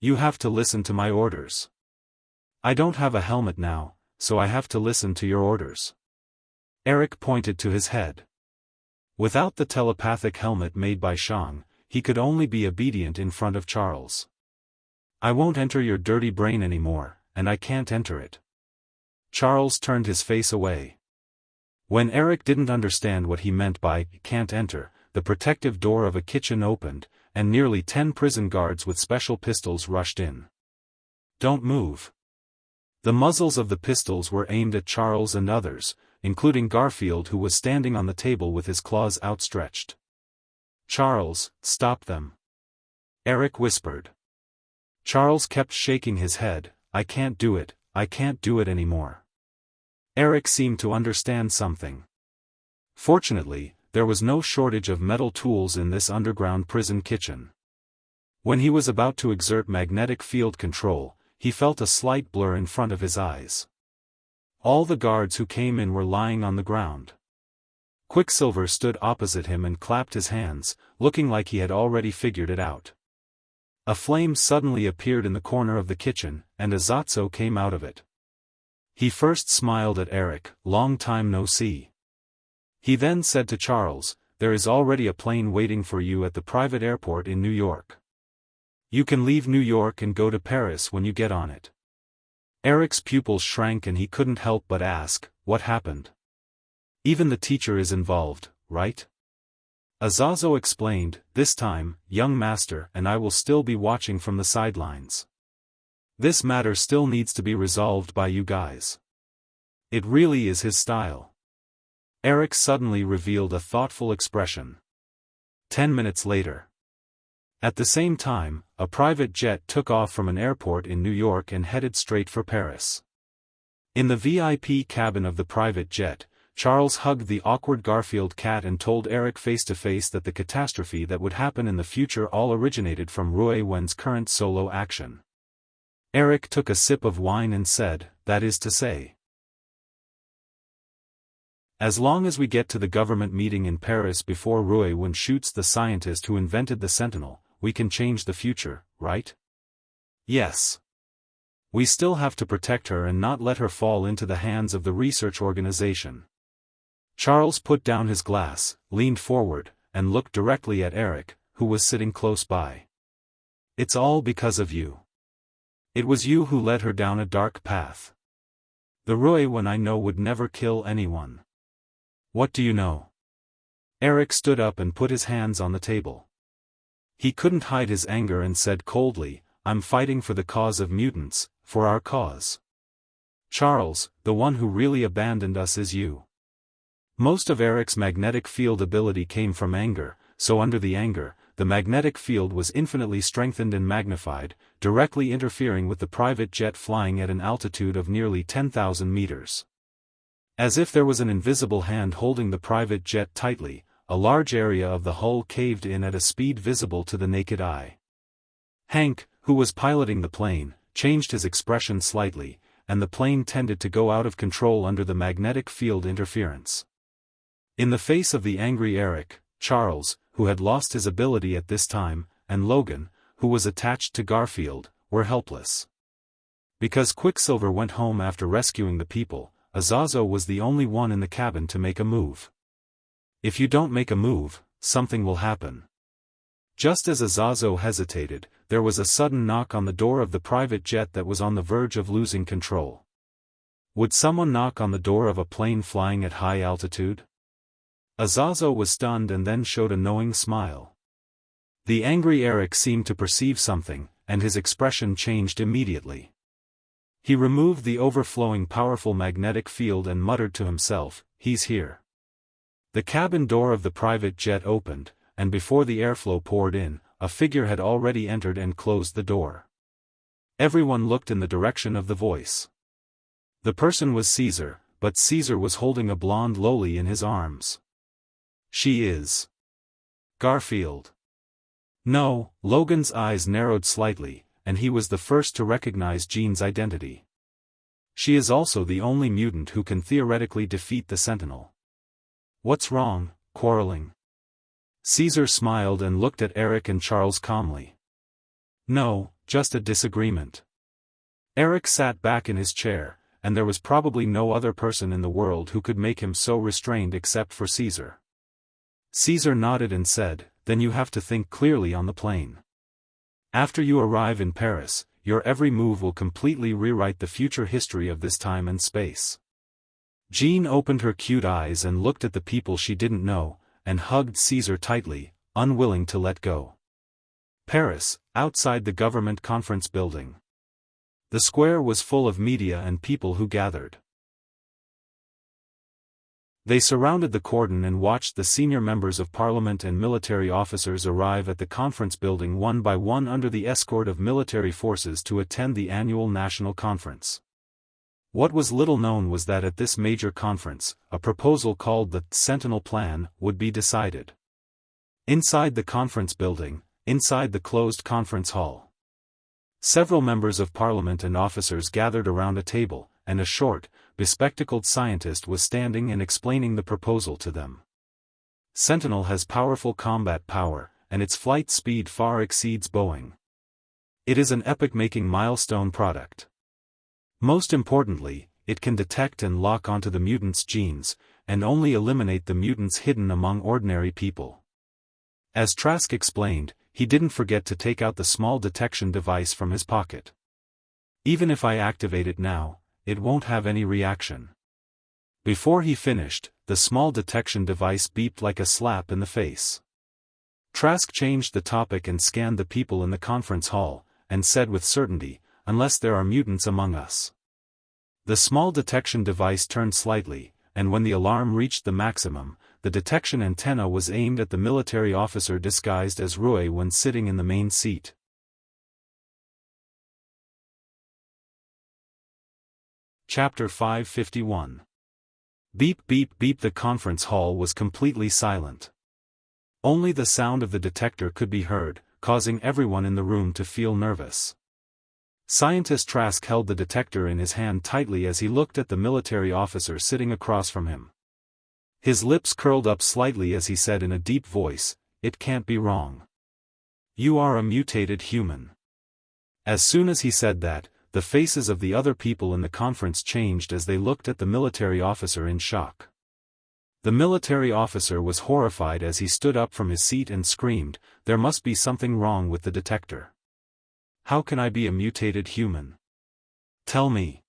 You have to listen to my orders. I don't have a helmet now, so I have to listen to your orders." Eric pointed to his head. Without the telepathic helmet made by Shang, he could only be obedient in front of Charles. "I won't enter your dirty brain anymore, and I can't enter it." Charles turned his face away. When Eric didn't understand what he meant by "can't enter," the protective door of a kitchen opened, and nearly 10 prison guards with special pistols rushed in. "Don't move." The muzzles of the pistols were aimed at Charles and others, including Garfield who was standing on the table with his claws outstretched. "Charles, stop them," Eric whispered. Charles kept shaking his head. "I can't do it, I can't do it anymore." Eric seemed to understand something. Fortunately, there was no shortage of metal tools in this underground prison kitchen. When he was about to exert magnetic field control, he felt a slight blur in front of his eyes. All the guards who came in were lying on the ground. Quicksilver stood opposite him and clapped his hands, looking like he had already figured it out. A flame suddenly appeared in the corner of the kitchen, and Azatso came out of it. He first smiled at Eric, "Long time no see." He then said to Charles, "There is already a plane waiting for you at the private airport in New York. You can leave New York and go to Paris when you get on it." Eric's pupils shrank and he couldn't help but ask, "What happened? Even the teacher is involved, right?" Azazo explained, "This time, young master and I will still be watching from the sidelines. This matter still needs to be resolved by you guys." It really is his style. Eric suddenly revealed a thoughtful expression. 10 minutes later. At the same time, a private jet took off from an airport in New York and headed straight for Paris. In the VIP cabin of the private jet, Charles hugged the awkward Garfield cat and told Eric face-to-face that the catastrophe that would happen in the future all originated from Rui Wen's current solo action. Eric took a sip of wine and said, that is to say. As long as we get to the government meeting in Paris before Ruiwen shoots the scientist who invented the Sentinel, we can change the future, right? Yes. We still have to protect her and not let her fall into the hands of the research organization. Charles put down his glass, leaned forward, and looked directly at Eric, who was sitting close by. It's all because of you. It was you who led her down a dark path. The Ruiwen I know would never kill anyone. What do you know? Eric stood up and put his hands on the table. He couldn't hide his anger and said coldly, I'm fighting for the cause of mutants, for our cause. Charles, the one who really abandoned us is you. Most of Eric's magnetic field ability came from anger, so under the anger, the magnetic field was infinitely strengthened and magnified, directly interfering with the private jet flying at an altitude of nearly 10,000 meters. As if there was an invisible hand holding the private jet tightly, a large area of the hull caved in at a speed visible to the naked eye. Hank, who was piloting the plane, changed his expression slightly, and the plane tended to go out of control under the magnetic field interference. In the face of the angry Eric, Charles, who had lost his ability at this time, and Logan, who was attached to Garfield, were helpless. Because Quicksilver went home after rescuing the people, Azazo was the only one in the cabin to make a move. If you don't make a move, something will happen. Just as Azazo hesitated, there was a sudden knock on the door of the private jet that was on the verge of losing control. Would someone knock on the door of a plane flying at high altitude? Azazo was stunned and then showed a knowing smile. The angry Eric seemed to perceive something, and his expression changed immediately. He removed the overflowing powerful magnetic field and muttered to himself, he's here. The cabin door of the private jet opened, and before the airflow poured in, a figure had already entered and closed the door. Everyone looked in the direction of the voice. The person was Caesar, but Caesar was holding a blonde loli in his arms. She is Garfield. No, Logan's eyes narrowed slightly, and he was the first to recognize Jean's identity. She is also the only mutant who can theoretically defeat the Sentinel. What's wrong, quarreling? Caesar smiled and looked at Eric and Charles calmly. No, just a disagreement. Eric sat back in his chair, and there was probably no other person in the world who could make him so restrained except for Caesar. Caesar nodded and said, then you have to think clearly on the plane. After you arrive in Paris, your every move will completely rewrite the future history of this time and space. Jean opened her cute eyes and looked at the people she didn't know, and hugged Caesar tightly, unwilling to let go. Paris, outside the government conference building. The square was full of media and people who gathered. They surrounded the cordon and watched the senior members of parliament and military officers arrive at the conference building one by one under the escort of military forces to attend the annual national conference. What was little known was that at this major conference, a proposal called the Sentinel Plan would be decided. Inside the conference building, inside the closed conference hall, several members of parliament and officers gathered around a table, and a short, bespectacled scientist was standing and explaining the proposal to them. Sentinel has powerful combat power, and its flight speed far exceeds Boeing. It is an epoch-making milestone product. Most importantly, it can detect and lock onto the mutants' genes, and only eliminate the mutants hidden among ordinary people. As Trask explained, he didn't forget to take out the small detection device from his pocket. Even if I activate it now, it won't have any reaction. Before he finished, the small detection device beeped like a slap in the face. Trask changed the topic and scanned the people in the conference hall, and said with certainty, unless there are mutants among us. The small detection device turned slightly, and when the alarm reached the maximum, the detection antenna was aimed at the military officer disguised as Rui when sitting in the main seat. Chapter 551. Beep beep beep. The conference hall was completely silent. Only the sound of the detector could be heard, causing everyone in the room to feel nervous. Scientist Trask held the detector in his hand tightly as he looked at the military officer sitting across from him. His lips curled up slightly as he said in a deep voice, "It can't be wrong. You are a mutated human." As soon as he said that, the faces of the other people in the conference changed as they looked at the military officer in shock. The military officer was horrified as he stood up from his seat and screamed, "There must be something wrong with the detector. How can I be a mutated human? Tell me.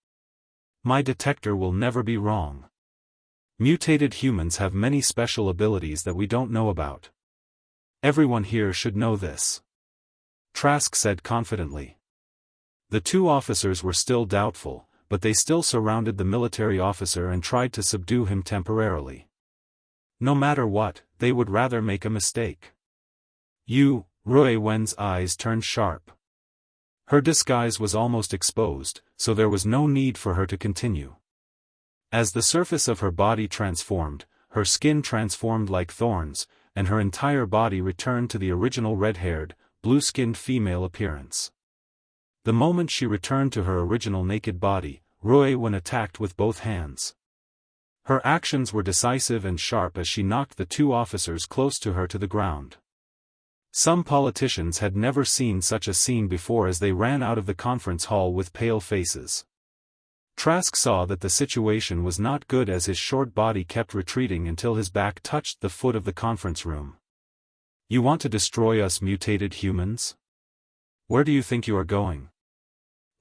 My detector will never be wrong. Mutated humans have many special abilities that we don't know about. Everyone here should know this," Trask said confidently. The two officers were still doubtful, but they still surrounded the military officer and tried to subdue him temporarily. No matter what, they would rather make a mistake. "You," Rui Wen's eyes turned sharp. Her disguise was almost exposed, so there was no need for her to continue. As the surface of her body transformed, her skin transformed like thorns, and her entire body returned to the original red-haired, blue-skinned female appearance. The moment she returned to her original naked body, Rui Wen attacked with both hands. Her actions were decisive and sharp as she knocked the two officers close to her to the ground. Some politicians had never seen such a scene before as they ran out of the conference hall with pale faces. Trask saw that the situation was not good as his short body kept retreating until his back touched the foot of the conference room. "You want to destroy us mutated humans? Where do you think you are going?"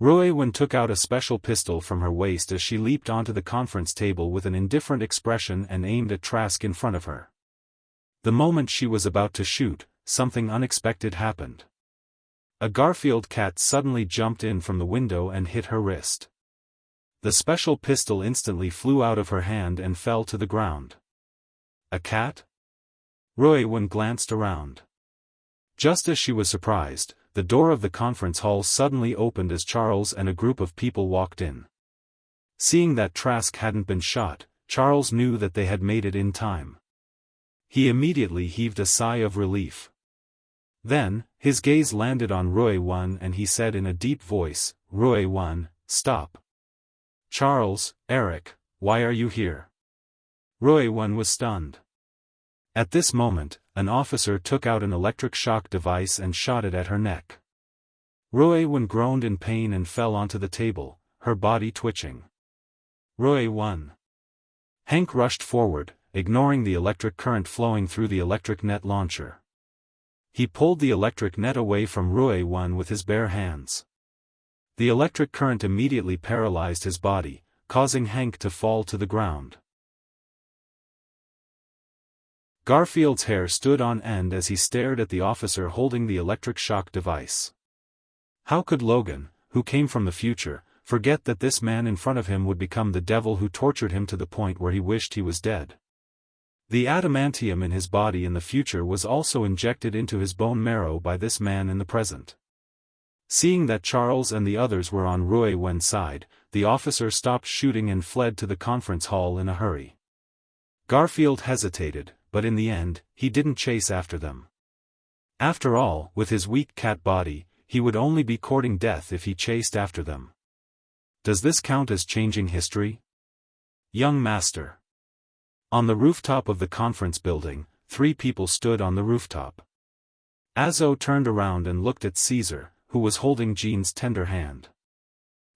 Rui Wen took out a special pistol from her waist as she leaped onto the conference table with an indifferent expression and aimed at Trask in front of her. The moment she was about to shoot, something unexpected happened. A Garfield cat suddenly jumped in from the window and hit her wrist. The special pistol instantly flew out of her hand and fell to the ground. A cat? Rui Wen glanced around. Just as she was surprised, the door of the conference hall suddenly opened as Charles and a group of people walked in. Seeing that Trask hadn't been shot, Charles knew that they had made it in time. He immediately heaved a sigh of relief. Then, his gaze landed on Rui Wen and he said in a deep voice, "Rui Wen, stop." "Charles, Eric, why are you here?" Rui Wen was stunned. At this moment, an officer took out an electric shock device and shot it at her neck. Rui Wen groaned in pain and fell onto the table, her body twitching. "Rui Wen." Hank rushed forward, ignoring the electric current flowing through the electric net launcher. He pulled the electric net away from Rui Wen with his bare hands. The electric current immediately paralyzed his body, causing Hank to fall to the ground. Garfield's hair stood on end as he stared at the officer holding the electric shock device. How could Logan, who came from the future, forget that this man in front of him would become the devil who tortured him to the point where he wished he was dead? The adamantium in his body in the future was also injected into his bone marrow by this man in the present. Seeing that Charles and the others were on Rui Wen's side, the officer stopped shooting and fled to the conference hall in a hurry. Garfield hesitated, but in the end, he didn't chase after them. After all, with his weak cat body, he would only be courting death if he chased after them. Does this count as changing history? Young Master. On the rooftop of the conference building, 3 people stood on the rooftop. Azo turned around and looked at Caesar, who was holding Jean's tender hand.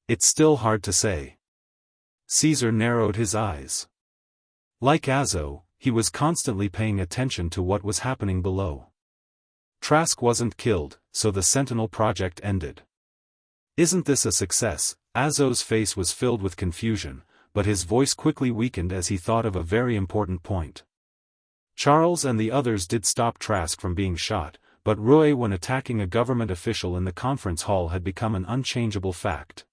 "It's still hard to say." Caesar narrowed his eyes. Like Azo, he was constantly paying attention to what was happening below. Trask wasn't killed, so the Sentinel project ended. "Isn't this a success?" Azo's face was filled with confusion, but his voice quickly weakened as he thought of a very important point. Charles and the others did stop Trask from being shot, but Rui Wen attacking a government official in the conference hall had become an unchangeable fact.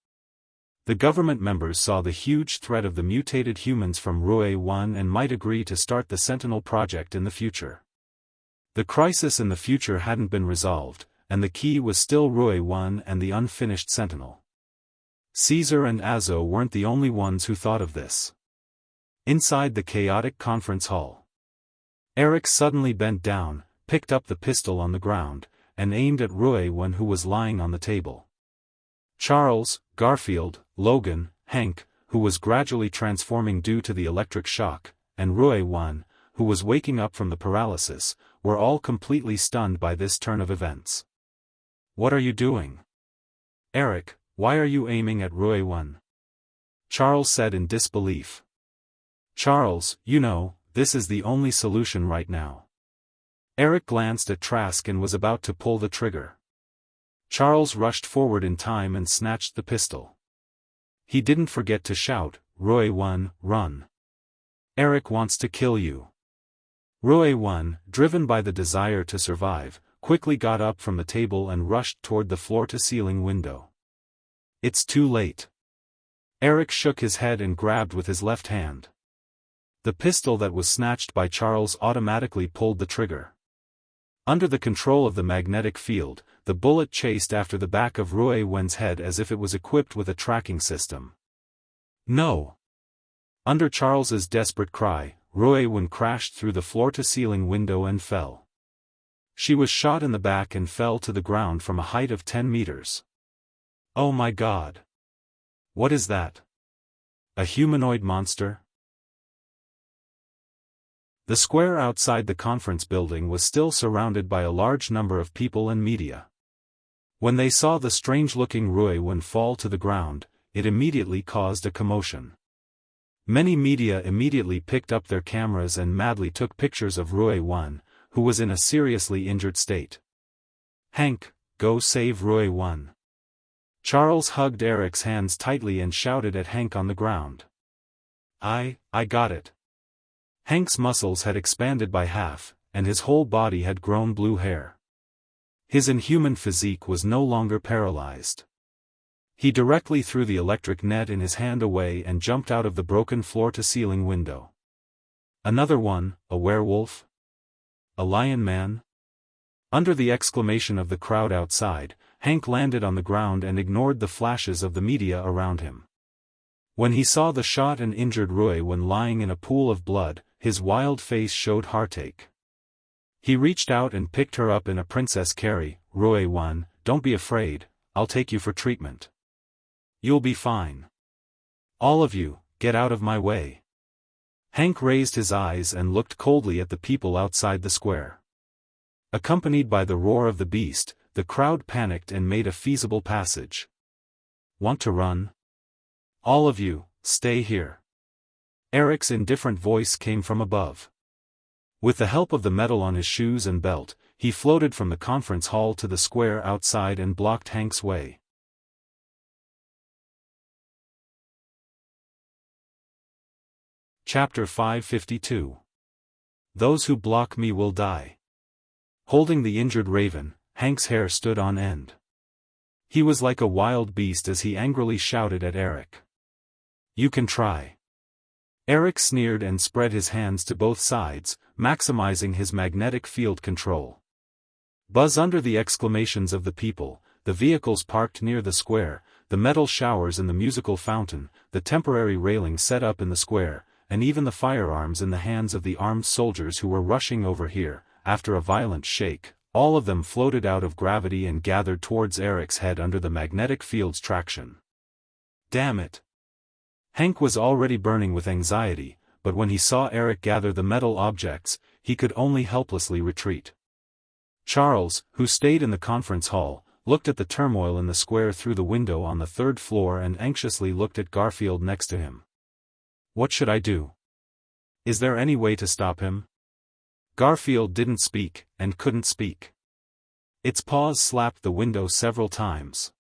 The government members saw the huge threat of the mutated humans from Rui Wen and might agree to start the Sentinel project in the future. The crisis in the future hadn't been resolved, and the key was still Rui Wen and the unfinished Sentinel. Caesar and Azo weren't the only ones who thought of this. Inside the chaotic conference hall, Eric suddenly bent down, picked up the pistol on the ground, and aimed at Rui Wen who was lying on the table. Charles, Garfield, Logan, Hank, who was gradually transforming due to the electric shock, and Ruiwan, who was waking up from the paralysis, were all completely stunned by this turn of events. "What are you doing? Eric, why are you aiming at Ruiwan?" Charles said in disbelief. "Charles, you know, this is the only solution right now." Eric glanced at Trask and was about to pull the trigger. Charles rushed forward in time and snatched the pistol. He didn't forget to shout, "Ruiwan, run! Eric wants to kill you." Ruiwan, driven by the desire to survive, quickly got up from the table and rushed toward the floor-to-ceiling window. "It's too late." Eric shook his head and grabbed with his left hand. The pistol that was snatched by Charles automatically pulled the trigger. Under the control of the magnetic field, the bullet chased after the back of Ruiwan's head as if it was equipped with a tracking system. "No!" Under Charles's desperate cry, Ruiwan crashed through the floor-to-ceiling window and fell. She was shot in the back and fell to the ground from a height of 10 meters. "Oh my God! What is that? A humanoid monster?" The square outside the conference building was still surrounded by a large number of people and media. When they saw the strange-looking Ruiwan fall to the ground, it immediately caused a commotion. Many media immediately picked up their cameras and madly took pictures of Ruiwan, who was in a seriously injured state. "Hank, go save Ruiwan." Charles hugged Eric's hands tightly and shouted at Hank on the ground. I got it." Hank's muscles had expanded by half, and his whole body had grown blue hair. His inhuman physique was no longer paralyzed. He directly threw the electric net in his hand away and jumped out of the broken floor-to-ceiling window. "Another one, a werewolf? A lion man?" Under the exclamation of the crowd outside, Hank landed on the ground and ignored the flashes of the media around him. When he saw the shot and injured Ruiwan lying in a pool of blood, his wild face showed heartache. He reached out and picked her up in a princess carry. "Ruiwan, don't be afraid, I'll take you for treatment. You'll be fine. All of you, get out of my way." Hank raised his eyes and looked coldly at the people outside the square. Accompanied by the roar of the beast, the crowd panicked and made a feasible passage. "Want to run? All of you, stay here." Eric's indifferent voice came from above. With the help of the metal on his shoes and belt, he floated from the conference hall to the square outside and blocked Hank's way. Chapter 552. Those who block me will die. Holding the injured raven, Hank's hair stood on end. He was like a wild beast as he angrily shouted at Eric. "You can try." Eric sneered and spread his hands to both sides, maximizing his magnetic field control. Buzz under the exclamations of the people, the vehicles parked near the square, the metal showers in the musical fountain, the temporary railing set up in the square, and even the firearms in the hands of the armed soldiers who were rushing over here. After a violent shake, all of them floated out of gravity and gathered towards Eric's head under the magnetic field's traction. Damn it! Hank was already burning with anxiety, but when he saw Eric gather the metal objects, he could only helplessly retreat. Charles, who stayed in the conference hall, looked at the turmoil in the square through the window on the 3rd floor and anxiously looked at Garfield next to him. "What should I do? Is there any way to stop him?" Garfield didn't speak, and couldn't speak. Its paws slapped the window several times.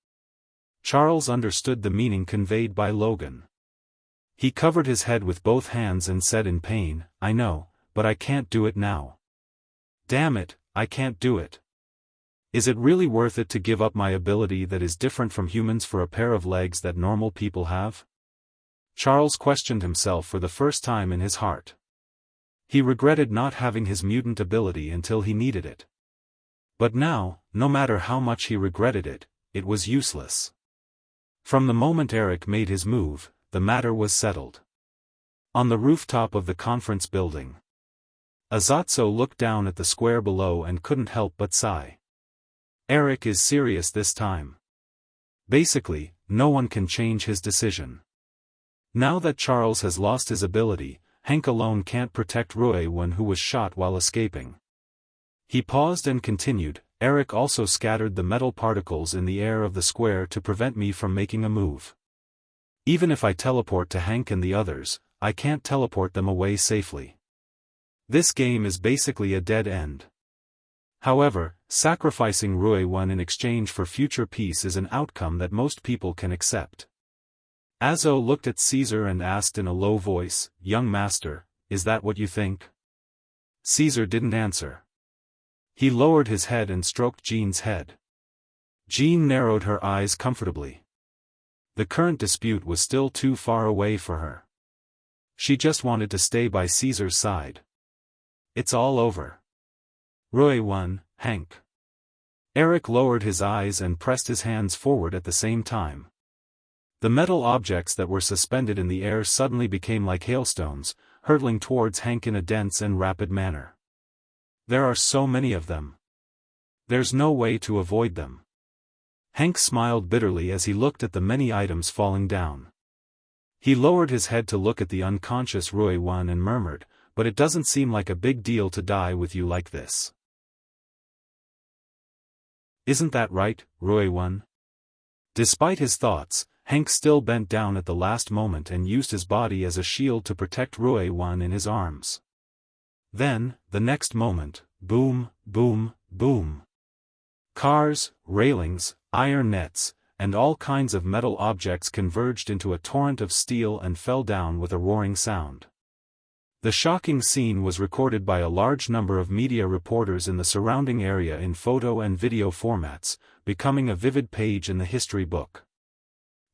Charles understood the meaning conveyed by Logan. He covered his head with both hands and said in pain, "I know, but I can't do it now. Damn it, I can't do it. Is it really worth it to give up my ability that is different from humans for a pair of legs that normal people have?" Charles questioned himself for the first time in his heart. He regretted not having his mutant ability until he needed it. But now, no matter how much he regretted it, it was useless. From the moment Eric made his move, the matter was settled. On the rooftop of the conference building, Azatso looked down at the square below and couldn't help but sigh. Eric is serious this time. Basically, no one can change his decision. Now that Charles has lost his ability, Hank alone can't protect Ruiwen, who was shot while escaping. He paused and continued, Eric also scattered the metal particles in the air of the square to prevent me from making a move. Even if I teleport to Hank and the others, I can't teleport them away safely. This game is basically a dead end. However, sacrificing Ruiwen in exchange for future peace is an outcome that most people can accept. Azo looked at Caesar and asked in a low voice, Young master, is that what you think? Caesar didn't answer. He lowered his head and stroked Jean's head. Jean narrowed her eyes comfortably. The current dispute was still too far away for her. She just wanted to stay by Caesar's side. It's all over. Ruiwen, Hank. Eric lowered his eyes and pressed his hands forward at the same time. The metal objects that were suspended in the air suddenly became like hailstones, hurtling towards Hank in a dense and rapid manner. There are so many of them. There's no way to avoid them. Hank smiled bitterly as he looked at the many items falling down. He lowered his head to look at the unconscious Ruiwen and murmured, but it doesn't seem like a big deal to die with you like this. Isn't that right, Ruiwen? Despite his thoughts, Hank still bent down at the last moment and used his body as a shield to protect Ruiwen in his arms. Then, the next moment, boom, boom, boom. Cars, railings, iron nets, and all kinds of metal objects converged into a torrent of steel and fell down with a roaring sound. The shocking scene was recorded by a large number of media reporters in the surrounding area in photo and video formats, becoming a vivid page in the history book.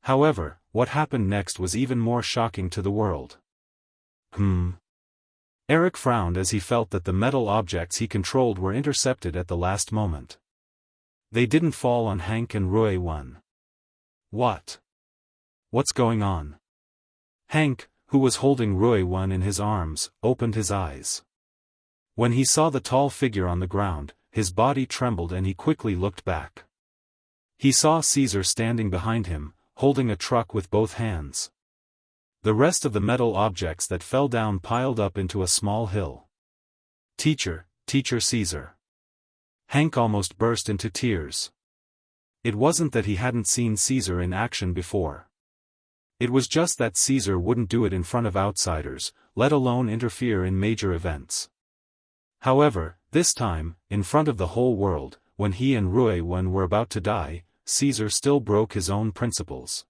However, what happened next was even more shocking to the world. Eric frowned as he felt that the metal objects he controlled were intercepted at the last moment. They didn't fall on Hank and Ruiwen. What? What's going on? Hank, who was holding Ruiwen in his arms, opened his eyes. When he saw the tall figure on the ground, his body trembled and he quickly looked back. He saw Caesar standing behind him, holding a truck with both hands. The rest of the metal objects that fell down piled up into a small hill. Teacher Caesar. Hank almost burst into tears. It wasn't that he hadn't seen Caesar in action before. It was just that Caesar wouldn't do it in front of outsiders, let alone interfere in major events. However, this time, in front of the whole world, when he and Ruiwen were about to die, Caesar still broke his own principles.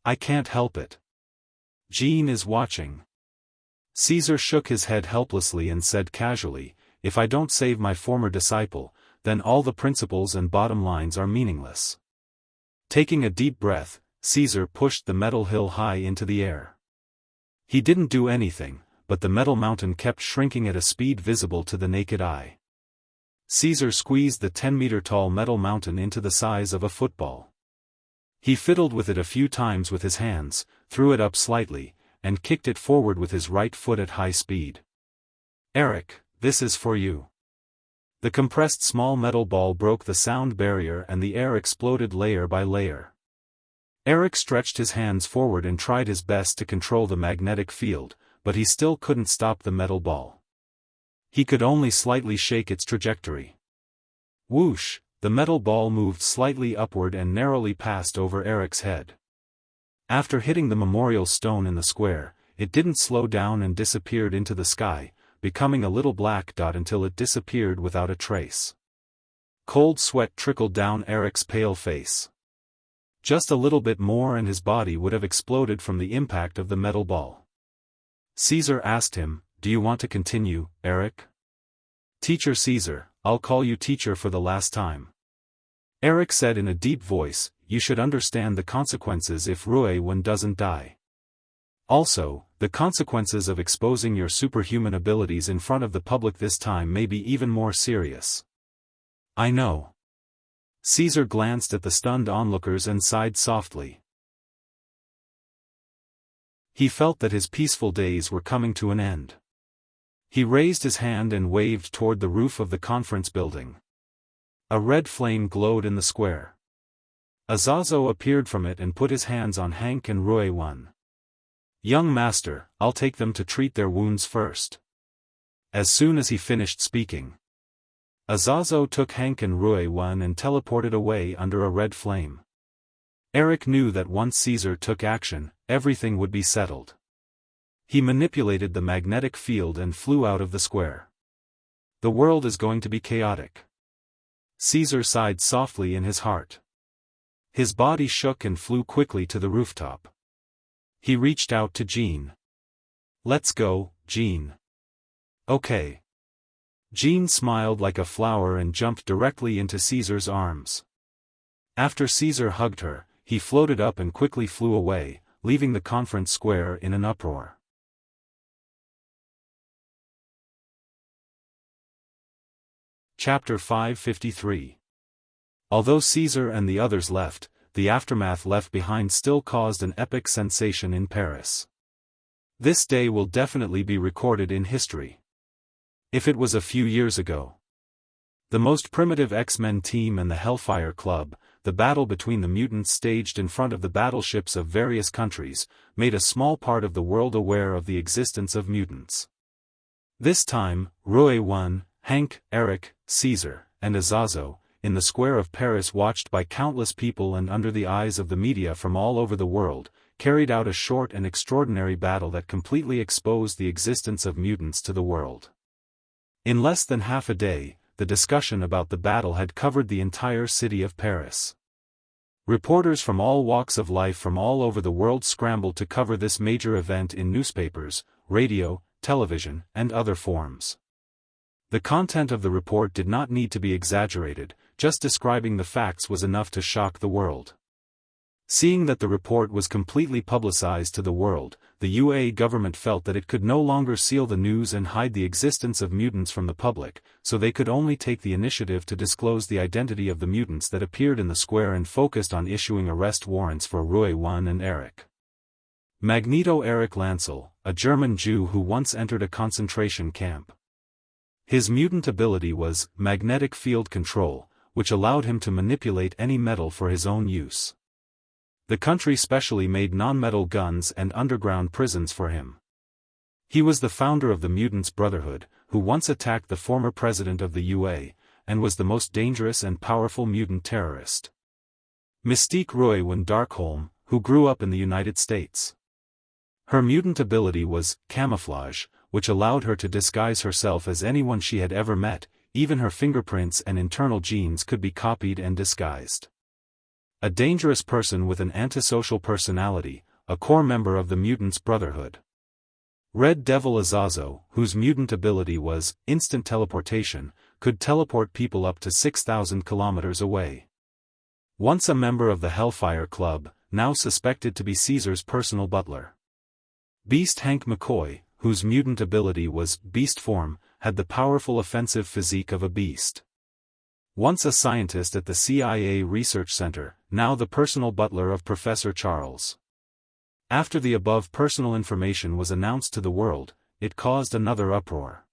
I can't help it. Jean is watching. Caesar shook his head helplessly and said casually, if I don't save my former disciple, then all the principles and bottom lines are meaningless. Taking a deep breath, Caesar pushed the metal hill high into the air. He didn't do anything, but the metal mountain kept shrinking at a speed visible to the naked eye. Caesar squeezed the 10-meter-tall metal mountain into the size of a football. He fiddled with it a few times with his hands, threw it up slightly, and kicked it forward with his right foot at high speed. Eric, this is for you. The compressed small metal ball broke the sound barrier and the air exploded layer by layer. Eric stretched his hands forward and tried his best to control the magnetic field, but he still couldn't stop the metal ball. He could only slightly shake its trajectory. Whoosh, the metal ball moved slightly upward and narrowly passed over Eric's head. After hitting the memorial stone in the square, it didn't slow down and disappeared into the sky, becoming a little black dot until it disappeared without a trace. Cold sweat trickled down Eric's pale face. Just a little bit more and his body would have exploded from the impact of the metal ball. Caesar asked him, do you want to continue, Eric? Teacher Caesar, I'll call you teacher for the last time. Eric said in a deep voice, you should understand the consequences if Ruiwen doesn't die. Also, the consequences of exposing your superhuman abilities in front of the public this time may be even more serious. I know. Caesar glanced at the stunned onlookers and sighed softly. He felt that his peaceful days were coming to an end. He raised his hand and waved toward the roof of the conference building. A red flame glowed in the square. Azazo appeared from it and put his hands on Hank and Rui Wan. "Young master, I'll take them to treat their wounds first." As soon as he finished speaking, Azazo took Hank and Rui Wan and teleported away under a red flame. Eric knew that once Caesar took action, everything would be settled. He manipulated the magnetic field and flew out of the square. The world is going to be chaotic. Caesar sighed softly in his heart. His body shook and flew quickly to the rooftop. He reached out to Jean. "Let's go, Jean." "Okay." Jean smiled like a flower and jumped directly into Caesar's arms. After Caesar hugged her, he floated up and quickly flew away, leaving the conference square in an uproar. Chapter 553. Although Caesar and the others left, the aftermath left behind still caused an epic sensation in Paris. This day will definitely be recorded in history. If it was a few years ago, the most primitive X-Men team and the Hellfire Club, the battle between the mutants staged in front of the battleships of various countries, made a small part of the world aware of the existence of mutants. This time, Rui Wan, Hank, Eric, Caesar, and Azazo, in the square of Paris watched by countless people and under the eyes of the media from all over the world, carried out a short and extraordinary battle that completely exposed the existence of mutants to the world. In less than half a day, the discussion about the battle had covered the entire city of Paris. Reporters from all walks of life from all over the world scrambled to cover this major event in newspapers, radio, television, and other forms. The content of the report did not need to be exaggerated, just describing the facts was enough to shock the world. Seeing that the report was completely publicized to the world, the UAE government felt that it could no longer seal the news and hide the existence of mutants from the public, so they could only take the initiative to disclose the identity of the mutants that appeared in the square and focused on issuing arrest warrants for Rui Wan and Eric. Magneto Eric Lancel, a German Jew who once entered a concentration camp. His mutant ability was magnetic field control, which allowed him to manipulate any metal for his own use. The country specially made non-metal guns and underground prisons for him. He was the founder of the Mutants Brotherhood, who once attacked the former president of the UA, and was the most dangerous and powerful mutant terrorist. Mystique Rui Wan Darkholm, who grew up in the United States. Her mutant ability was camouflage, which allowed her to disguise herself as anyone she had ever met, even her fingerprints and internal genes could be copied and disguised. A dangerous person with an antisocial personality, a core member of the Mutants Brotherhood. Red Devil Azazo, whose mutant ability was instant teleportation, could teleport people up to 6,000 kilometers away. Once a member of the Hellfire Club, now suspected to be Caesar's personal butler. Beast Hank McCoy, whose mutant ability was beast form, had the powerful offensive physique of a beast. Once a scientist at the CIA Research Center, now the personal butler of Professor Charles. After the above personal information was announced to the world, it caused another uproar.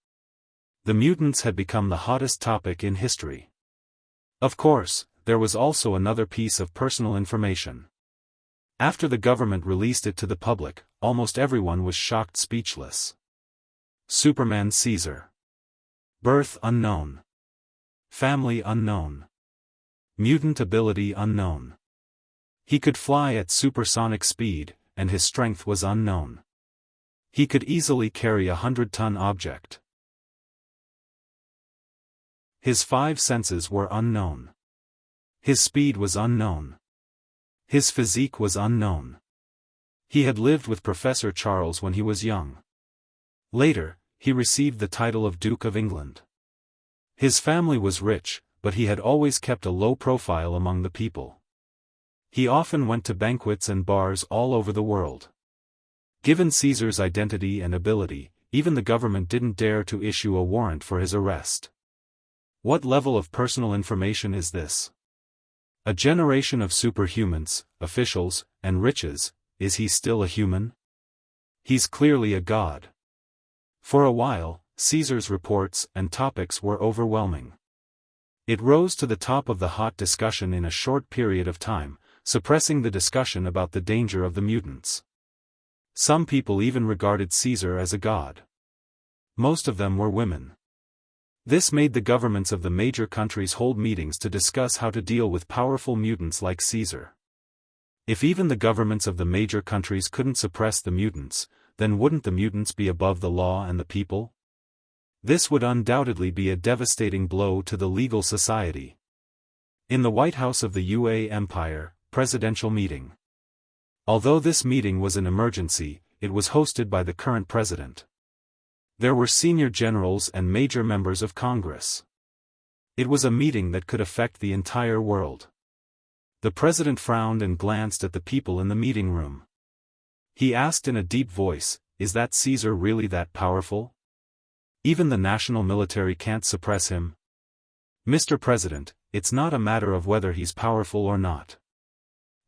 The mutants had become the hottest topic in history. Of course, there was also another piece of personal information. After the government released it to the public, almost everyone was shocked speechless. Superman Caesar. Birth unknown. Family unknown. Mutant ability unknown. He could fly at supersonic speed, and his strength was unknown. He could easily carry a 100-ton object. His 5 senses were unknown. His speed was unknown. His physique was unknown. He had lived with Professor Charles when he was young. Later, he received the title of Duke of England. His family was rich, but he had always kept a low profile among the people. He often went to banquets and bars all over the world. Given Caesar's identity and ability, even the government didn't dare to issue a warrant for his arrest. What level of personal information is this? A generation of superhumans, officials, and riches, is he still a human? He's clearly a god. For a while, Caesar's reports and topics were overwhelming. It rose to the top of the hot discussion in a short period of time, suppressing the discussion about the danger of the mutants. Some people even regarded Caesar as a god. Most of them were women. This made the governments of the major countries hold meetings to discuss how to deal with powerful mutants like Caesar. If even the governments of the major countries couldn't suppress the mutants, then wouldn't the mutants be above the law and the people? This would undoubtedly be a devastating blow to the legal society. In the White House of the UA Empire, presidential meeting. Although this meeting was an emergency, it was hosted by the current president. There were senior generals and major members of Congress. It was a meeting that could affect the entire world. The president frowned and glanced at the people in the meeting room. He asked in a deep voice, "Is that Caesar really that powerful? Even the national military can't suppress him? Mr. President, it's not a matter of whether he's powerful or not."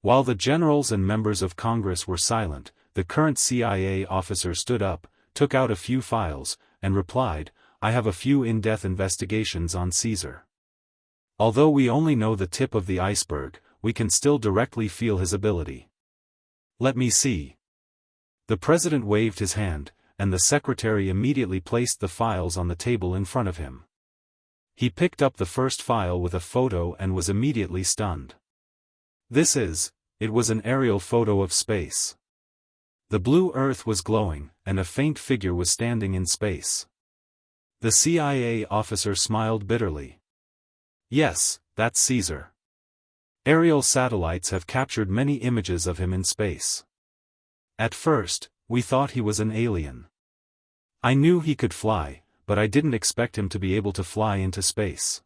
While the generals and members of Congress were silent, the current CIA officer stood up, took out a few files, and replied, "I have a few in-depth investigations on Caesar. Although we only know the tip of the iceberg, we can still directly feel his ability. Let me see." The president waved his hand, and the secretary immediately placed the files on the table in front of him. He picked up the first file with a photo and was immediately stunned. It was an aerial photo of space. The blue earth was glowing, and a faint figure was standing in space. The CIA officer smiled bitterly. "Yes, that's Caesar. Aerial satellites have captured many images of him in space. At first, we thought he was an alien. I knew he could fly, but I didn't expect him to be able to fly into space."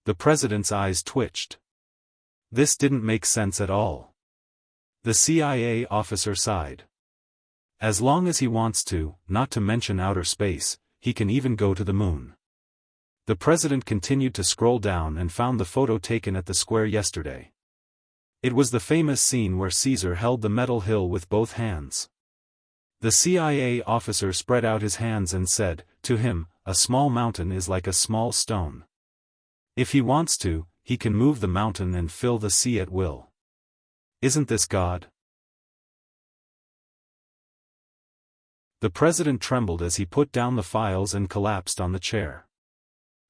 The president's eyes twitched. This didn't make sense at all. The CIA officer sighed. "As long as he wants to, not to mention outer space, he can even go to the moon." The president continued to scroll down and found the photo taken at the square yesterday. It was the famous scene where Caesar held the metal hill with both hands. The CIA officer spread out his hands and said, "To him, a small mountain is like a small stone. If he wants to, he can move the mountain and fill the sea at will. Isn't this God?" The president trembled as he put down the files and collapsed on the chair.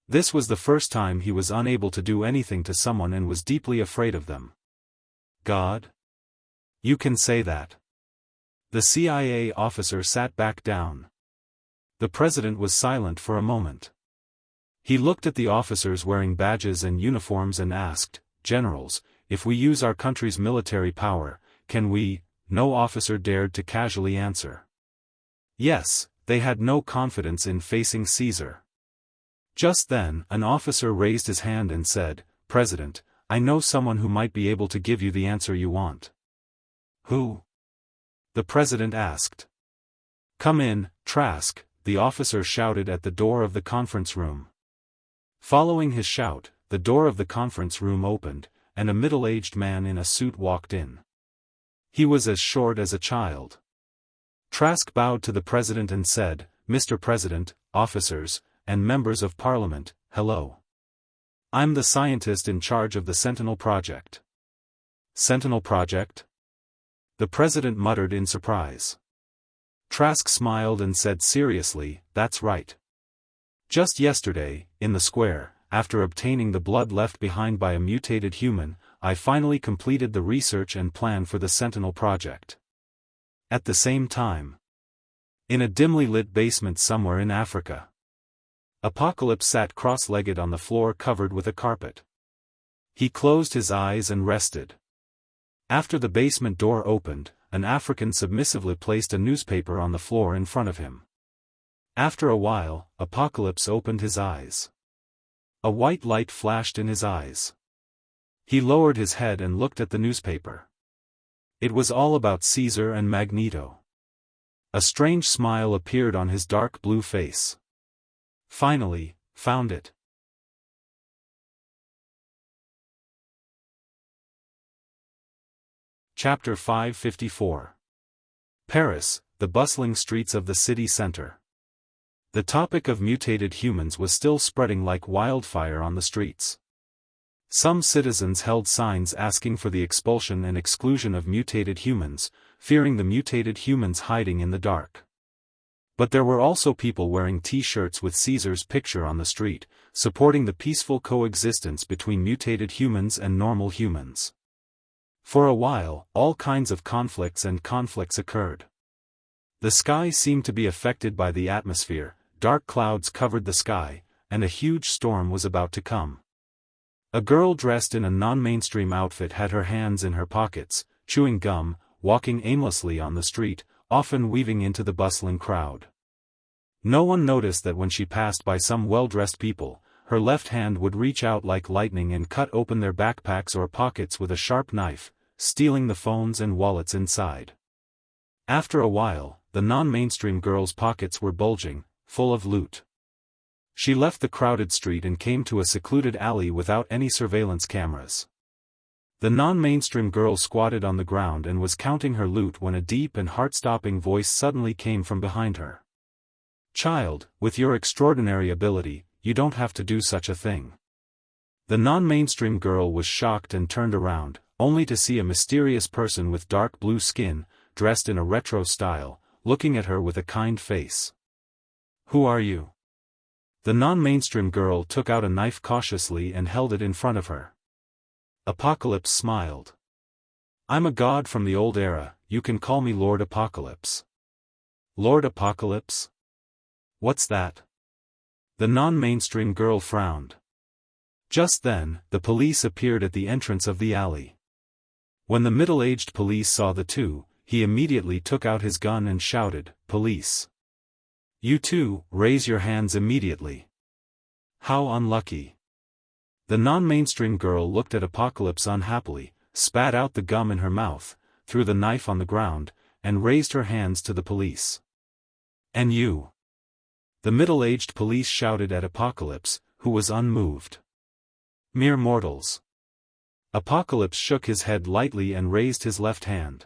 This was the first time he was unable to do anything to someone and was deeply afraid of them. "God? You can say that." The CIA officer sat back down. The president was silent for a moment. He looked at the officers wearing badges and uniforms and asked, "Generals, if we use our country's military power, can we?" No officer dared to casually answer. Yes, they had no confidence in facing Caesar. Just then, an officer raised his hand and said, "President, I know someone who might be able to give you the answer you want." "Who?" the president asked. "Come in, Trask," the officer shouted at the door of the conference room. Following his shout, the door of the conference room opened, and a middle-aged man in a suit walked in. He was as short as a child. Trask bowed to the president and said, "Mr. President, officers, and members of parliament, hello. I'm the scientist in charge of the Sentinel Project." "Sentinel Project?" the president muttered in surprise. Trask smiled and said seriously, "That's right. Just yesterday, in the square, after obtaining the blood left behind by a mutated human, I finally completed the research and plan for the Sentinel Project." At the same time, in a dimly lit basement somewhere in Africa, Apocalypse sat cross-legged on the floor covered with a carpet. He closed his eyes and rested. After the basement door opened, an African submissively placed a newspaper on the floor in front of him. After a while, Apocalypse opened his eyes. A white light flashed in his eyes. He lowered his head and looked at the newspaper. It was all about Caesar and Magneto. A strange smile appeared on his dark blue face. "Finally, found it." Chapter 554. Paris, the bustling streets of the city center. The topic of mutated humans was still spreading like wildfire on the streets. Some citizens held signs asking for the expulsion and exclusion of mutated humans, fearing the mutated humans hiding in the dark. But there were also people wearing T-shirts with Caesar's picture on the street, supporting the peaceful coexistence between mutated humans and normal humans. For a while, all kinds of conflicts occurred. The sky seemed to be affected by the atmosphere, dark clouds covered the sky, and a huge storm was about to come. A girl dressed in a non-mainstream outfit had her hands in her pockets, chewing gum, walking aimlessly on the street, often weaving into the bustling crowd. No one noticed that when she passed by some well-dressed people, her left hand would reach out like lightning and cut open their backpacks or pockets with a sharp knife, stealing the phones and wallets inside. After a while, the non-mainstream girl's pockets were bulging, full of loot. She left the crowded street and came to a secluded alley without any surveillance cameras. The non-mainstream girl squatted on the ground and was counting her loot when a deep and heart-stopping voice suddenly came from behind her. "Child, with your extraordinary ability, you don't have to do such a thing." The non-mainstream girl was shocked and turned around, only to see a mysterious person with dark blue skin, dressed in a retro style, looking at her with a kind face. "Who are you?" The non-mainstream girl took out a knife cautiously and held it in front of her. Apocalypse smiled. "I'm a god from the old era, you can call me Lord Apocalypse." "Lord Apocalypse? What's that?" The non-mainstream girl frowned. Just then, the police appeared at the entrance of the alley. When the middle-aged police saw the two, he immediately took out his gun and shouted, "Police! You two, raise your hands immediately." "How unlucky." The non-mainstream girl looked at Apocalypse unhappily, spat out the gum in her mouth, threw the knife on the ground, and raised her hands to the police. "And you?" The middle-aged police shouted at Apocalypse, who was unmoved. "Mere mortals." Apocalypse shook his head lightly and raised his left hand.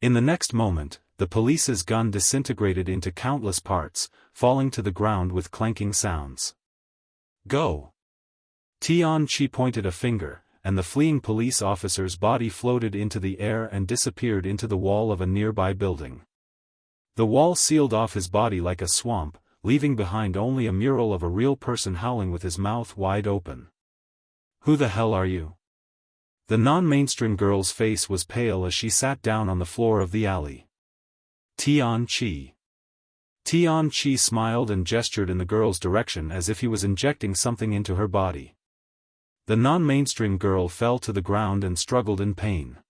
In the next moment, the police's gun disintegrated into countless parts, falling to the ground with clanking sounds. "Go!" Tian-Chi pointed a finger, and the fleeing police officer's body floated into the air and disappeared into the wall of a nearby building. The wall sealed off his body like a swamp, leaving behind only a mural of a real person howling with his mouth wide open. "Who the hell are you?" The non-mainstream girl's face was pale as she sat down on the floor of the alley. "Tian-Chi." Tian-Chi smiled and gestured in the girl's direction as if he was injecting something into her body. The non-mainstream girl fell to the ground and struggled in pain.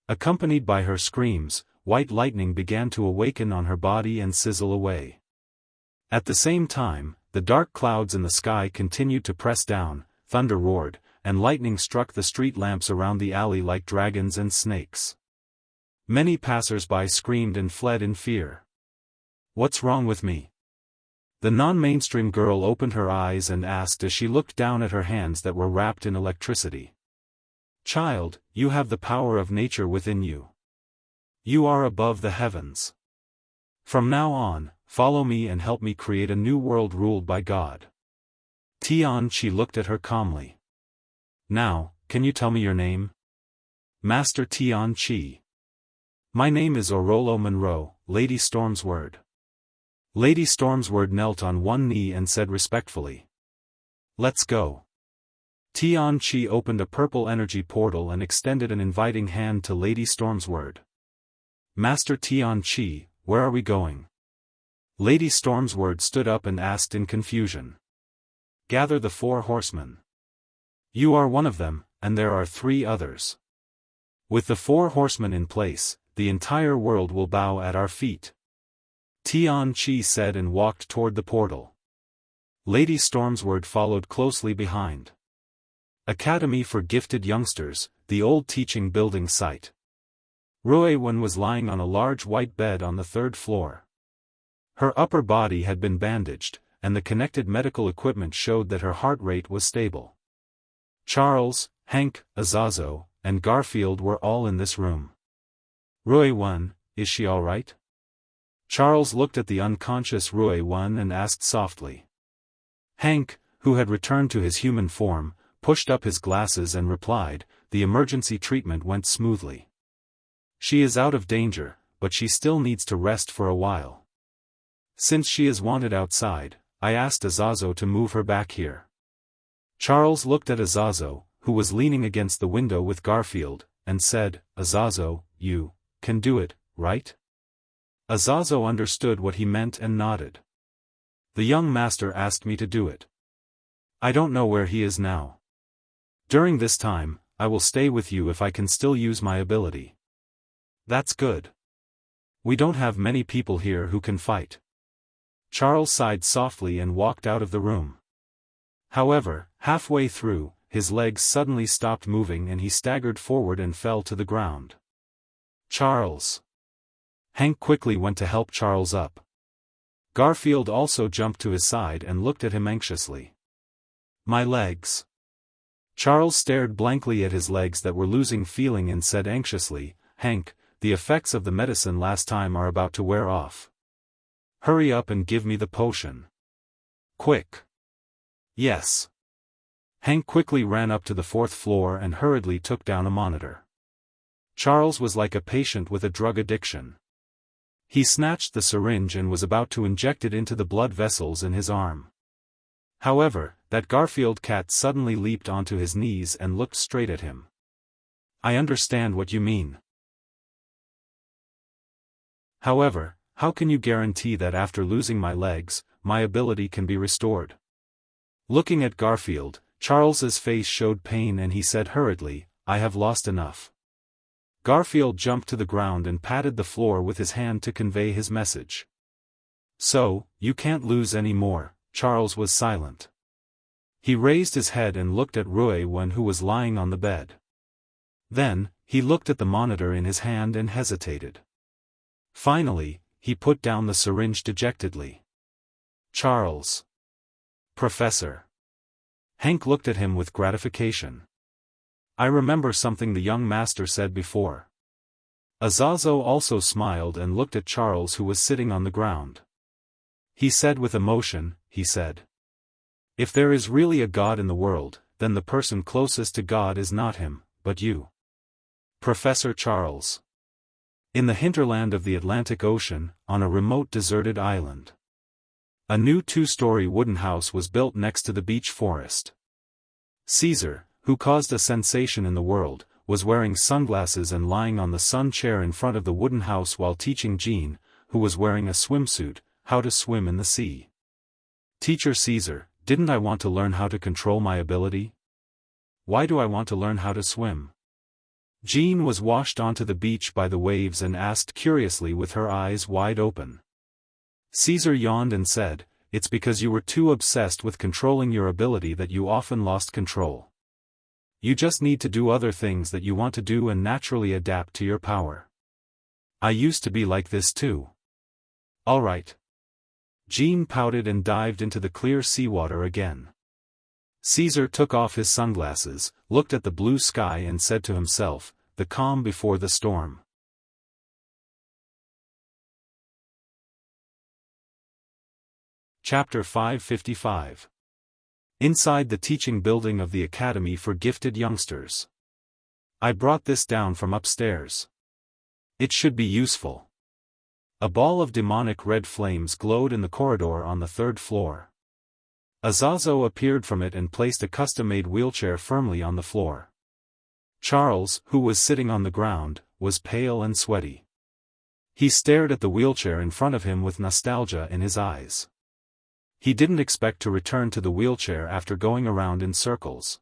Accompanied by her screams, white lightning began to awaken on her body and sizzle away. At the same time, the dark clouds in the sky continued to press down, thunder roared, and lightning struck the street lamps around the alley like dragons and snakes. Many passers-by screamed and fled in fear. "What's wrong with me?" The non-mainstream girl opened her eyes and asked as she looked down at her hands that were wrapped in electricity. "Child, you have the power of nature within you. You are above the heavens. From now on, follow me and help me create a new world ruled by God." Tian-Chi looked at her calmly. "Now, can you tell me your name?" "Master Tian-Chi." "My name is Orolo Monroe, Lady Stormsword." Lady Stormsword knelt on one knee and said respectfully, "Let's go." Tian-Chi opened a purple energy portal and extended an inviting hand to Lady Stormsword. "Master Tian-Chi, where are we going?" Lady Stormsword stood up and asked in confusion. "Gather the 4 horsemen. You are one of them, and there are 3 others. With the 4 horsemen in place, the entire world will bow at our feet." Tian-Chi said and walked toward the portal. Lady Stormsword followed closely behind. Academy for Gifted Youngsters, the old teaching building site. Ruiwen was lying on a large white bed on the 3rd floor. Her upper body had been bandaged, and the connected medical equipment showed that her heart rate was stable. Charles, Hank, Azazo, and Garfield were all in this room. "Ruiwen, is she all right?" Charles looked at the unconscious Ruiwen and asked softly. "Hank, who had returned to his human form, pushed up his glasses and replied, "The emergency treatment went smoothly. She is out of danger, but she still needs to rest for a while. Since she is wanted outside, I asked Azazo to move her back here." Charles looked at Azazo, who was leaning against the window with Garfield, and said, "Azazo, you can do it, right?" Azazo understood what he meant and nodded. "The young master asked me to do it. I don't know where he is now. During this time, I will stay with you if I can still use my ability." "That's good. We don't have many people here who can fight." Charles sighed softly and walked out of the room. However, halfway through, his legs suddenly stopped moving and he staggered forward and fell to the ground. "Charles!" Hank quickly went to help Charles up. Garfield also jumped to his side and looked at him anxiously. "My legs." Charles stared blankly at his legs that were losing feeling and said anxiously, "Hank, the effects of the medicine last time are about to wear off. Hurry up and give me the potion. Quick." "Yes." Hank quickly ran up to the 4th floor and hurriedly took down a monitor. Charles was like a patient with a drug addiction. He snatched the syringe and was about to inject it into the blood vessels in his arm. However, that Garfield cat suddenly leaped onto his knees and looked straight at him. "I understand what you mean. However, how can you guarantee that after losing my legs, my ability can be restored?" Looking at Garfield, Charles's face showed pain and he said hurriedly, "I have lost enough." Garfield jumped to the ground and patted the floor with his hand to convey his message. "So, you can't lose any more." Charles was silent. He raised his head and looked at Ruiwen, who was lying on the bed. Then, he looked at the monitor in his hand and hesitated. Finally, he put down the syringe dejectedly. "Charles." "Professor." Hank looked at him with gratification. "I remember something the young master said before." Azazo also smiled and looked at Charles, who was sitting on the ground. He said with emotion, he said, "If there is really a God in the world, then the person closest to God is not him, but you. Professor Charles." In the hinterland of the Atlantic Ocean, on a remote deserted island, a new 2-story wooden house was built next to the beech forest. Caesar, who caused a sensation in the world, was wearing sunglasses and lying on the sun chair in front of the wooden house while teaching Jean, who was wearing a swimsuit, how to swim in the sea. "Teacher Caesar, didn't I want to learn how to control my ability? Why do I want to learn how to swim?" Jean was washed onto the beach by the waves and asked curiously with her eyes wide open. Caesar yawned and said, "It's because you were too obsessed with controlling your ability that you often lost control. You just need to do other things that you want to do and naturally adapt to your power. I used to be like this too." "All right." Jean pouted and dived into the clear seawater again. Caesar took off his sunglasses, looked at the blue sky and said to himself, "The calm before the storm." Chapter 555. Inside the teaching building of the Academy for Gifted Youngsters. I brought this down from upstairs. It should be useful. A ball of demonic red flames glowed in the corridor on the 3rd floor. Azazo appeared from it and placed a custom-made wheelchair firmly on the floor. Charles, who was sitting on the ground, was pale and sweaty. He stared at the wheelchair in front of him with nostalgia in his eyes. He didn't expect to return to the wheelchair after going around in circles.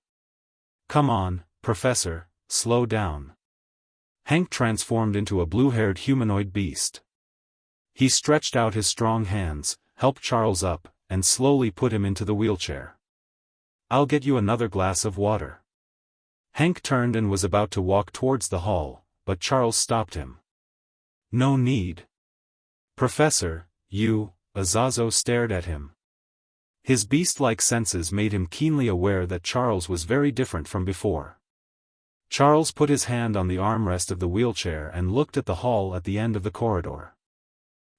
"Come on, Professor, slow down." Hank transformed into a blue-haired humanoid beast. He stretched out his strong hands, helped Charles up, and slowly put him into the wheelchair. "I'll get you another glass of water." Hank turned and was about to walk towards the hall, but Charles stopped him. "No need. Professor, you." Azazo stared at him. His beast-like senses made him keenly aware that Charles was very different from before. Charles put his hand on the armrest of the wheelchair and looked at the hall at the end of the corridor.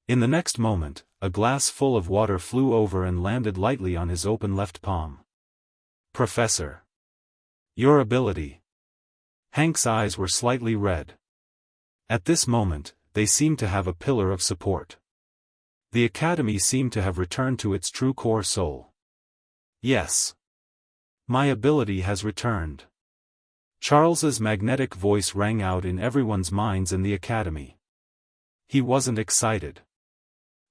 In the next moment, a glass full of water flew over and landed lightly on his open left palm. Professor. Your ability. Hank's eyes were slightly red. At this moment, they seemed to have a pillar of support. The academy seemed to have returned to its true core soul. Yes. My ability has returned. Charles's magnetic voice rang out in everyone's minds in the academy. He wasn't excited.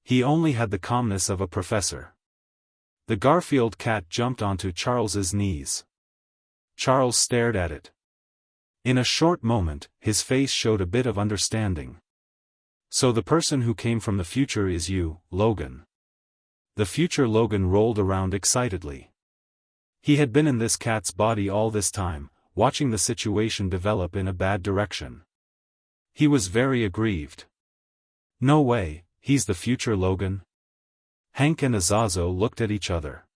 He only had the calmness of a professor. The Garfield cat jumped onto Charles's knees. Charles stared at it. In a short moment, his face showed a bit of understanding. So the person who came from the future is you, Logan. The future Logan rolled around excitedly. He had been in this cat's body all this time, watching the situation develop in a bad direction. He was very aggrieved. No way, he's the future Logan? Hank and Azazo looked at each other.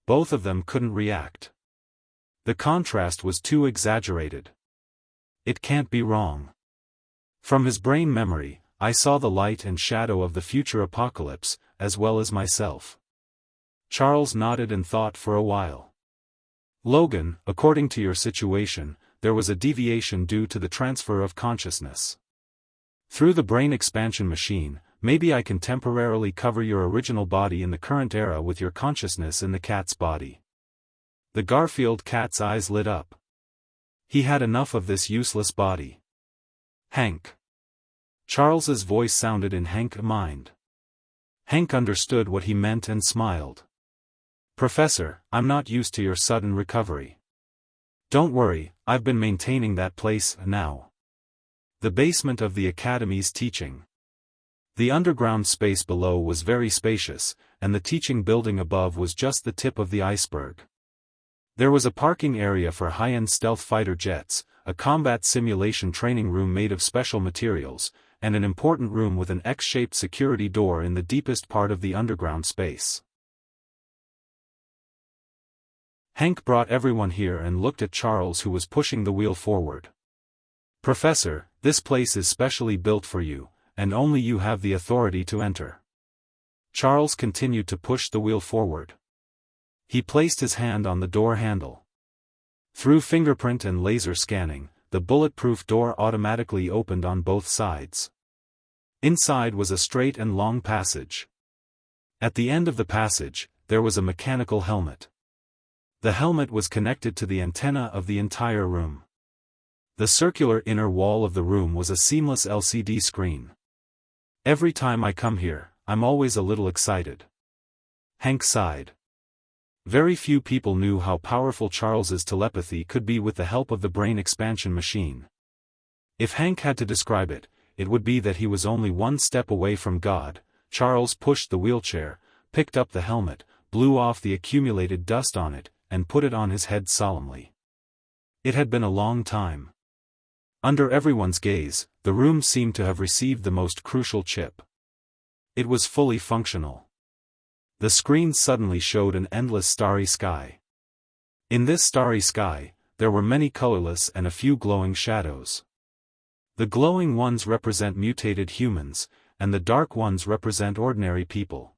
Both of them couldn't react. The contrast was too exaggerated. It can't be wrong. From his brain memory, I saw the light and shadow of the future apocalypse, as well as myself. Charles nodded and thought for a while. Logan, according to your situation, there was a deviation due to the transfer of consciousness. Through the brain expansion machine, maybe I can temporarily cover your original body in the current era with your consciousness in the cat's body. The Garfield cat's eyes lit up. He had enough of this useless body. Hank. Charles's voice sounded in Hank's mind. Hank understood what he meant and smiled. Professor, I'm not used to your sudden recovery. Don't worry, I've been maintaining that place now. The basement of the academy's teaching. The underground space below was very spacious, and the teaching building above was just the tip of the iceberg. There was a parking area for high-end stealth fighter jets, a combat simulation training room made of special materials, and an important room with an X-shaped security door in the deepest part of the underground space. Hank brought everyone here and looked at Charles, who was pushing the wheel forward. Professor, this place is specially built for you, and only you have the authority to enter. Charles continued to push the wheel forward. He placed his hand on the door handle. Through fingerprint and laser scanning, the bulletproof door automatically opened on both sides. Inside was a straight and long passage. At the end of the passage, there was a mechanical helmet. The helmet was connected to the antenna of the entire room. The circular inner wall of the room was a seamless LCD screen. Every time I come here, I'm always a little excited. Hank sighed. Very few people knew how powerful Charles's telepathy could be with the help of the brain expansion machine. If Hank had to describe it, it would be that he was only one step away from God. Charles pushed the wheelchair, picked up the helmet, blew off the accumulated dust on it, and put it on his head solemnly. It had been a long time. Under everyone's gaze, the room seemed to have received the most crucial chip. It was fully functional. The screen suddenly showed an endless starry sky. In this starry sky, there were many colorless and a few glowing shadows. The glowing ones represent mutated humans, and the dark ones represent ordinary people.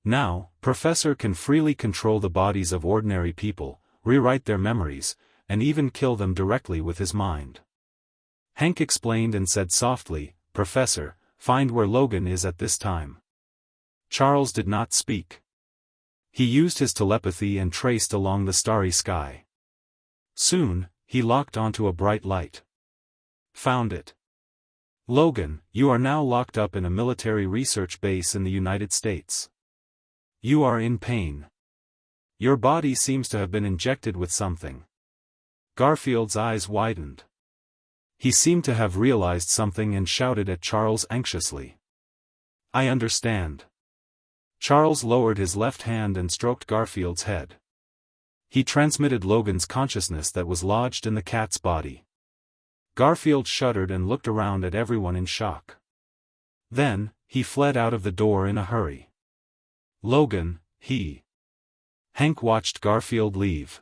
Now, Professor can freely control the bodies of ordinary people, rewrite their memories, and even kill them directly with his mind. Hank explained and said softly, Professor, find where Logan is at this time. Charles did not speak. He used his telepathy and traced along the starry sky. Soon, he locked onto a bright light. Found it. Logan, you are now locked up in a military research base in the United States. You are in pain. Your body seems to have been injected with something. Garfield's eyes widened. He seemed to have realized something and shouted at Charles anxiously. I understand. Charles lowered his left hand and stroked Garfield's head. He transmitted Logan's consciousness that was lodged in the cat's body. Garfield shuddered and looked around at everyone in shock. Then, he fled out of the door in a hurry. Logan, Hank watched Garfield leave.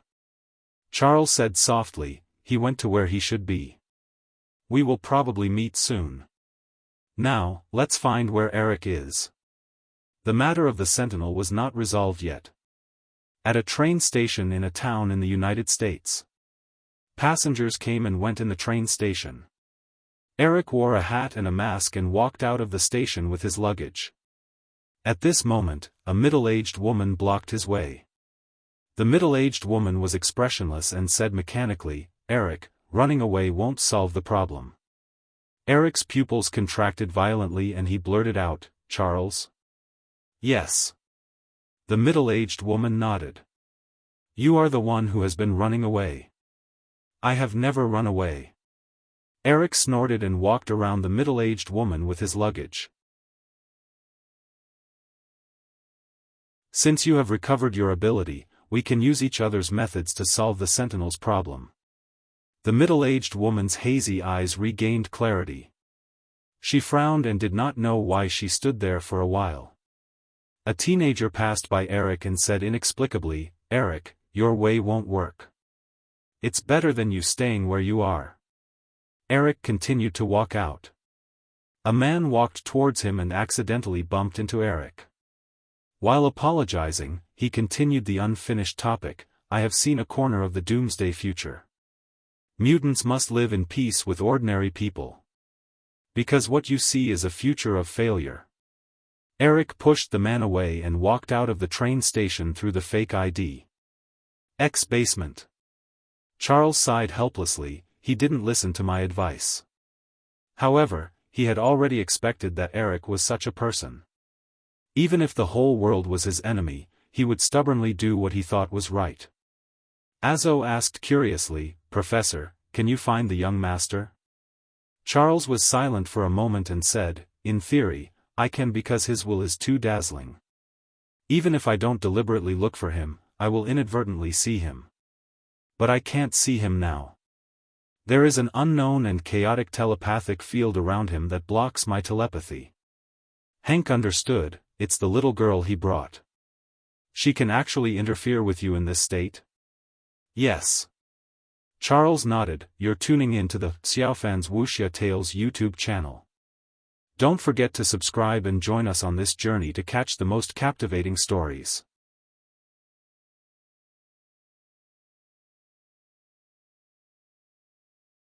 Charles said softly, he went to where he should be. We will probably meet soon. Now, let's find where Eric is. The matter of the Sentinel was not resolved yet. At a train station in a town in the United States. Passengers came and went in the train station. Eric wore a hat and a mask and walked out of the station with his luggage. At this moment, a middle-aged woman blocked his way. The middle-aged woman was expressionless and said mechanically, "Eric, running away won't solve the problem." Eric's pupils contracted violently and he blurted out, "Charles?" "Yes." The middle-aged woman nodded. "You are the one who has been running away." "I have never run away." Eric snorted and walked around the middle-aged woman with his luggage. "Since you have recovered your ability, we can use each other's methods to solve the Sentinel's problem." The middle-aged woman's hazy eyes regained clarity. She frowned and did not know why she stood there for a while. A teenager passed by Eric and said inexplicably, "Eric, your way won't work. It's better than you staying where you are." Eric continued to walk out. A man walked towards him and accidentally bumped into Eric. While apologizing, he continued the unfinished topic, "I have seen a corner of the doomsday future. Mutants must live in peace with ordinary people. Because what you see is a future of failure." Eric pushed the man away and walked out of the train station through the fake ID. X basement. Charles sighed helplessly, "He didn't listen to my advice." However, he had already expected that Eric was such a person. Even if the whole world was his enemy, he would stubbornly do what he thought was right. Azo asked curiously, "Professor, can you find the young master?" Charles was silent for a moment and said, "In theory, I can because his will is too dazzling. Even if I don't deliberately look for him, I will inadvertently see him. But I can't see him now. There is an unknown and chaotic telepathic field around him that blocks my telepathy." Hank understood, "It's the little girl he brought. She can actually interfere with you in this state?" "Yes." Charles nodded, "You're tuning in to the Xiaofan's Wuxia Tales YouTube channel. Don't forget to subscribe and join us on this journey to catch the most captivating stories.